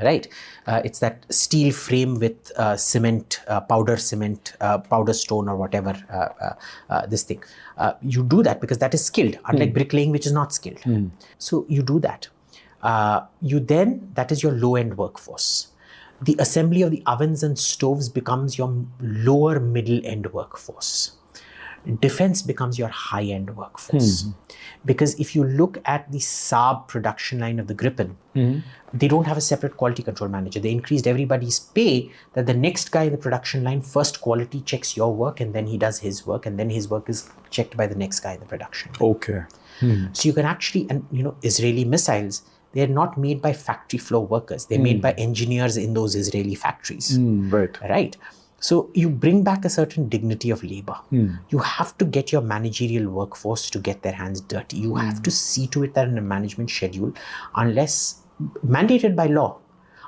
Right? It's that steel frame with cement, powder stone or whatever, this thing. You do that because that is skilled, unlike bricklaying, which is not skilled. So you do that. That is your low-end workforce. The assembly of the ovens and stoves becomes your lower middle-end workforce. Defense becomes your high-end workforce. Because if you look at the Saab production line of the Gripen, they don't have a separate quality control manager. They increased everybody's pay that the next guy in the production line first quality checks your work and then he does his work and then his work is checked by the next guy in the production line. Okay. So you can actually, Israeli missiles, they're not made by factory floor workers. They're made by engineers in those Israeli factories. Right. So you bring back a certain dignity of labor. You have to get your managerial workforce to get their hands dirty. You have to see to it that in a management schedule, unless mandated by law,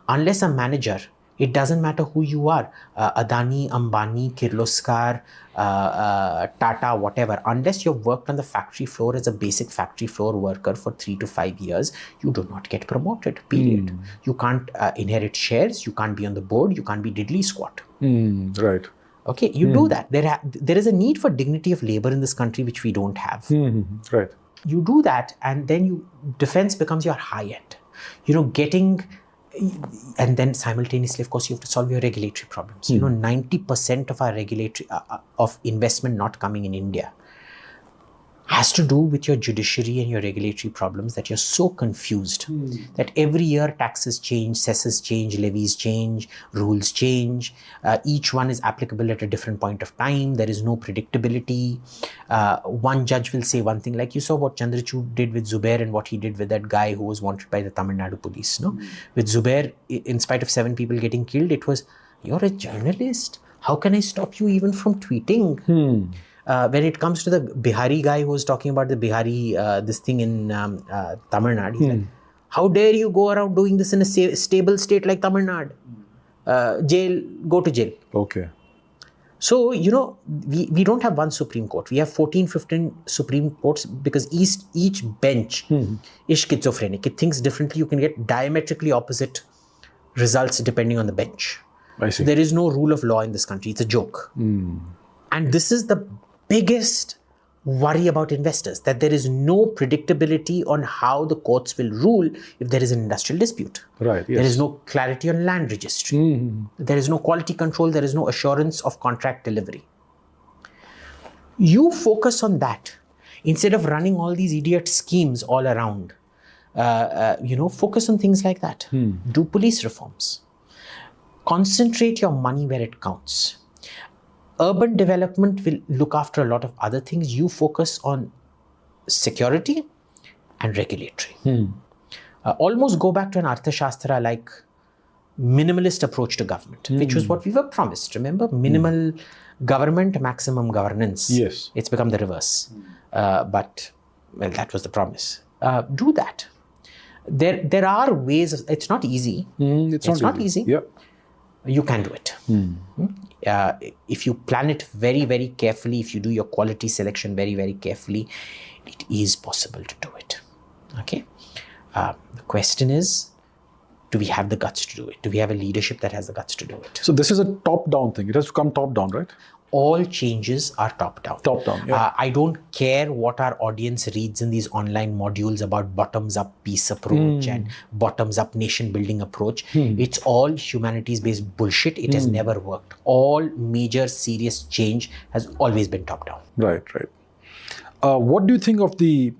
unless a manager It doesn't matter who you are, Adani, Ambani, Kirloskar, Tata, whatever. Unless you've worked on the factory floor as a basic factory floor worker for 3 to 5 years, you do not get promoted, period. You can't inherit shares, you can't be on the board, you can't be diddly squat. Right. Okay, you do that. There is a need for dignity of labor in this country, which we don't have. Right. You do that, and then defense becomes your high end. And then simultaneously, of course, you have to solve your regulatory problems. 90% of our regulatory of investment not coming in India has to do with your judiciary and your regulatory problems, that you're so confused that every year taxes change, cesses change, levies change, rules change. Each one is applicable at a different point of time. There is no predictability. One judge will say one thing, like you saw what Chandrachud did with Zubair and what he did with that guy who was wanted by the Tamil Nadu police. With Zubair, in spite of 7 people getting killed, it was, you're a journalist. How can I stop you even from tweeting? When it comes to the Bihari guy who was talking about the Bihari, this thing in Tamil Nadu, he's like, how dare you go around doing this in a stable state like Tamil Nadu? Jail, go to jail. Okay. So, we don't have one Supreme Court. We have 14, 15 Supreme Courts because each bench is schizophrenic. It thinks differently. You can get diametrically opposite results depending on the bench. I see. There is no rule of law in this country. It's a joke. And this is the biggest worry about investors, that there is no predictability on how the courts will rule if there is an industrial dispute. Right. Yes. There is no clarity on land registry. There is no quality control. There is no assurance of contract delivery. You focus on that instead of running all these idiot schemes all around. Focus on things like that. Do police reforms. Concentrate your money where it counts. Urban development will look after a lot of other things. You focus on security and regulatory. Almost go back to an Arthashastra like minimalist approach to government, which was what we were promised. Remember? Minimal government, maximum governance. Yes. It's become the reverse. But that was the promise. Do that. There are ways. It's not easy. It's not easy. Yeah. You can do it. If you plan it very, very carefully, if you do your quality selection very, very carefully, it is possible to do it. Okay. The question is, do we have the guts to do it? Do we have a leadership that has the guts to do it? So this is a top-down thing. It has to come top-down, right? All changes are top-down. Top-down, yeah. I don't care what our audience reads in these online modules about bottoms-up peace approach and bottoms-up nation-building approach. It's all humanities-based bullshit. It has never worked. All major serious change has always been top-down. Right. What do you think of the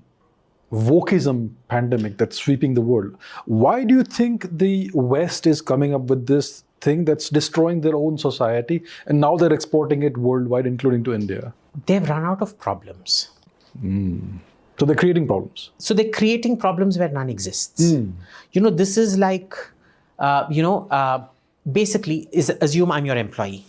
wokeism pandemic that's sweeping the world? Why do you think the West is coming up with this thing that's destroying their own society, and now they're exporting it worldwide, including to India? They've run out of problems. So they're creating problems. So they're creating problems where none exists. This is like, basically, assume I'm your employee.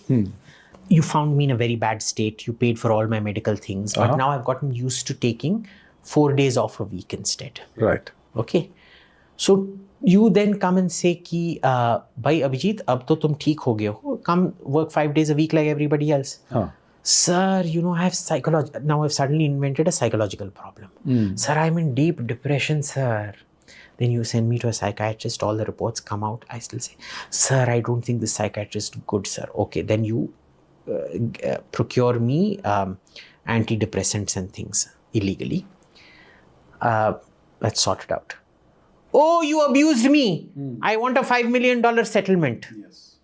You found me in a very bad state. You paid for all my medical things. But now I've gotten used to taking 4 days off a week instead. Right. Okay. So you then come and say ki, bhai Abhijit, ab to tum theek ho gaye ho. Come work 5 days a week like everybody else. Sir, I have now I've suddenly invented a psychological problem. Sir, I'm in deep depression, sir. Then you send me to a psychiatrist, all the reports come out. I still say, sir, I don't think this psychiatrist is good, sir. Okay, then you procure me antidepressants and things illegally. Let's sort it out. Oh, you abused me. I want a $5 million settlement. Yes.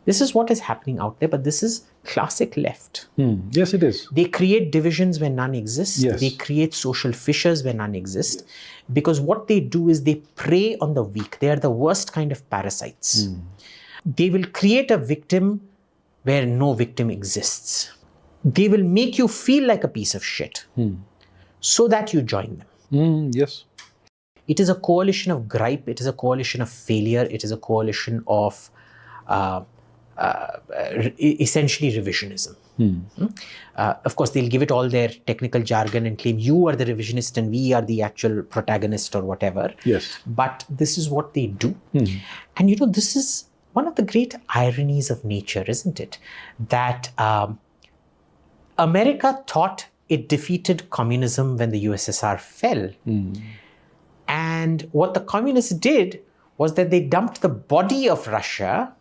This is what is happening out there, but this is classic left. Yes, it is. They create divisions where none exist. Yes. They create social fissures where none exist. Because what they do is they prey on the weak. They are the worst kind of parasites. They will create a victim where no victim exists. They will make you feel like a piece of shit so that you join them. Yes. It is a coalition of gripe. It is a coalition of failure. It is a coalition of essentially revisionism. Of course, they'll give it all their technical jargon and claim you are the revisionist and we are the actual protagonist or whatever. Yes. But this is what they do. And this is one of the great ironies of nature, isn't it? That America thought it defeated communism when the USSR fell. And what the communists did was that they dumped the body of Russia,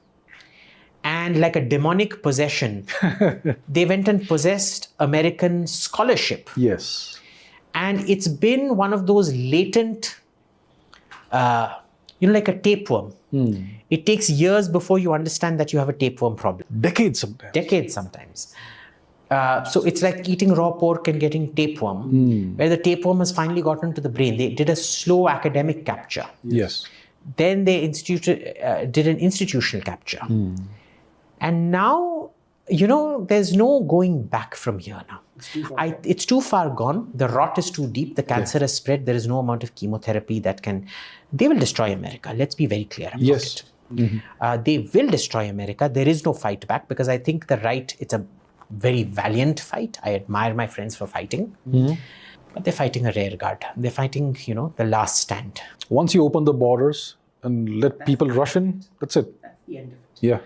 and like a demonic possession, they went and possessed American scholarship. Yes. And it's been one of those latent, like a tapeworm. It takes years before you understand that you have a tapeworm problem. Decades sometimes. So it's like eating raw pork and getting tapeworm, where the tapeworm has finally gotten to the brain. They did a slow academic capture. Yes. Then they did an institutional capture. And now, there's no going back from here now. It's too far gone. The rot is too deep. The cancer has spread. There is no amount of chemotherapy they will destroy America. Let's be very clear about it. They will destroy America. There is no fight back, because I think the right, it's a very valiant fight. I admire my friends for fighting. But they're fighting a rear guard. They're fighting, the last stand. Once you open the borders and let people rush in, that's it. That's the end of it. Yeah.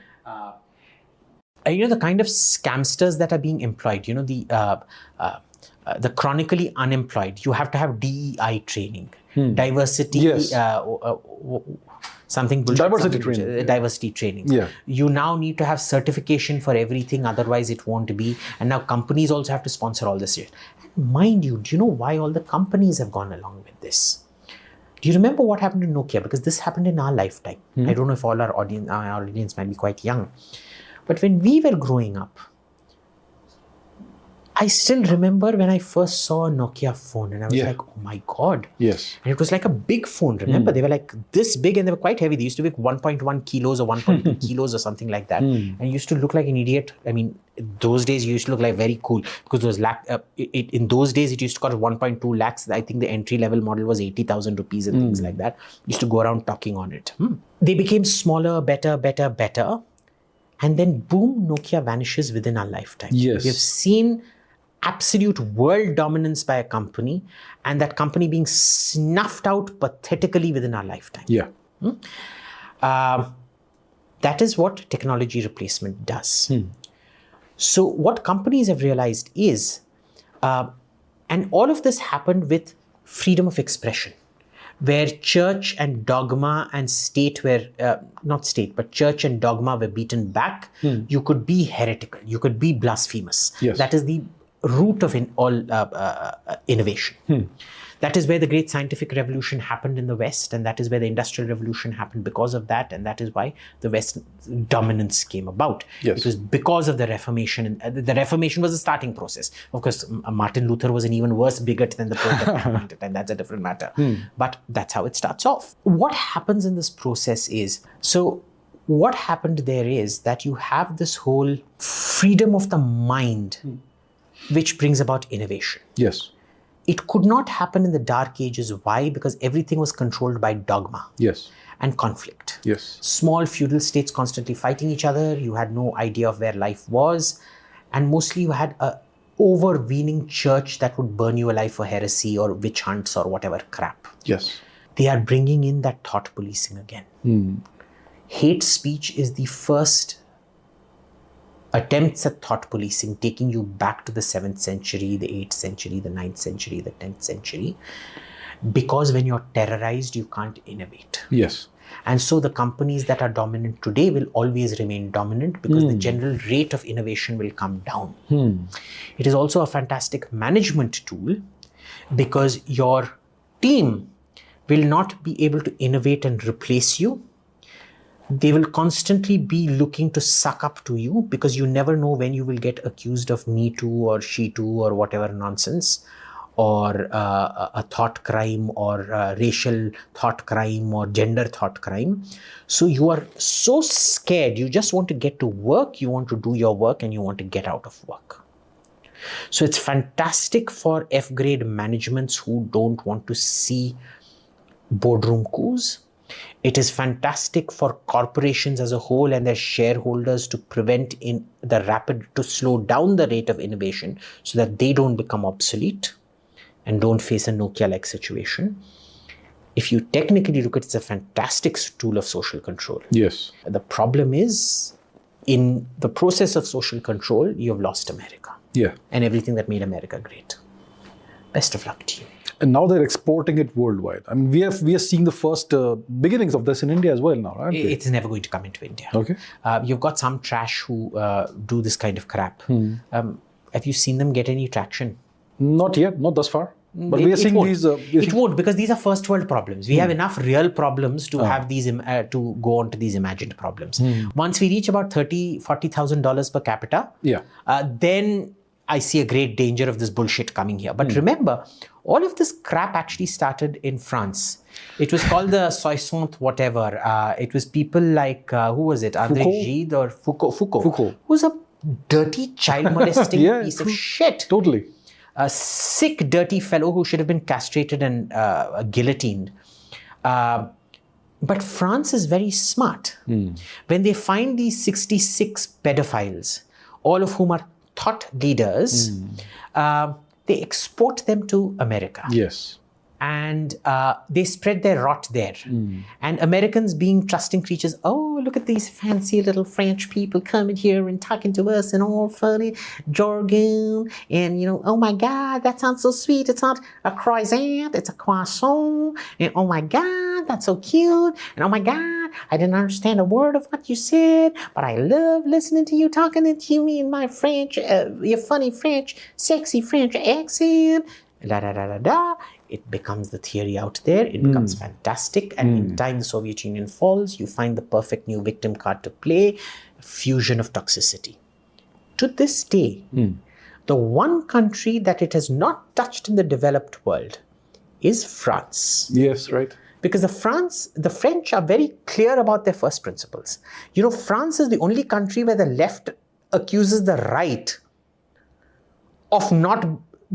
The kind of scamsters that are being employed, the chronically unemployed, you have to have DEI training, diversity, Yes. diversity training. Yeah. You now need to have certification for everything, otherwise it won't be. And now companies also have to sponsor all this shit. And mind you, do you know why all the companies have gone along with this? Do you remember what happened to Nokia? Because this happened in our lifetime. I don't know if all our audience might be quite young. But when we were growing up, I still remember when I first saw a Nokia phone and I was like, oh my God. Yes. And it was like a big phone, remember? They were like this big and they were quite heavy. They used to weigh 1.1 kilos or 1.2 kilos or something like that. And you used to look like an idiot. I mean, those days you used to look like very cool, because those in those days it used to cost 1.2 lakhs. I think the entry level model was 80,000 rupees and things like that. Used to go around talking on it. They became smaller, better. And then boom, Nokia vanishes within our lifetime. Yes. We've seen absolute world dominance by a company, and that company being snuffed out pathetically within our lifetime. Yeah. That is what technology replacement does. So what companies have realized is, and all of this happened with freedom of expression, where church and dogma and state were, not state, but church and dogma were beaten back. You could be heretical, you could be blasphemous. Yes. That is the root of all innovation. That is where the great scientific revolution happened in the West, and that is where the industrial revolution happened because of that, and that is why the West's dominance came about. Yes. It was because of the Reformation, and the Reformation was a starting process. Of course, Martin Luther was an even worse bigot than the Pope at that point, and that's a different matter. But that's how it starts off. What happens in this process is, what happened there is that you have this whole freedom of the mind, which brings about innovation. Yes. It could not happen in the Dark Ages. Why? Because everything was controlled by dogma. Yes. And conflict. Yes. Small feudal states constantly fighting each other. You had no idea of where life was. And mostly you had a overweening church that would burn you alive for heresy or witch hunts or whatever crap. Yes. They are bringing in that thought policing again. Hate speech is the first attempts at thought policing, taking you back to the 7th century, the 8th century, the 9th century, the 10th century. Because when you're terrorized, you can't innovate. Yes. And so the companies that are dominant today will always remain dominant, because the general rate of innovation will come down. It is also a fantastic management tool, because your team will not be able to innovate and replace you. They will constantly be looking to suck up to you, because you never know when you will get accused of Me Too or She Too or whatever nonsense, or a thought crime, or a racial thought crime, or gender thought crime. So you are so scared. You just want to get to work, you want to do your work, and you want to get out of work. So it's fantastic for F-grade managements who don't want to see boardroom coups. It is fantastic for corporations as a whole and their shareholders to to slow down the rate of innovation so that they don't become obsolete and don't face a Nokia-like situation. If you technically look at it, it's a fantastic tool of social control. Yes. The problem is, in the process of social control, you have lost America. Yeah. And everything that made America great. Best of luck to you. And now they're exporting it worldwide. I mean, we are seeing the first beginnings of this in India as well now, right? It's never going to come into India. Okay. You've got some trash who do this kind of crap. Have you seen them get any traction? Not yet, not thus far. But we are seeing these. It won't, because these are first world problems. We have enough real problems to have these to go on to these imagined problems. Once we reach about $40,000 per capita, then I see a great danger of this bullshit coming here. But remember, all of this crap actually started in France. It was called the Soixante whatever. It was people like, who was it? André Gide or Foucault. Who's a dirty child molesting piece of shit. Totally. A sick, dirty fellow who should have been castrated and guillotined. But France is very smart. When they find these 66 pedophiles, all of whom are thought leaders, they export them to America. Yes. And they spread their rot there. And Americans, being trusting creatures, oh, look at these fancy little French people coming here and talking to us in all funny jargon. And, oh my God, that sounds so sweet. It's not a croissant, it's a croissant. And oh my God, that's so cute. And oh my God, I didn't understand a word of what you said, but I love listening to you talking to me in my French, your funny French, sexy French accent. La da da da da. It becomes the theory out there. It becomes fantastic. And in time the Soviet Union falls, you find the perfect new victim card to play, fusion of toxicity. To this day, the one country that it has not touched in the developed world is France. Yes, right. Because the French are very clear about their first principles. France is the only country where the left accuses the right of not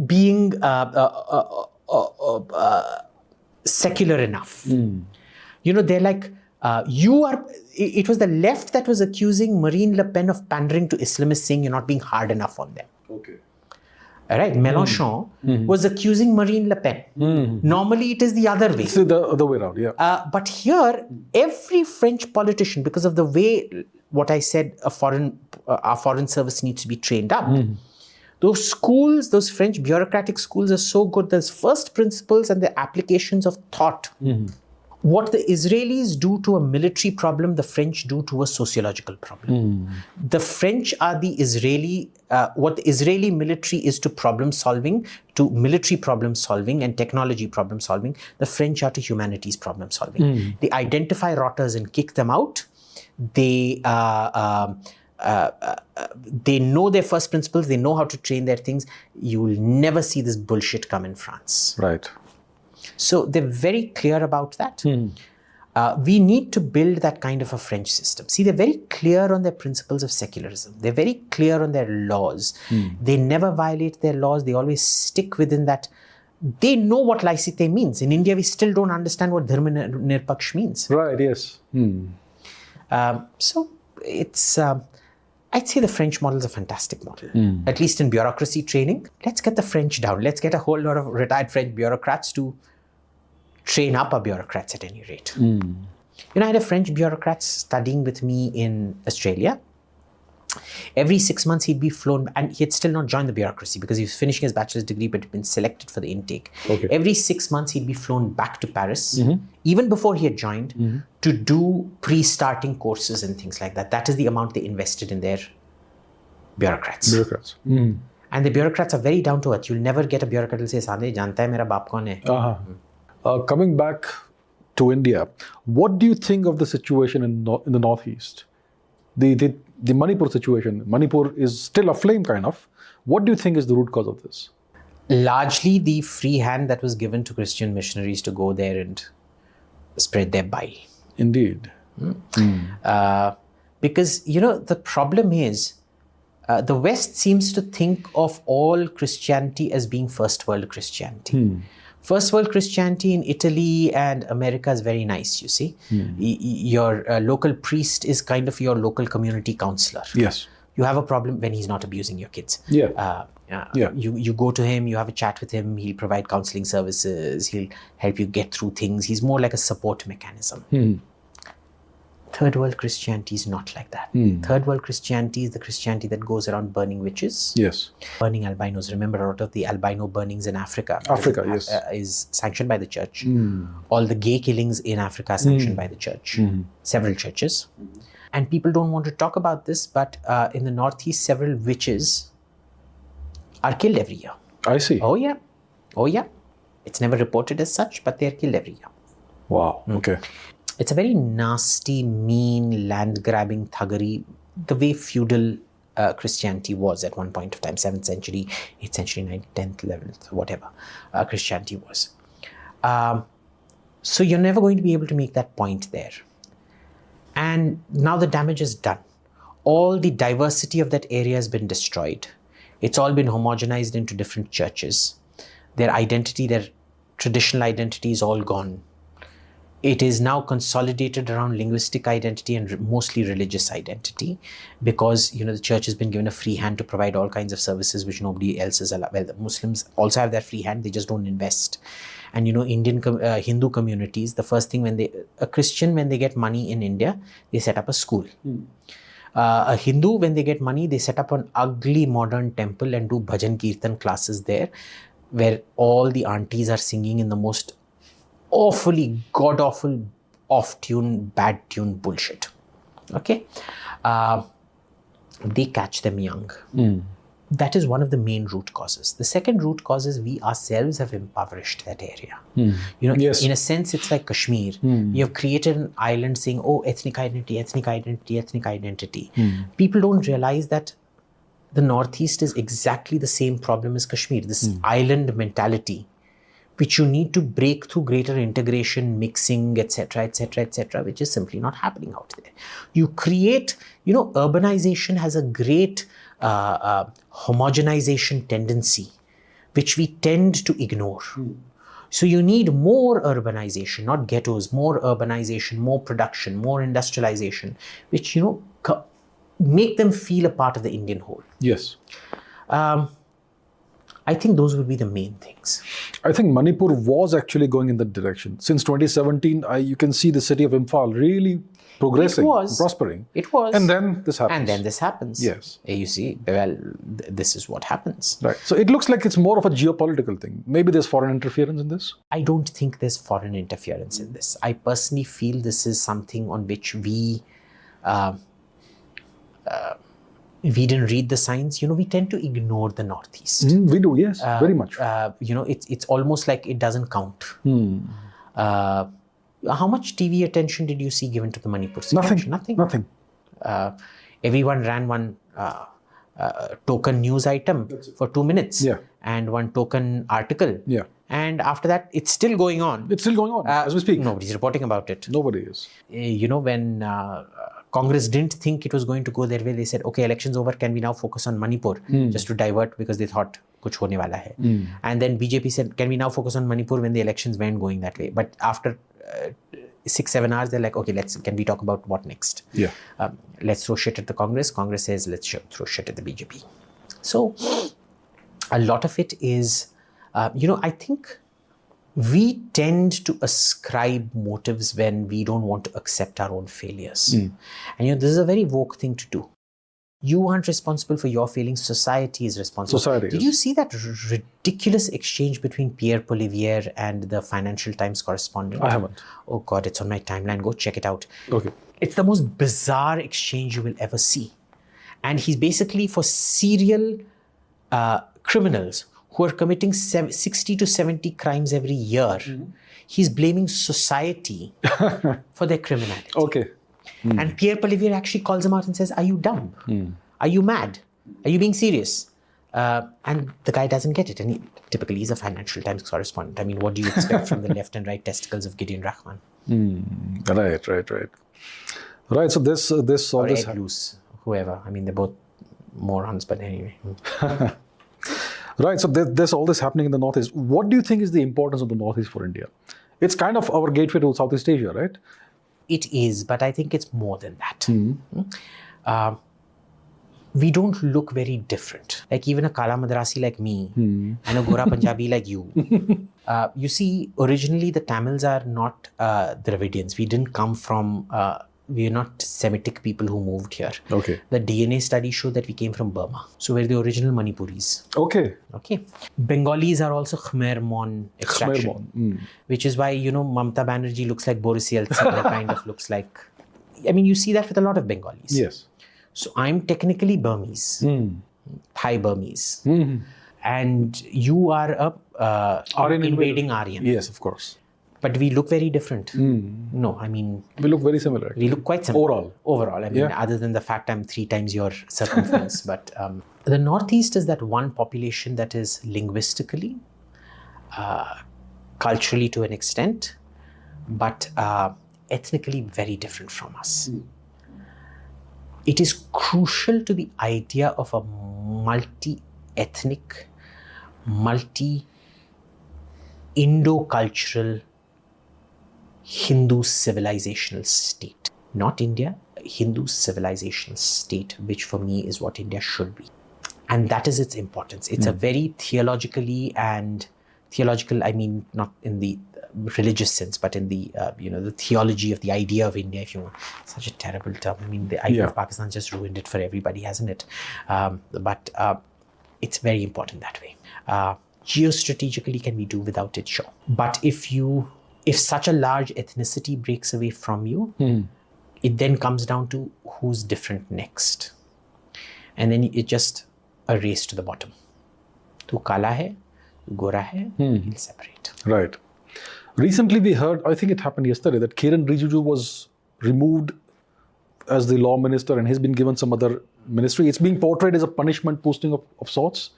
being secular enough. They're like, it was the left that was accusing Marine Le Pen of pandering to Islamists, saying you're not being hard enough on them. Okay. All right, Mélenchon was accusing Marine Le Pen. Normally it is the other way. It's the other way around, yeah. But here, every French politician, because of the way, what I said, our foreign service needs to be trained up. Those schools, those French bureaucratic schools are so good. There's first principles and the applications of thought. What the Israelis do to a military problem, the French do to a sociological problem. The French are the Israeli, what the Israeli military is to problem solving, to military problem solving and technology problem solving, the French are to humanities problem solving. They identify rotters and kick them out. They know their first principles. They know how to train their things. You will never see this bullshit come in France. Right. So they're very clear about that. We need to build that kind of a French system. See, they're very clear on their principles of secularism. They're very clear on their laws. They never violate their laws. They always stick within that. They know what laicite means. In India, we still don't understand what dharma nirpaksh means. Right, yes. So it's... I'd say the French model is a fantastic model, at least in bureaucracy training. Let's get the French down. Let's get a whole lot of retired French bureaucrats to train up our bureaucrats at any rate. I had a French bureaucrat studying with me in Australia. Every 6 months he'd be flown, and he had still not joined the bureaucracy because he was finishing his bachelor's degree but had been selected for the intake. Okay. Every 6 months he'd be flown back to Paris, even before he had joined, to do pre-starting courses and things like that. That is the amount they invested in their bureaucrats. And the bureaucrats are very down to earth. You'll never get a bureaucrat who will say, "Sade, janta hai mera baap kaun hai?" Coming back to India, what do you think of the situation in the northeast? The Manipur situation. Manipur is still aflame, kind of. What do you think is the root cause of this? Largely the free hand that was given to Christian missionaries to go there and spread their bile. Indeed. Because, the problem is, the West seems to think of all Christianity as being first world Christianity. First world Christianity in Italy and America is very nice, you see. Your local priest is kind of your local community counselor. Yes. You have a problem when he's not abusing your kids. Yeah. You go to him, you have a chat with him, he'll provide counseling services, he'll help you get through things. He's more like a support mechanism. Third world Christianity is not like that. Third world Christianity is the Christianity that goes around burning witches. Yes. Burning albinos. Remember, a lot of the albino burnings in Africa Yes. Is sanctioned by the church. All the gay killings in Africa are sanctioned by the church. Several churches. And people don't want to talk about this, but in the Northeast, several witches are killed every year. I see. Oh yeah. It's never reported as such, but they're killed every year. Wow. Okay. It's a very nasty, mean, land-grabbing thuggery, the way feudal Christianity was at one point of time, 7th century, 8th century, 9th, 10th, 11th, whatever Christianity was. So you're never going to be able to make that point there. And now the damage is done. All the diversity of that area has been destroyed. It's all been homogenized into different churches. Their identity, their traditional identity is all gone. It is now consolidated around linguistic identity and mostly religious identity, because the church has been given a free hand to provide all kinds of services which nobody else is allowed. Well, the Muslims also have that free hand; they just don't invest. And Indian Hindu communities, the first thing a Christian, when they get money in India, they set up a school. A Hindu, when they get money, they set up an ugly modern temple and do bhajan kirtan classes there, where all the aunties are singing in the most awfully god-awful, off-tune, bad-tune bullshit. Okay? They catch them young. That is one of the main root causes. The second root cause is we ourselves have impoverished that area. Yes. In a sense, it's like Kashmir. You have created an island saying, oh, ethnic identity, ethnic identity, ethnic identity. People don't realize that the Northeast is exactly the same problem as Kashmir, this island mentality, which you need to break through greater integration, mixing, etc., etc., etc., which is simply not happening out there. You create, urbanization has a great homogenization tendency, which we tend to ignore. So you need more urbanization, not ghettos, more urbanization, more production, more industrialization, which, make them feel a part of the Indian whole. Yes. I think those would be the main things. I think Manipur was actually going in that direction. Since 2017, you can see the city of Imphal really progressing, prospering. It was. And then this happens. Yes. You see, well, this is what happens. Right. So it looks like it's more of a geopolitical thing. Maybe there's foreign interference in this? I don't think there's foreign interference in this. I personally feel this is something on which we didn't read the signs. We tend to ignore the Northeast. We do, yes, very much. It's almost like it doesn't count. How much TV attention did you see given to the Manipur situation? Nothing. Everyone ran one token news item for 2 minutes and one token article. Yeah. And after that, it's still going on. It's still going on as we speak. Nobody's reporting about it. Nobody is. When Congress didn't think it was going to go their way, they said, okay, election's over, can we now focus on Manipur? Just to divert, because they thought kuch hone wala hai. And then BJP said, can we now focus on Manipur, when the elections weren't going that way? But after 6-7 hours, they're like, okay, can we talk about what next? Yeah. Let's throw shit at the Congress. Congress says, let's throw shit at the BJP. So a lot of it is, I think we tend to ascribe motives when we don't want to accept our own failures. And this is a very woke thing to do. You aren't responsible for your failings. Society is responsible. Did you see that ridiculous exchange between Pierre Poilievre and the Financial Times correspondent? I haven't. Oh God, it's on my timeline. Go check it out. Okay. It's the most bizarre exchange you will ever see. And he's basically for serial criminals who are committing 60 to 70 crimes every year. He's blaming society for their criminality. Okay. And Pierre Poilievre actually calls him out and says, are you dumb? Are you mad? Are you being serious? And the guy doesn't get it. And typically he's a Financial Times correspondent. I mean, what do you expect from the left and right testicles of Gideon Rahman? Right. Right, so this all or Ed Luce, whoever. I mean, they're both morons, but anyway. Right. So there's all this happening in the Northeast. What do you think is the importance of the Northeast for India? It's kind of our gateway to Southeast Asia, right? It is, but I think it's more than that. We don't look very different. Like even a Kala Madrasi like me and a Gora Punjabi like you. You see, originally the Tamils are not Dravidians. We didn't come from, we are not Semitic people who moved here. Okay. The DNA studies show that we came from Burma. So we're the original Manipuris. Okay. Bengalis are also Khmer Mon extraction. Which is why, Mamata Banerjee looks like Boris Yeltsin. Kind of looks like, you see that with a lot of Bengalis. Yes. So I'm technically Burmese, Thai Burmese, and you are a invading Aryan. Yes, of course. But we look very different. No, we look very similar. We look quite similar. Overall, other than the fact I'm 3 times your circumference. But the Northeast is that one population that is linguistically, culturally to an extent, but ethnically very different from us. It is crucial to the idea of a multi-ethnic, multi-Indo-cultural Hindu civilizational state. Not India, a Hindu civilizational state, which for me is what India should be. And that is its importance. It's a very theological, not in the religious sense, but in the the theology of the idea of India, if you want. Such a terrible term. The idea of Pakistan just ruined it for everybody, hasn't it? But it's very important that way. Geostrategically, can we do without it? Sure. But if such a large ethnicity breaks away from you, it then comes down to who's different next. And then it's just a race to the bottom. Tu kala hai, gora hai, he'll separate. Right. Recently we heard, I think it happened yesterday, that Kiran Rijiju was removed as the law minister and he's been given some other ministry. It's being portrayed as a punishment posting of sorts.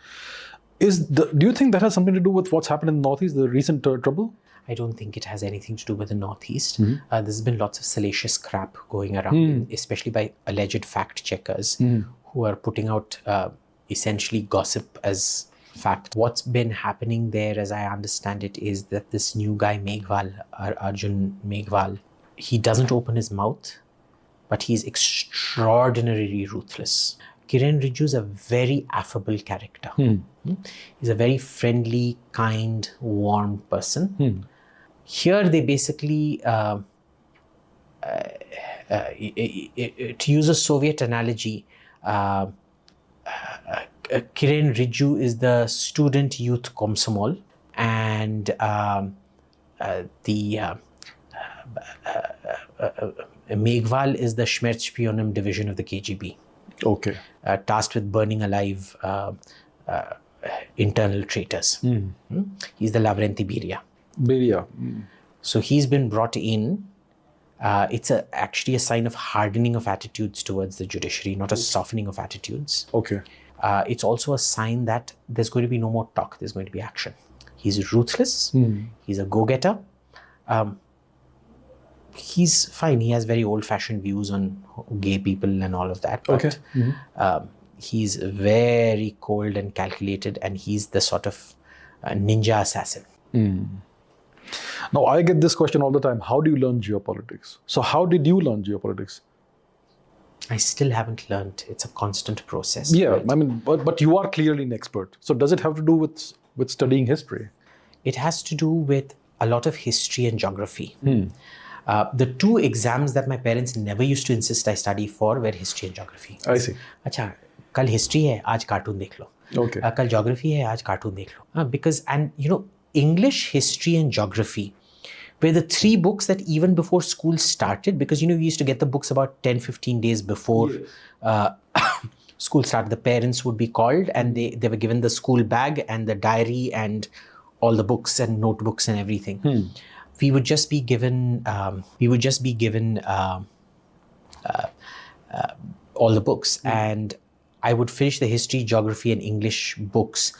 Do you think that has something to do with what's happened in the Northeast, the recent trouble? I don't think it has anything to do with the Northeast. There's been lots of salacious crap going around, especially by alleged fact checkers who are putting out essentially gossip as fact. What's been happening there, as I understand it, is that this new guy, Meghwal, Arjun Meghwal, he doesn't open his mouth, but he's extraordinarily ruthless. Kiran Rijiju is a very affable character. He's a very friendly, kind, warm person. Here they basically, to use a Soviet analogy, Kiran Rijiju is the student youth Komsomol, and Meghwal is the Schmerzspionum division of the KGB. Okay. Tasked with burning alive internal traitors. He's the Lavrenti Beria. So he's been brought in. It's actually a sign of hardening of attitudes towards the judiciary, not a softening of attitudes. Okay. It's also a sign that there's going to be no more talk, there's going to be action. He's ruthless, he's a go-getter. He's fine, he has very old-fashioned views on gay people and all of that. But he's very cold and calculated, and he's the sort of ninja assassin. Now, I get this question all the time. How do you learn geopolitics? So how did you learn geopolitics? I still haven't learned. It's a constant process. Yeah, right? but you are clearly an expert. So does it have to do with studying history? It has to do with a lot of history and geography. The 2 exams that my parents never used to insist I study for were history and geography. I see. अच्छा, कल history है, आज cartoon देख लो. Okay. कल geography है, आज cartoon देख लो. Because, and English, history and geography were the 3 books that even before school started, because we used to get the books about 10-15 days before school started. The parents would be called and they were given the school bag and the diary and all the books and notebooks and everything. We would just be given all the books, and I would finish the history, geography and English books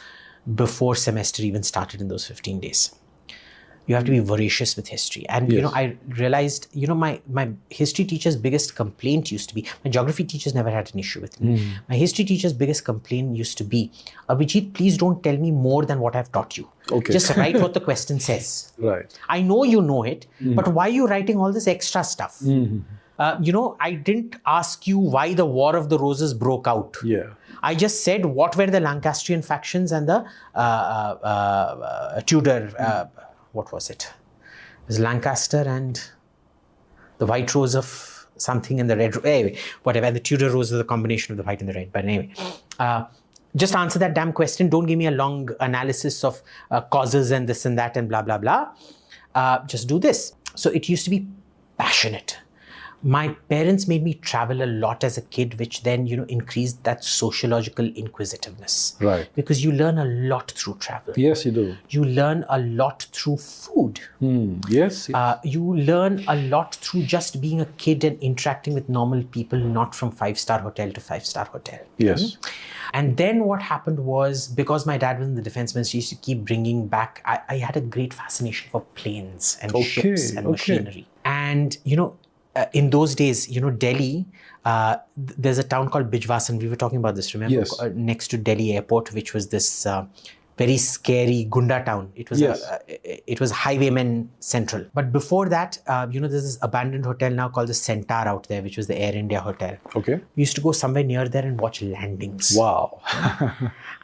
before semester even started in those 15 days. You have to be voracious with history. And, I realized, my history teacher's biggest complaint used to be, my geography teachers never had an issue with me. My history teacher's biggest complaint used to be, Abhijit, please don't tell me more than what I've taught you. Okay. Just write what the question says. Right. I know you know it, but why are you writing all this extra stuff? I didn't ask you why the War of the Roses broke out. Yeah. I just said what were the Lancastrian factions and the Tudor, what was it? It was Lancaster and the White Rose of something and the Red Rose. Anyway, whatever. And the Tudor Rose was the combination of the white and the red. But anyway, just answer that damn question. Don't give me a long analysis of causes and this and that and blah, blah, blah. Just do this. So it used to be passionate. My parents made me travel a lot as a kid, which then, increased that sociological inquisitiveness. Right. Because you learn a lot through travel. Yes, you do. You learn a lot through food. Yes. You learn a lot through just being a kid and interacting with normal people, not from 5-star hotel to 5-star hotel. Yes. And then what happened was, because my dad was in the defense ministry, he used to keep bringing back, I had a great fascination for planes and ships and machinery. And, in those days, Delhi, there's a town called Bijwasan. We were talking about this, remember? Yes. Next to Delhi airport, which was this very scary Gunda town. It was it was highwaymen central. But before that, there's this abandoned hotel now called the Centaur out there, which was the Air India hotel. Okay. We used to go somewhere near there and watch landings. Wow.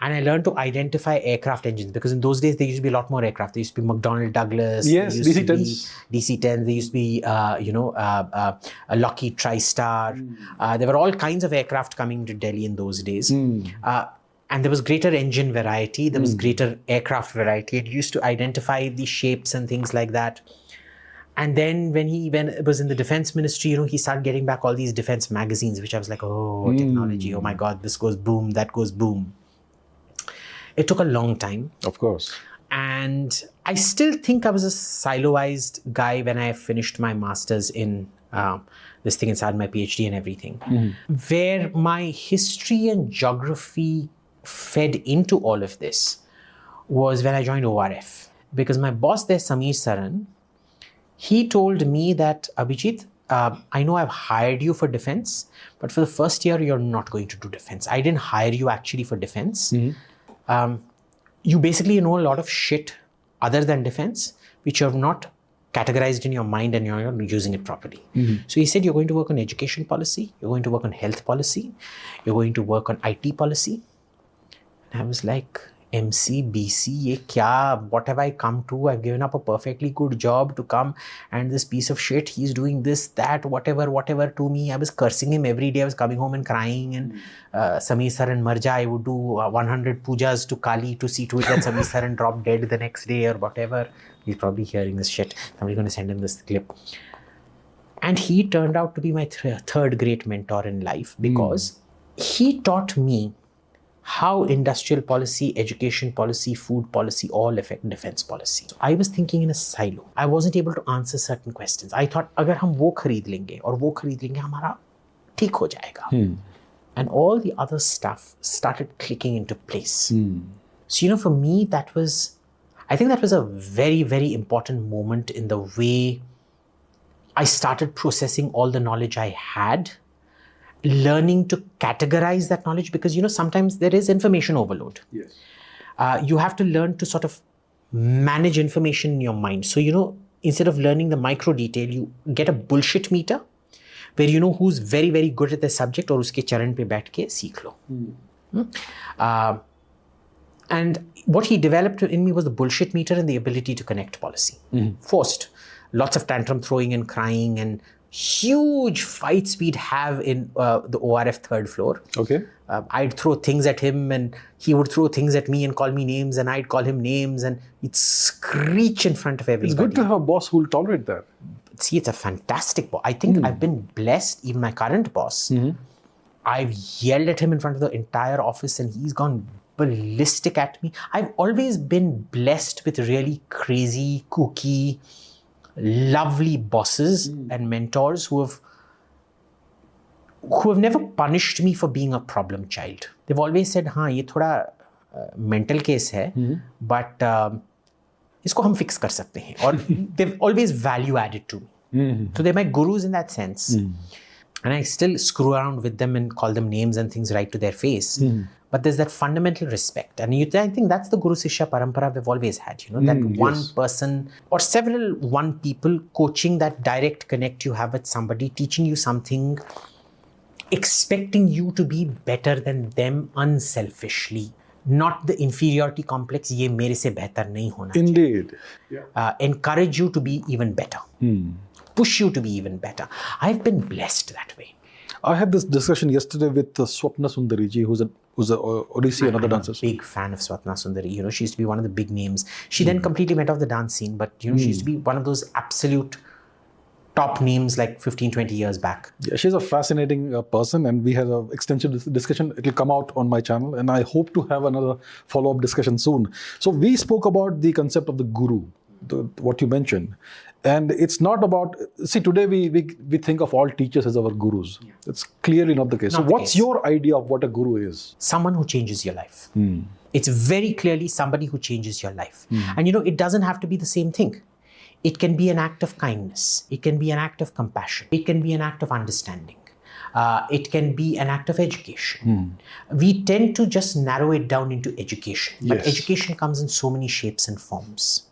And I learned to identify aircraft engines, because in those days there used to be a lot more aircraft. There used to be McDonnell Douglas. Yes, DC-10s. DC-10s. There used to be, a Lockheed TriStar. There were all kinds of aircraft coming to Delhi in those days. And there was greater engine variety. There was greater aircraft variety. It used to identify the shapes and things like that. And then when it was in the defense ministry, he started getting back all these defense magazines, which I was like, oh, technology. Oh my God, this goes boom, that goes boom. It took a long time. Of course. And I still think I was a siloized guy when I finished my master's in this thing inside my PhD and everything. Where my history and geography fed into all of this was when I joined ORF. Because my boss there, Sameer Saran, he told me that, Abhijit, I know I've hired you for defense, but for the first year, you're not going to do defense. I didn't hire you actually for defense. You basically know a lot of shit other than defense, which you have not categorized in your mind and you're not using it properly. So he said, you're going to work on education policy, you're going to work on health policy, you're going to work on IT policy. And I was like, MC, BC, ye kya, what have I come to? I've given up a perfectly good job to come, and this piece of shit, he's doing this, that, whatever to me. I was cursing him every day. I was coming home and crying, and Sameer Saran Marja, I would do 100 pujas to Kali to see to it that Sameer Saran dropped dead the next day or whatever. He's probably hearing this shit. Somebody's going to send him this clip. And he turned out to be my third great mentor in life, because he taught me how industrial policy, education policy, food policy all affect defense policy. So I was thinking in a silo. I wasn't able to answer certain questions. I thought, agar hum wo khareed lenge aur wo khareed lenge, hamara theek ho jayega. And all the other stuff started clicking into place. So, for me, I think that was a very, very important moment in the way I started processing all the knowledge I had, learning to categorize that knowledge, because, sometimes there is information overload. Yes. You have to learn to sort of manage information in your mind. So, instead of learning the micro detail, you get a bullshit meter where you know who's very, very good at the subject, or uske charan pe baith ke seekh lo. And what he developed in me was the bullshit meter and the ability to connect policy. Forced. Lots of tantrum throwing and crying and huge fights we'd have in the ORF third floor. Okay. I'd throw things at him and he would throw things at me and call me names, and I'd call him names, and he'd screech in front of everybody. It's good to have a boss who will tolerate that. See, it's a fantastic boss. I think I've been blessed, even my current boss. I've yelled at him in front of the entire office and he's gone ballistic at me. I've always been blessed with really crazy, kooky, lovely bosses and mentors who have never punished me for being a problem child. They've always said, हाँ ये थोड़ा mental case है, but इसको हम fix कर सकते हैं. और they've always value added to me. So they're my gurus in that sense. And I still screw around with them and call them names and things right to their face. But there's that fundamental respect. And I think that's the Guru Sishya Parampara we've always had, that one person or several one people coaching that direct connect you have with somebody, teaching you something, expecting you to be better than them unselfishly. Not the inferiority complex, ye mere se behtar nahi hona. Indeed. Encourage you to be even better. Push you to be even better. I've been blessed that way. I had this discussion yesterday with Swapna Sundariji, who's a Odissi, another dancer. I'm a big fan of Swapna Sundari. She used to be one of the big names. She then completely went off the dance scene, but she used to be one of those absolute top names like 15, 20 years back. Yeah, she's a fascinating person, and we had an extensive discussion. It will come out on my channel, and I hope to have another follow-up discussion soon. So we spoke about the concept of the guru, what you mentioned. And it's not about, see, today we think of all teachers as our gurus. Yeah. That's clearly not the case. So what's your idea of what a guru is? Someone who changes your life. It's very clearly somebody who changes your life. And it doesn't have to be the same thing. It can be an act of kindness. It can be an act of compassion. It can be an act of understanding. It can be an act of education. We tend to just narrow it down into education. But education comes in so many shapes and forms.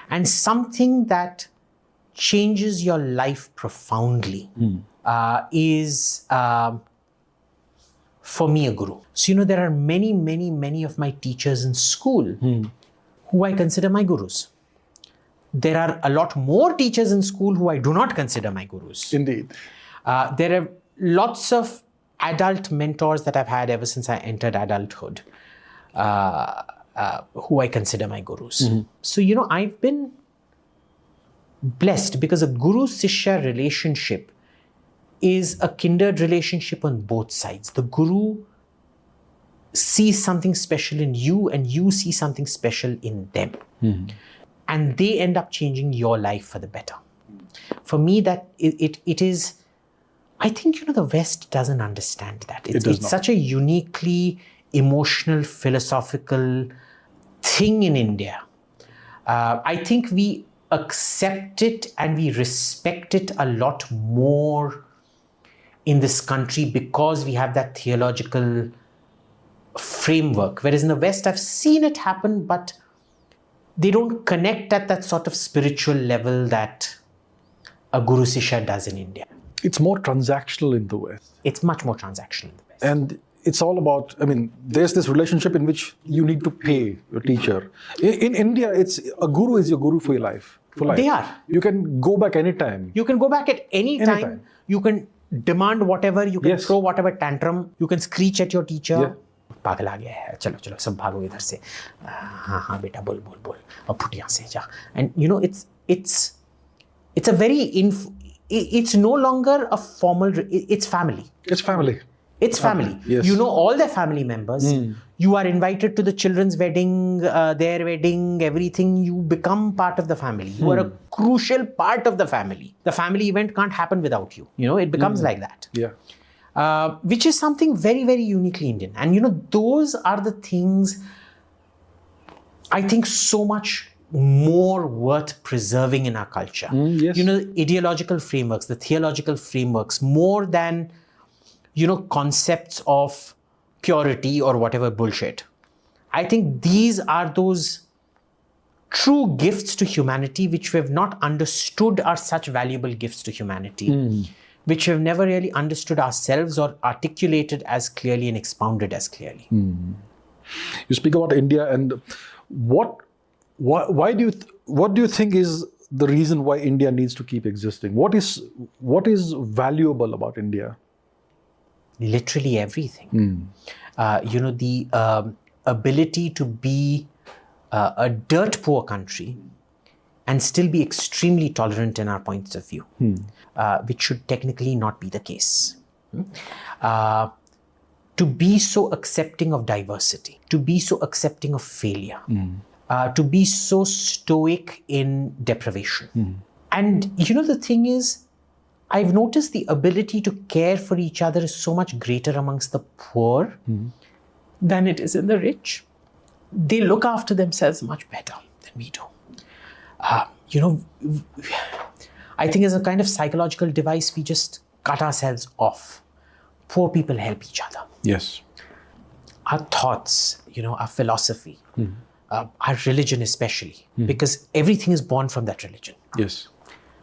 And something that changes your life profoundly is, for me, a guru. So, there are many, many, many of my teachers in school who I consider my gurus. There are a lot more teachers in school who I do not consider my gurus. Indeed. There are lots of adult mentors that I've had ever since I entered adulthood. Who I consider my gurus. So, I've been blessed because a guru-sishya relationship is a kindred relationship on both sides. The guru sees something special in you and you see something special in them. And they end up changing your life for the better. For me, that it is, I think, the West doesn't understand that. It's such a uniquely emotional, philosophical thing in India. I think we accept it and we respect it a lot more in this country because we have that theological framework. Whereas in the West, I've seen it happen, but they don't connect at that sort of spiritual level that a Guru Sishya does in India. It's more transactional in the West. It's much more transactional in the West. And it's all about, there's this relationship in which you need to pay your teacher. In India, a guru is your guru for your life. They are. You can go back anytime. You can go back at any time. You can demand whatever. You can throw whatever tantrum. You can screech at your teacher. पागल आ गया है, चलो चलो सब भागो इधर से, हाँ बेटा बोल बोल बोल और फुट यहाँ से जा. And it's a very it's no longer a formal, it's family. It's family. It's family. Yes. You know all their family members. You are invited to the children's wedding, their wedding, everything. You become part of the family. You are a crucial part of the family. The family event can't happen without you. It becomes like that. Yeah. Which is something very, very uniquely Indian. And those are the things I think so much more worth preserving in our culture. Yes. The ideological frameworks, the theological frameworks, more than concepts of purity or whatever bullshit. I think these are those true gifts to humanity which we have not understood are such valuable gifts to humanity, which we have never really understood ourselves or articulated as clearly and expounded as clearly. You speak about India, and what do you think is the reason why India needs to keep existing? What is valuable about India? Literally everything. The ability to be a dirt poor country and still be extremely tolerant in our points of view, which should technically not be the case. To be so accepting of diversity, to be so accepting of failure, to be so stoic in deprivation. And the thing is, I've noticed the ability to care for each other is so much greater amongst the poor than it is in the rich. They look after themselves much better than we do. I think as a kind of psychological device, we just cut ourselves off. Poor people help each other. Yes. Our thoughts, our philosophy, our religion especially, because everything is born from that religion. Yes.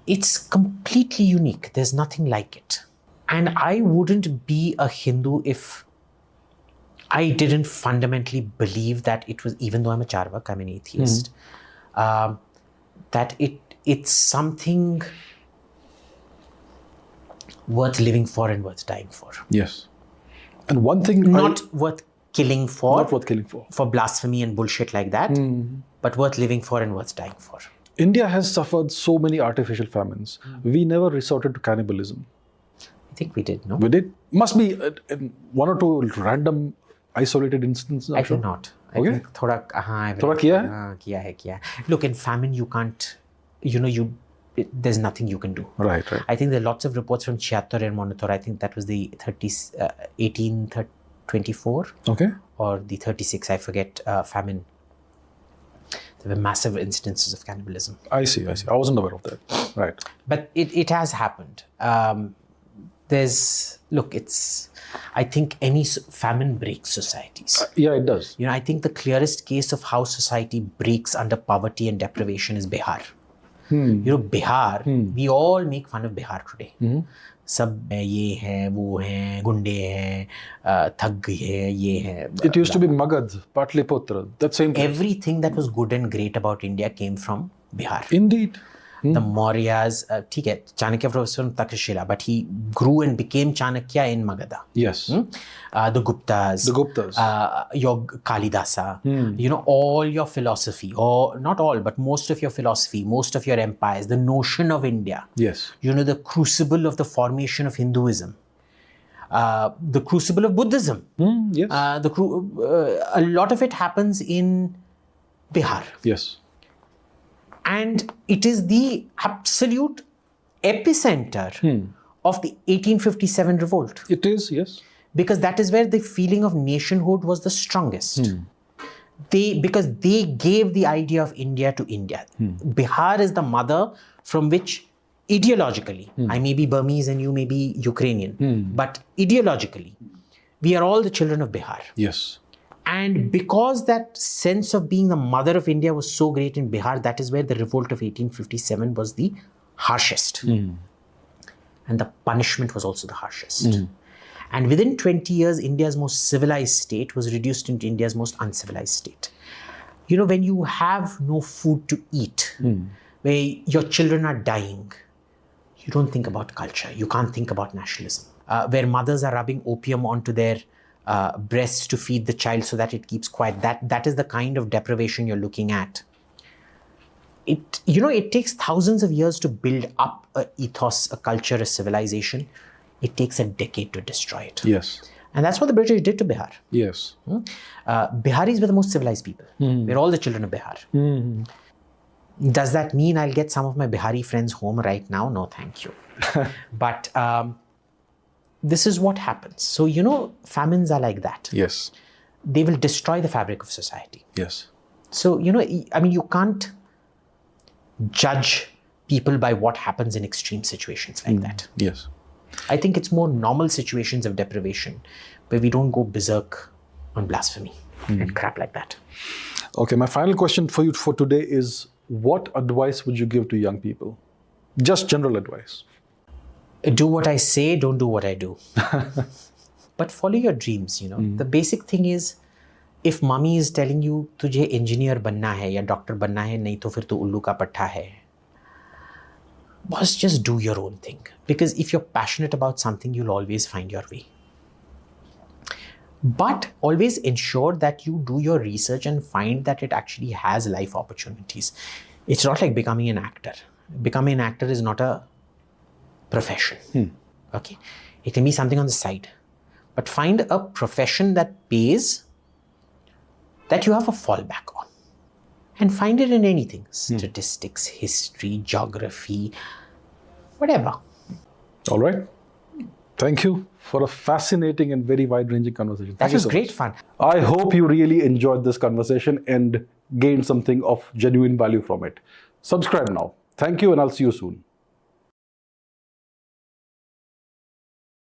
It's completely unique. There's nothing like it. And I wouldn't be a Hindu if I didn't fundamentally believe that it was, even though I'm a Charvak, I'm an atheist, that it's something worth living for and worth dying for. Yes. And one thing... Not worth killing for. Not worth killing for. For blasphemy and bullshit like that, but worth living for and worth dying for. India has suffered so many artificial famines. We never resorted to cannibalism. I think we did, no? We did. Must be one or two random isolated instances. I think not. I think thoda kiya hai. Look, in famine you can't, there's nothing you can do. Right. I think there are lots of reports from Chiattor and Monitor. I think that was the 1824 or the 36, I forget, famine. There were massive instances of cannibalism. I see. I wasn't aware of that. Right. But it has happened. I think any famine breaks societies. Yeah, it does. I think the clearest case of how society breaks under poverty and deprivation is Bihar. Bihar, we all make fun of Bihar today. सब ये है, वो है, गुंडे हैं, थग है, ये है. It used to be Magad, Patliputra, that same place. Everything that was good and great about India came from Bihar. Indeed. The Mauryas, ठीक है, Chanakya was from Takshashila, but he grew and became Chanakya in Magadha. Yes. The Guptas. Your Kalidasa. All your philosophy, or not all, but most of your philosophy, most of your empires, the notion of India. Yes. The crucible of the formation of Hinduism. The crucible of Buddhism. Yes. A lot of it happens in Bihar. Yes. And it is the absolute epicenter of the 1857 revolt. It is, yes. Because that is where the feeling of nationhood was the strongest. Because they gave the idea of India to India. Bihar is the mother from which ideologically, I may be Burmese and you may be Ukrainian, but ideologically, we are all the children of Bihar. Yes. And because that sense of being the mother of India was so great in Bihar, that is where the revolt of 1857 was the harshest. And the punishment was also the harshest. And within 20 years, India's most civilized state was reduced into India's most uncivilized state. When you have no food to eat, where your children are dying, you don't think about culture. You can't think about nationalism. Where mothers are rubbing opium onto their breasts to feed the child so that it keeps quiet. That is the kind of deprivation you're looking at. It takes thousands of years to build up an ethos, a culture, a civilization. It takes a decade to destroy it. Yes. And that's what the British did to Bihar. Yes. Biharis were the most civilized people. We're all the children of Bihar. Does that mean I'll get some of my Bihari friends home right now? No, thank you. But this is what happens. So, famines are like that. Yes. They will destroy the fabric of society. Yes. So, you can't judge people by what happens in extreme situations like that. Yes. I think it's more normal situations of deprivation where we don't go berserk on blasphemy and crap like that. Okay, my final question for you for today is, what advice would you give to young people? Just general advice. Do what I say, don't do what I do. But follow your dreams, The basic thing is, if mommy is telling you, tujhe engineer banna hai ya doctor banna hai, nahi to fir tu ullu ka patta hai. Boss, just do your own thing. Because if you're passionate about something, you'll always find your way. But always ensure that you do your research and find that it actually has life opportunities. It's not like becoming an actor. Becoming an actor is not a profession. Okay, it can be something on the side, but find a profession that pays, that you have a fallback on, and find it in anything: statistics, history, geography, whatever. All right. Thank you for a fascinating and very wide-ranging conversation. That was great fun. I hope you really enjoyed this conversation and gained something of genuine value from it. Subscribe now. Thank you, and I'll see you soon.